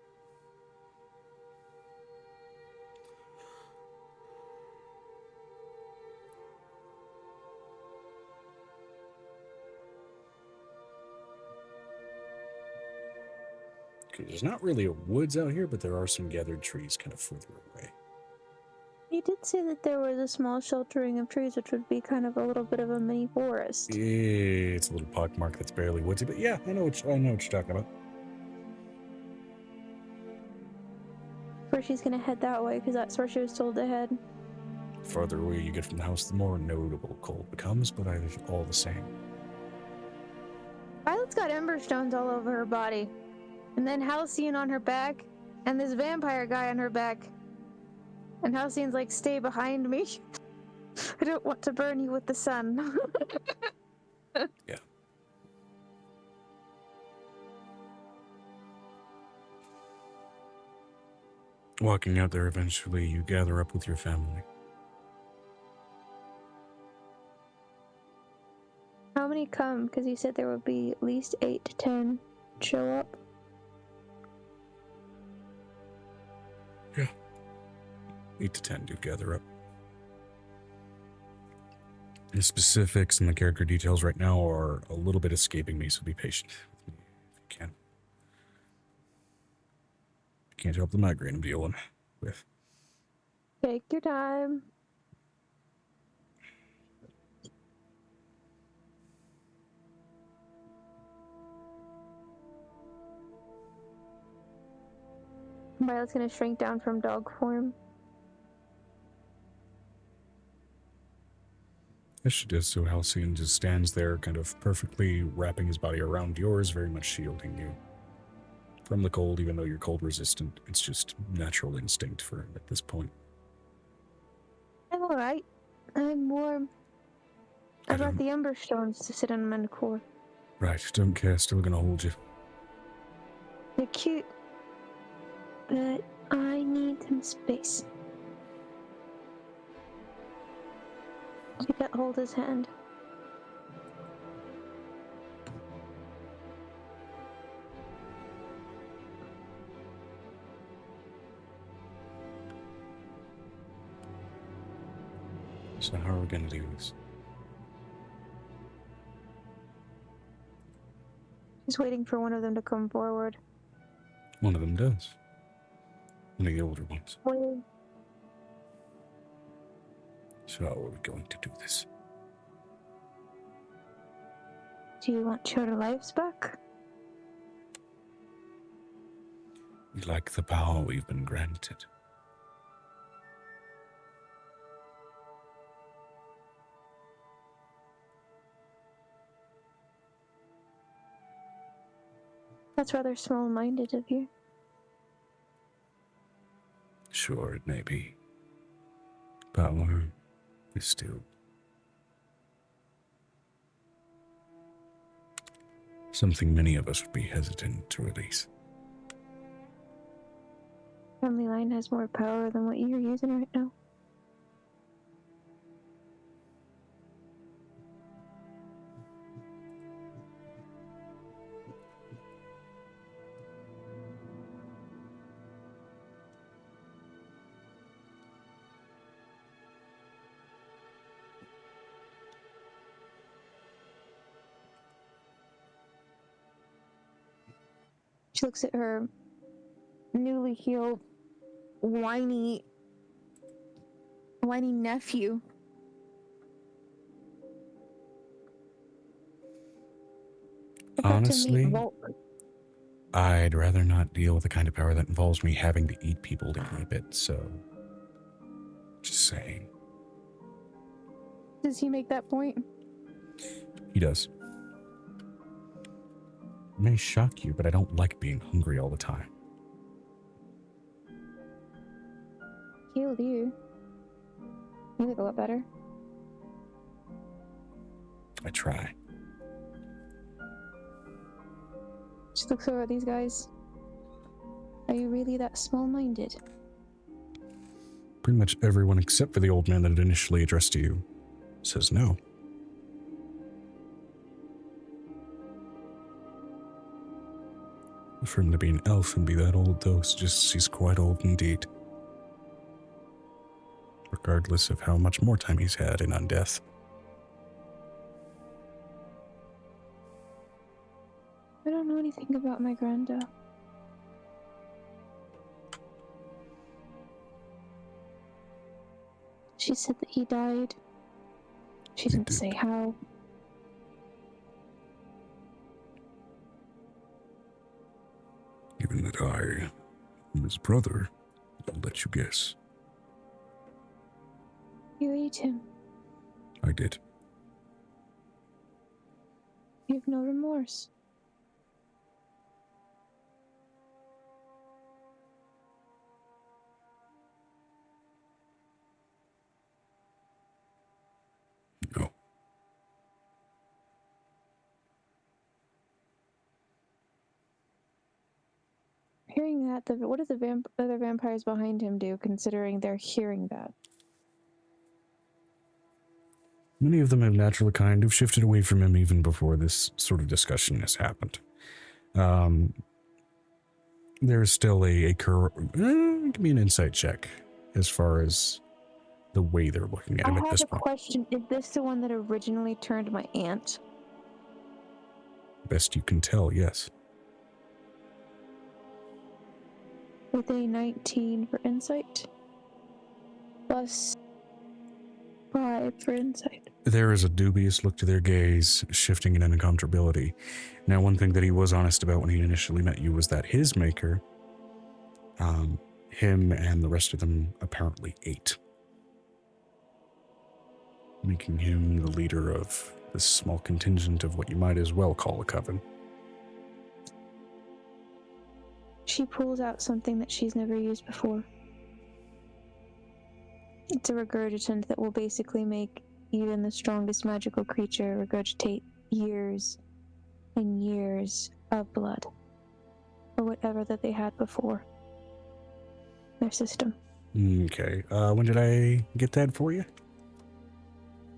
There's not really a woods out here, but there are some gathered trees kind of further away. He did say that there was a small sheltering of trees, which would be kind of a little bit of a mini forest. It's a little pockmark that's barely woodsy, but yeah, I know what you're talking about. Where she's gonna head that way, because that's where she was told to head. The farther away you get from the house, the more notable cold becomes, but all the same. Violet's got ember stones all over her body. And then Halcyon on her back, and this vampire guy on her back. And Halcyon's like, stay behind me. I don't want to burn you with the sun. Yeah. Walking out there, eventually you gather up with your family. How many come? Because you said there would be at least 8 to 10 show up. Yeah. 8 to 10 do gather up. The specifics and the character details right now are a little bit escaping me, so be patient with me if you can. Can't help the migraine I'm dealing with. Take your time. Violet's gonna shrink down from dog form. As she does so, Halcyon just stands there, kind of perfectly wrapping his body around yours, very much shielding you from the cold, even though you're cold resistant. It's just natural instinct for him at this point. I'm alright. I'm warm. I brought the ember stones to sit on my core. Right, don't care, still gonna hold you. They're cute. But I need some space. She got hold his hand. So how are we gonna do this? She's waiting for one of them to come forward. One of them does. One of the older ones. Well, So how are we going to do this? do you want your lives back? We like the power we've been granted. That's rather small-minded of you. Sure, it may be. Power is still something many of us would be hesitant to release. Family line has more power than what you're using right now. She looks at her newly healed, whiny nephew. About to meet Honestly, Volk. I'd rather not deal with the kind of power that involves me having to eat people to keep it, so... Just saying. Does he make that point? He does. It may shock you, but I don't like being hungry all the time. Healed you. You look a lot better. I try. She looks over at these guys. Are you really that small-minded? Pretty much everyone except for the old man that had initially addressed you says no. For him to be an elf and be that old, though, suggests he's quite old indeed. Regardless of how much more time he's had in undeath. I don't know anything about my granddad. She said that he died. She didn't say how. Given that I am his brother, I'll let you guess. You ate him. I did. You have no remorse. No. Hearing that, what do the other vampires behind him do, considering they're hearing that? Many of them have naturally kind of shifted away from him even before this sort of discussion has happened. There's still give me an insight check as far as the way they're looking at him at this I have a point. question. Is this the one that originally turned my aunt? Best you can tell, yes. With a 19 for insight. Plus 5 for insight. There is a dubious look to their gaze, shifting in uncomfortability. Now, one thing that he was honest about when he initially met you was that his maker, him and the rest of them apparently ate. Making him the leader of this small contingent of what you might as well call a coven. She pulls out something that she's never used before. It's a regurgitant that will basically make even the strongest magical creature regurgitate years and years of blood. Or whatever that they had before. Their system. Okay, when did I get that for you?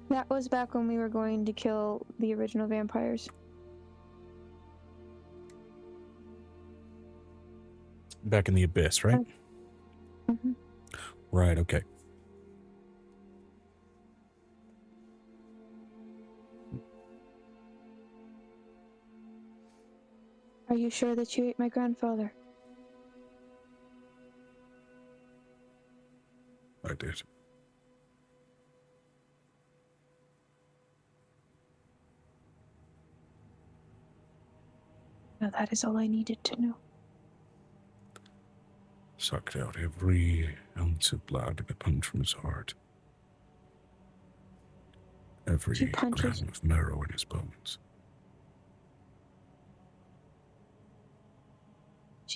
That was back when we were going to kill the original vampires. Back in the Abyss, right? Mm-hmm. Right, okay. Are you sure that you ate my grandfather? I did. Now that is all I needed to know. Sucked out every ounce of blood that pumped from his heart. Every gram of marrow in his bones.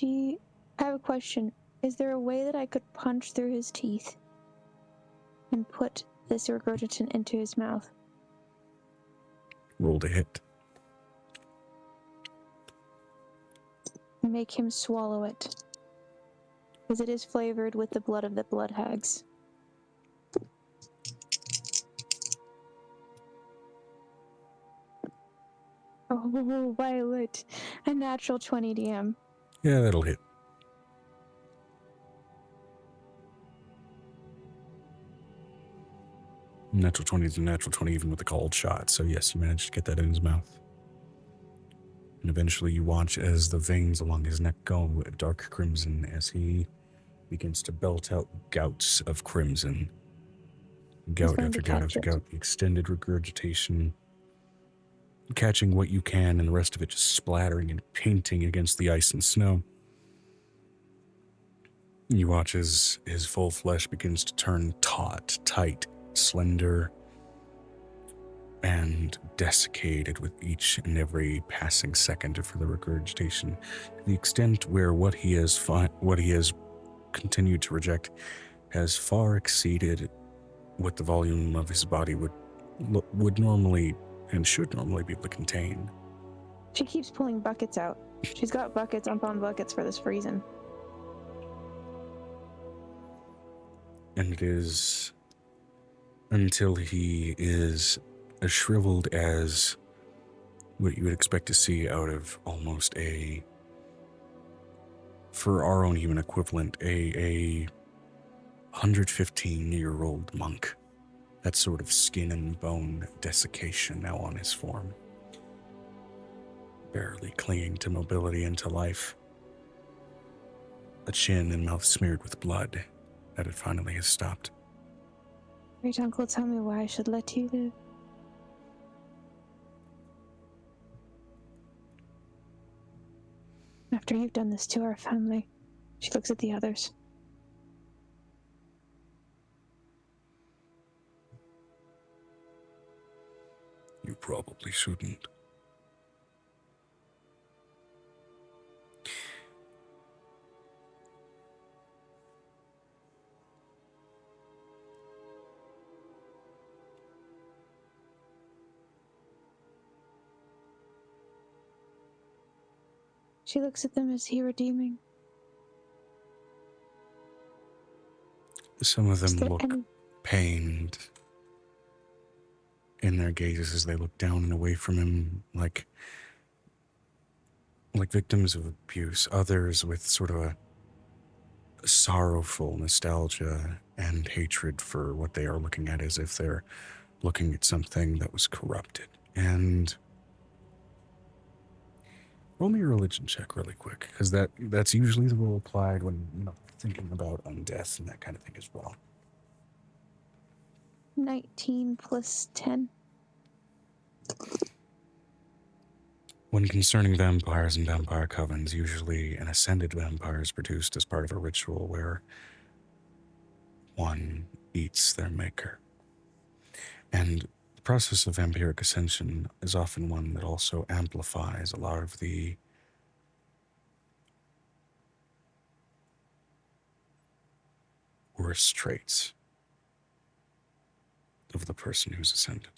I have a question. Is there a way that I could punch through his teeth and put this regurgitant into his mouth? Roll to hit. And make him swallow it? Because it is flavored with the blood of the blood hags. Oh, Violet. A natural 20 DM. Yeah, that'll hit. Natural 20 is a natural 20 even with a cold shot. So yes, you managed to get that in his mouth. And eventually you watch as the veins along his neck go dark crimson as he begins to belt out gouts of crimson. Gout after gout after gout. The extended regurgitation. Catching what you can and the rest of it just splattering and painting against the ice and snow. You watch as his full flesh begins to turn taut, tight, slender, and desiccated with each and every passing second for the regurgitation, to the extent where what he has continued to reject has far exceeded what the volume of his body would normally and should normally be able to contain. She keeps pulling buckets out. She's got buckets upon buckets for this reason. And it is until he is as shriveled as what you would expect to see out of almost for our own human equivalent, a 115-year-old monk. That sort of skin and bone desiccation now on his form. Barely clinging to mobility and to life. A chin and mouth smeared with blood that it finally has stopped. Great uncle, tell me why I should let you live. After you've done this to our family. She looks at the others. You probably shouldn't. She looks at them as he redeeming. Some of them look pained in their gazes as they look down and away from him, like victims of abuse. Others with sort of a sorrowful nostalgia and hatred for what they are looking at, as if they're looking at something that was corrupted. And roll me a religion check really quick, because that's usually the rule applied when thinking about undeath and that kind of thing as well. 19 plus 10. When concerning vampires and vampire covens, usually an ascended vampire is produced as part of a ritual where one eats their maker. And the process of vampiric ascension is often one that also amplifies a lot of the worst traits of the person who's ascended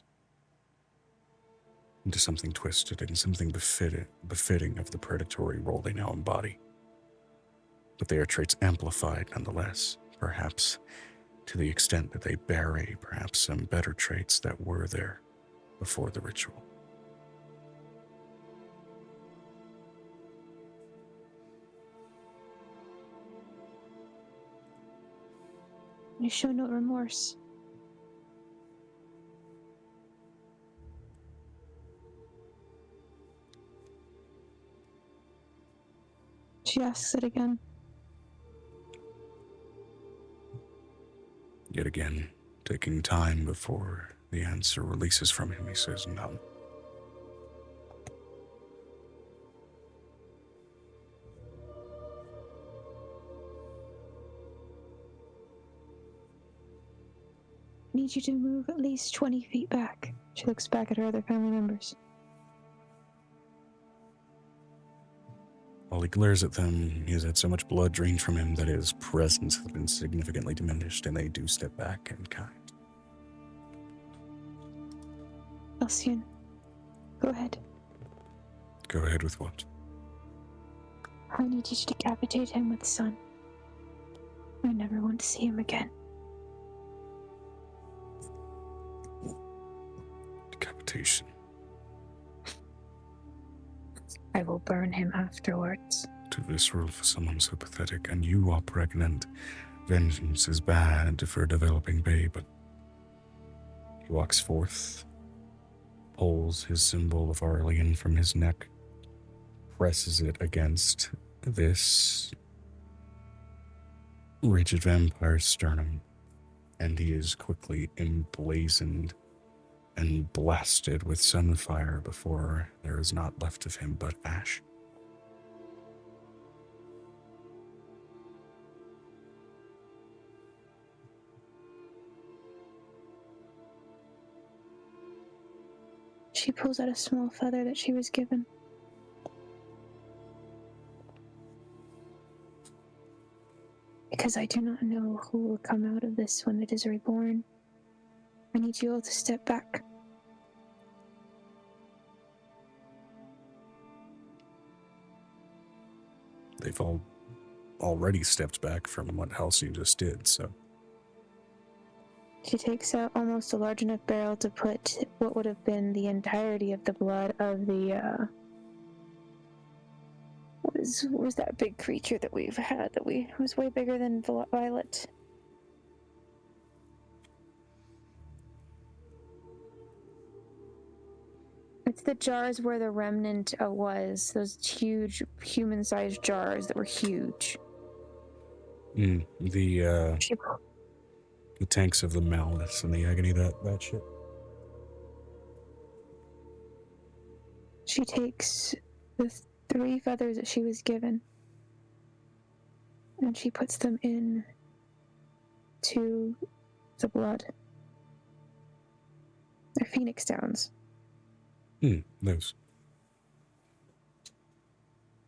into something twisted and something befitting of the predatory role they now embody. But they are traits amplified nonetheless, perhaps to the extent that they bury perhaps some better traits that were there before the ritual. You show no remorse. She asks it again. Yet again, taking time before the answer releases from him, he says, "No." Need you to move at least 20 feet back. She looks back at her other family members. While he glares at them, he has had so much blood drained from him that his presence has been significantly diminished, and they do step back in kind. Elsian, go ahead. Go ahead with what? I need you to decapitate him with the sun. I never want to see him again. Decapitation. I will burn him afterwards. Too visceral for someone so pathetic, and you are pregnant. Vengeance is bad for a developing babe, but he walks forth, pulls his symbol of Arlean from his neck, presses it against this rigid vampire's sternum, and he is quickly emblazoned and blasted with sunfire before there is naught left of him but ash. She pulls out a small feather that she was given. Because I do not know who will come out of this when it is reborn. I need you all to step back. They've all already stepped back from what Halcyon just did, so. She takes out almost a large enough barrel to put what would have been the entirety of the blood of the, what was that big creature that we've had was way bigger than Violet? It's the jars where the remnant was. Those huge human-sized jars that were huge. The tanks of the malice and the agony, that shit. She takes the 3 feathers that she was given, and she puts them in to the blood. They're phoenix downs. Those.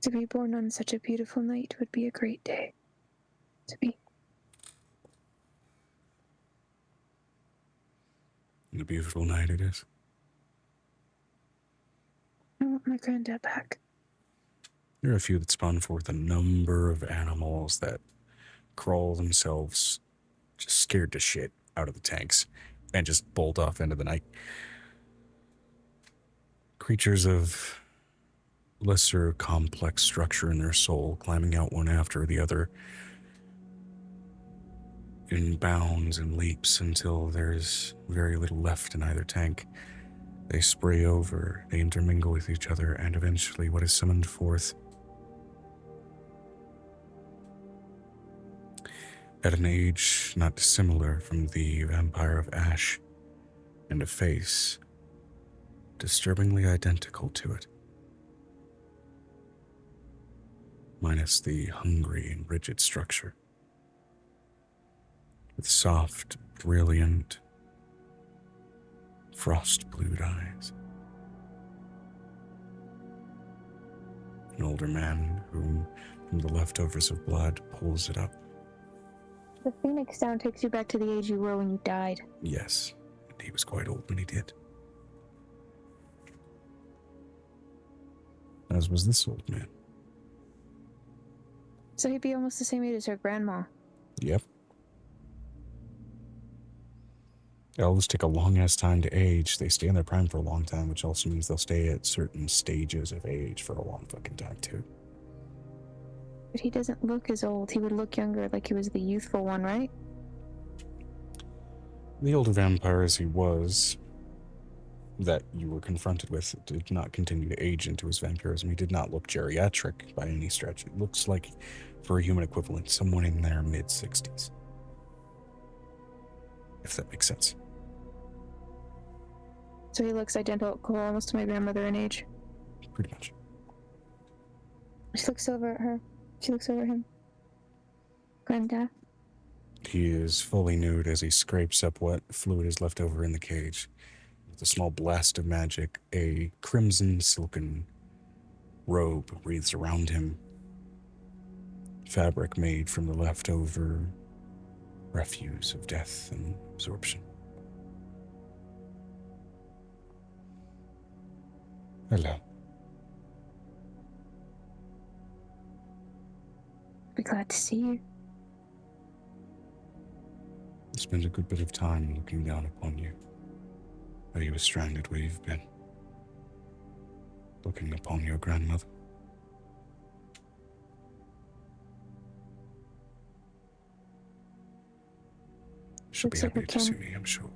To be born on such a beautiful night would be a great day. To be. And a beautiful night it is. I want my granddad back. There are a few that spawn forth a number of animals that crawl themselves just scared to shit out of the tanks and just bolt off into the night. Creatures of lesser complex structure in their soul, climbing out one after the other in bounds and leaps until there's very little left in either tank. They spray over, they intermingle with each other, and eventually what is summoned forth at an age not dissimilar from the vampire of ash, and a face disturbingly identical to it, minus the hungry and rigid structure, with soft, brilliant, frost-blued eyes. An older man whom, from the leftovers of blood, pulls it up. The phoenix down takes you back to the age you were when you died. Yes, and he was quite old when he did. As was this old man. So he'd be almost the same age as her grandma. Yep. Elves take a long-ass time to age. They stay in their prime for a long time, which also means they'll stay at certain stages of age for a long fucking time, too. But he doesn't look as old. He would look younger, like he was the youthful one, right? The older vampire as he was, that you were confronted with, did not continue to age into his vampirism. He did not look geriatric by any stretch. It looks like, for a human equivalent, someone in their mid-60s. If that makes sense. So he looks identical almost to my grandmother in age. Pretty much. She looks over at her. She looks over at him. Granddad. He is fully nude as he scrapes up what fluid is left over in the cage. With a small blast of magic, a crimson silken robe breathes around him. Fabric made from the leftover refuse of death and absorption. Hello. Be glad to see you. spend a good bit of time looking down upon you. Are you stranded where you've been? Looking upon your grandmother? She'll be Looks like happy we to see can. me, I'm sure.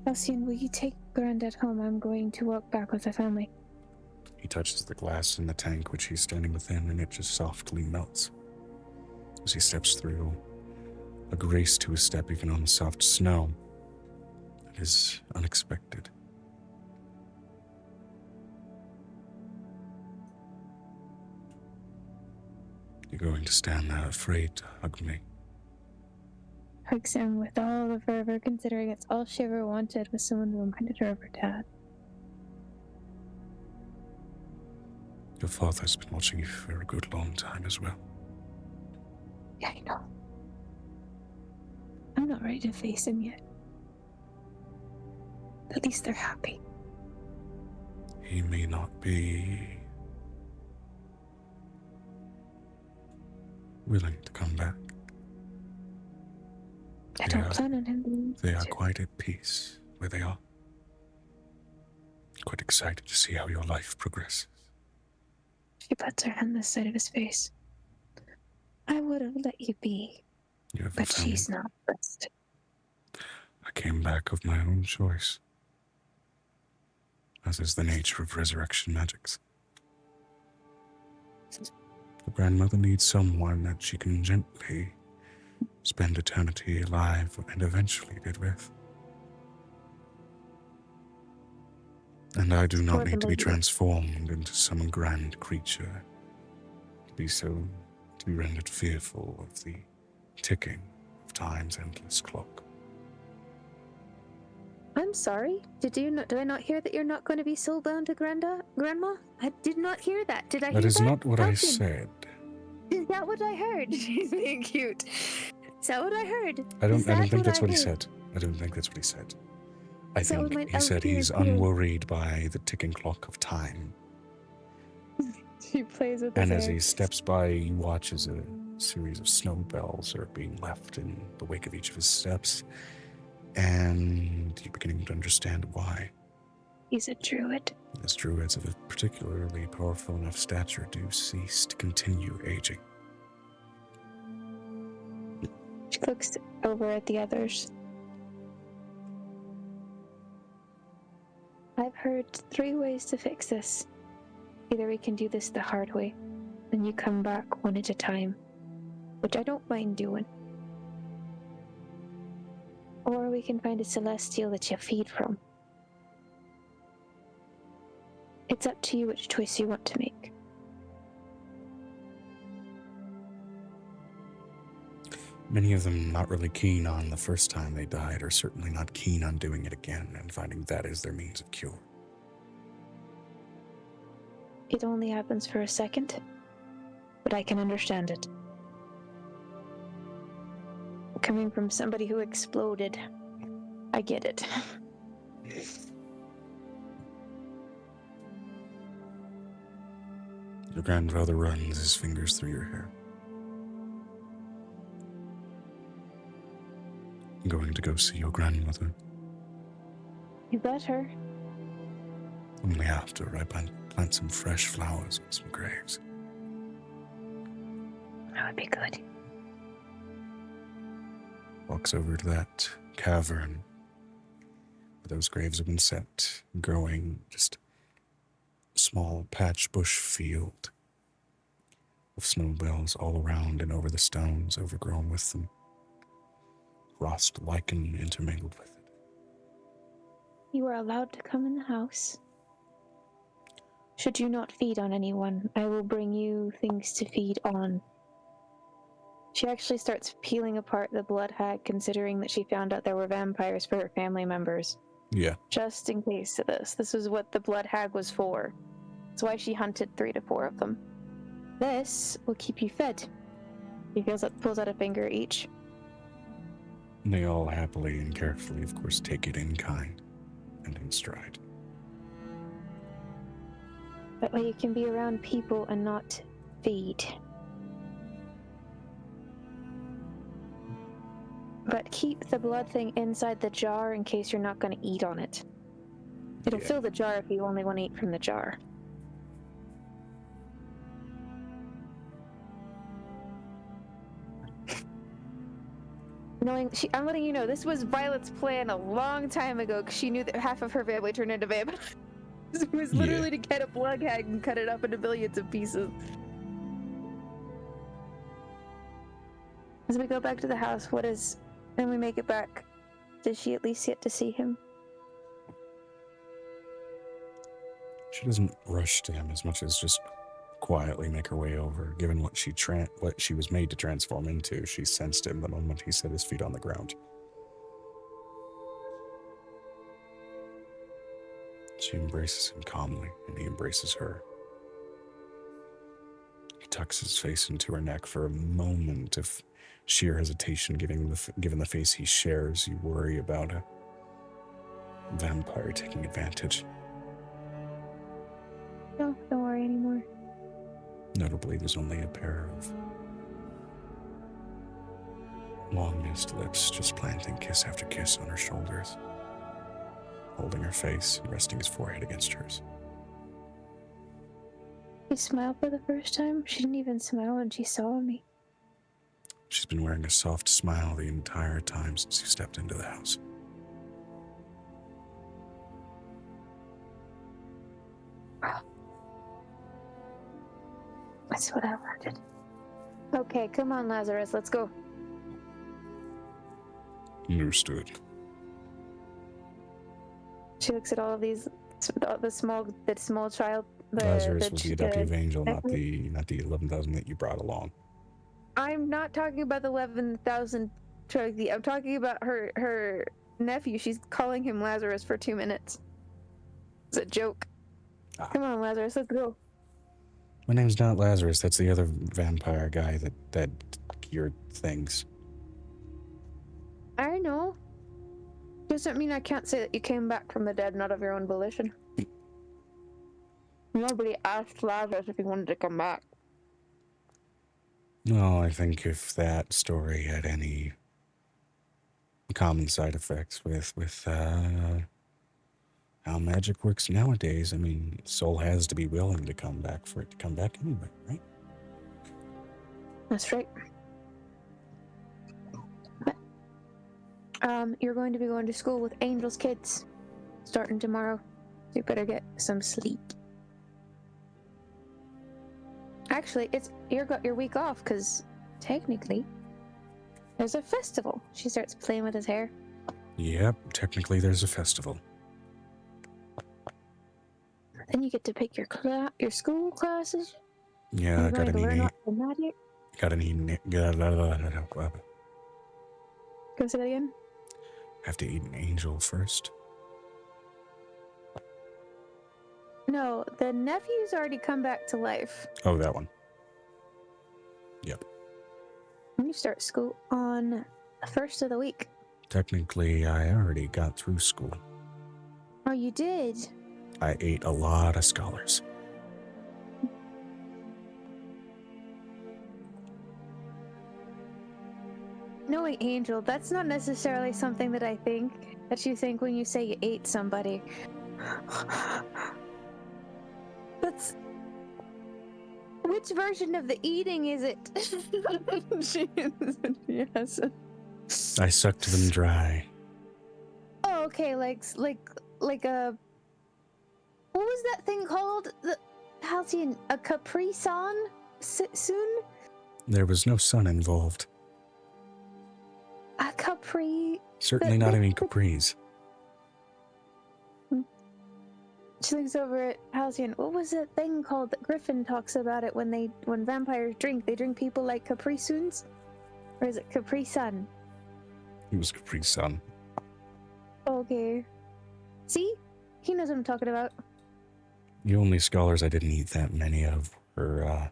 Halcyon, will you take Granddad home? I'm going to walk back with the family. He touches the glass in the tank which he's standing within, and it just softly melts. As he steps through, a grace to his step even on the soft snow that is unexpected. You're going to stand there afraid to hug me. Hugs him with all the fervor, considering it's all she ever wanted was someone who reminded her of her dad. Your father's been watching you for a good long time as well. Yeah, I know. I'm not ready to face him yet. At least they're happy. He may not be willing to come back. I don't plan on him being. They are quite at peace where they are. Quite excited to see how your life progresses. She puts her hand this side of his face. I would have let you be, You have a but family. she's not blessed. I came back of my own choice, as is the nature of resurrection magics. The grandmother needs someone that she can gently spend eternity alive and eventually dead with. And I do not need to be transformed into some grand creature to be rendered fearful of the ticking of time's endless clock. I'm sorry. Did I not hear that you're not going to be soulbound to Grandma? I did not hear that. Did I hear that? That is not what I Halcyon, said. Is that what I heard? She's being cute. Is that what I heard? I don't Is think that's what he heard? said. I don't think that's what he said. I Is that what think my he said elf he's ears hear? unworried by the ticking clock of time. She plays with And his as hair. he steps by, you watch as a series of snow bells are being left in the wake of each of his steps. And you're beginning to understand why. He's a druid. As druids of a particularly powerful enough stature do cease to continue aging. She looks over at the others. I've heard 3 ways to fix this. Either we can do this the hard way, and you come back one at a time, which I don't mind doing. Or we can find a celestial that you feed from. It's up to you which choice you want to make. Many of them not really keen on the first time they died, or certainly not keen on doing it again and finding that is their means of cure. It only happens for a second, but I can understand it. Coming from somebody who exploded, I get it. Your grandfather runs his fingers through your hair. I'm going to go see your grandmother. You better. Only after I plant some fresh flowers on some graves. That would be good. Walks over to that cavern where those graves have been set, growing just a small patch bush field of snowbells all around and over the stones, overgrown with them. Frost lichen intermingled with it. You are allowed to come in the house. Should you not feed on anyone, I will bring you things to feed on. She actually starts peeling apart the blood hag, considering that she found out there were vampires for her family members. Yeah. Just in case of this. This is what the blood hag was for. That's why she hunted 3 to 4 of them. This will keep you fed. She pulls out a finger each. And they all happily and carefully, of course, take it in kind and in stride. That way you can be around people and not feed. But keep the blood thing inside the jar in case you're not going to eat on it. It'll Yeah. fill the jar if you only want to eat from the jar. I'm letting you know, this was Violet's plan a long time ago because she knew that half of her family turned into vampires. It was literally to get a blood hag and cut it up into billions of pieces. As we go back to the house, and we make it back, does she at least get to see him? She doesn't rush to him as much as just quietly make her way over. Given what she was made to transform into, she sensed him the moment he set his feet on the ground. She embraces him calmly, and he embraces her. He tucks his face into her neck for a moment of sheer hesitation, given the face he shares. You worry about a vampire taking advantage. No, don't worry anymore. Notably, there's only a pair of long-nosed lips just planting kiss after kiss on her shoulders, holding her face and resting his forehead against hers. She smiled for the first time. She didn't even smile when she saw me. She's been wearing a soft smile the entire time since you stepped into the house. Wow. That's what I wanted. Okay, come on, Lazarus, let's go. Understood. She looks at all of these, the small child. Lazarus was the adoptive angel, not the 11,000 that you brought along. I'm not talking about the 11,000 Truggy. I'm talking about her nephew. She's calling him Lazarus for 2 minutes. It's a joke. Come on, Lazarus, let's go. My name's not Lazarus. That's the other vampire guy that cured things. I know. Doesn't mean I can't say that you came back from the dead, not of your own volition. Nobody asked Lazarus if he wanted to come back. No, I think if that story had any common side effects with how magic works nowadays, I mean, soul has to be willing to come back for it to come back anyway, right? That's right. You're going to be going to school with Angel's kids starting tomorrow. So you better get some sleep. Actually, you got your week off because technically there's a festival. She starts playing with his hair. Yep, technically there's a festival. Then you get to pick your school classes. Yeah, You're going to learn all the magic. Go say that again. Have to eat an angel first. No, the nephew's already come back to life. Oh, that one. Yep. You start school on the first of the week. Technically, I already got through school. Oh, you did? I ate a lot of scholars. Knowing Angel, that's not necessarily something that you think when you say you ate somebody. That's... Which version of the eating is it? Yes. I sucked them dry. Oh, okay, like a... What was that thing called? Halcyon, a Capri Sun? Soon? There was no sun involved. A Capri... Certainly not any capris. She looks over at Halcyon. What was that thing called that Griffin talks about it when vampires drink? They drink people like Capri Suns? Or is it Capri Sun? It was Capri Sun. Okay. See? He knows what I'm talking about. The only scholars I didn't eat that many of were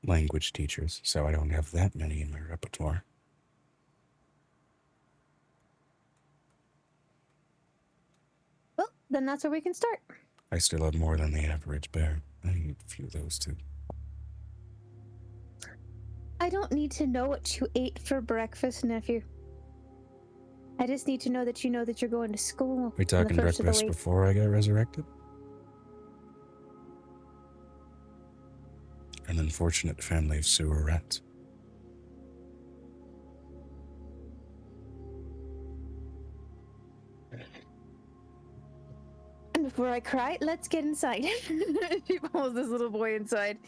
language teachers, so I don't have that many in my repertoire. Well, then that's where we can start. I still have more than the average bear. I eat a few of those too. I don't need to know what you ate for breakfast, nephew. I just need to know that you're going to school. We talking breakfast before I got resurrected? An unfortunate family of sewer rats. And before I cry, let's get inside. She pulls this little boy inside.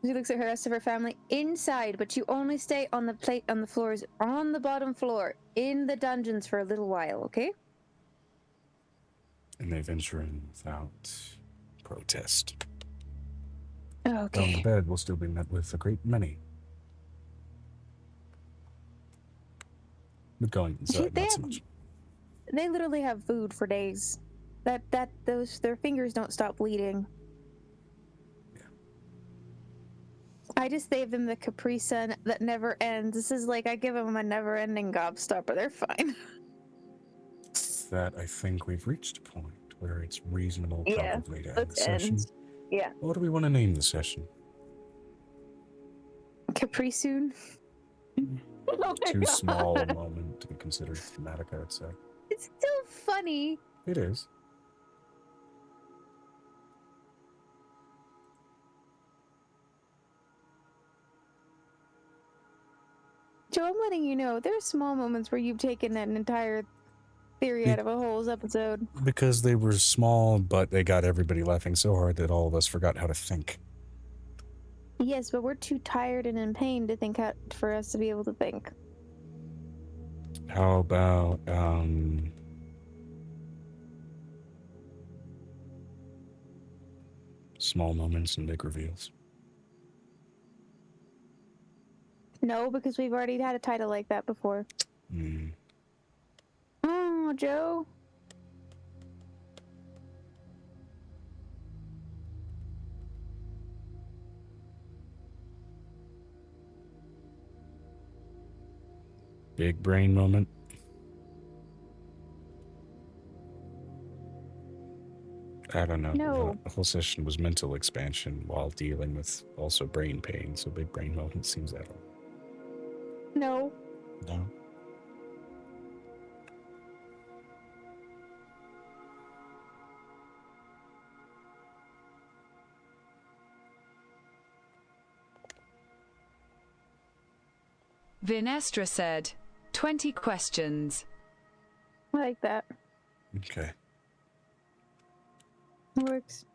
She looks at her rest of her family inside, but you only stay on the floors on the bottom floor in the dungeons for a little while, okay? And they venture in without protest. Okay. Down the bed will still be met with a great many. But going inside, not so much. They literally have food for days. Their fingers don't stop bleeding. Yeah. I just gave them the Capri Sun that never ends. This is like I give them a never-ending gobstopper. They're fine. That I think we've reached a point where it's reasonable probably to end the let's session. end. Yeah. What do we want to name the session? Capri Soon. Too small a moment to be considered thematic, I would say. It's still funny. It is. Joe, I'm letting you know, there are small moments where you've taken an entire theory out of a whole episode. Because they were small, but they got everybody laughing so hard that all of us forgot how to think. Yes, but we're too tired and in pain to think for us to be able to think. How about, small moments and big reveals? No, because we've already had a title like that before. Oh, Joe. Big brain moment. I don't know. No. The whole session was mental expansion while dealing with also brain pain, so big brain moment seems that. No. No. Vinestra said, 20 questions. I like that. Okay. Works.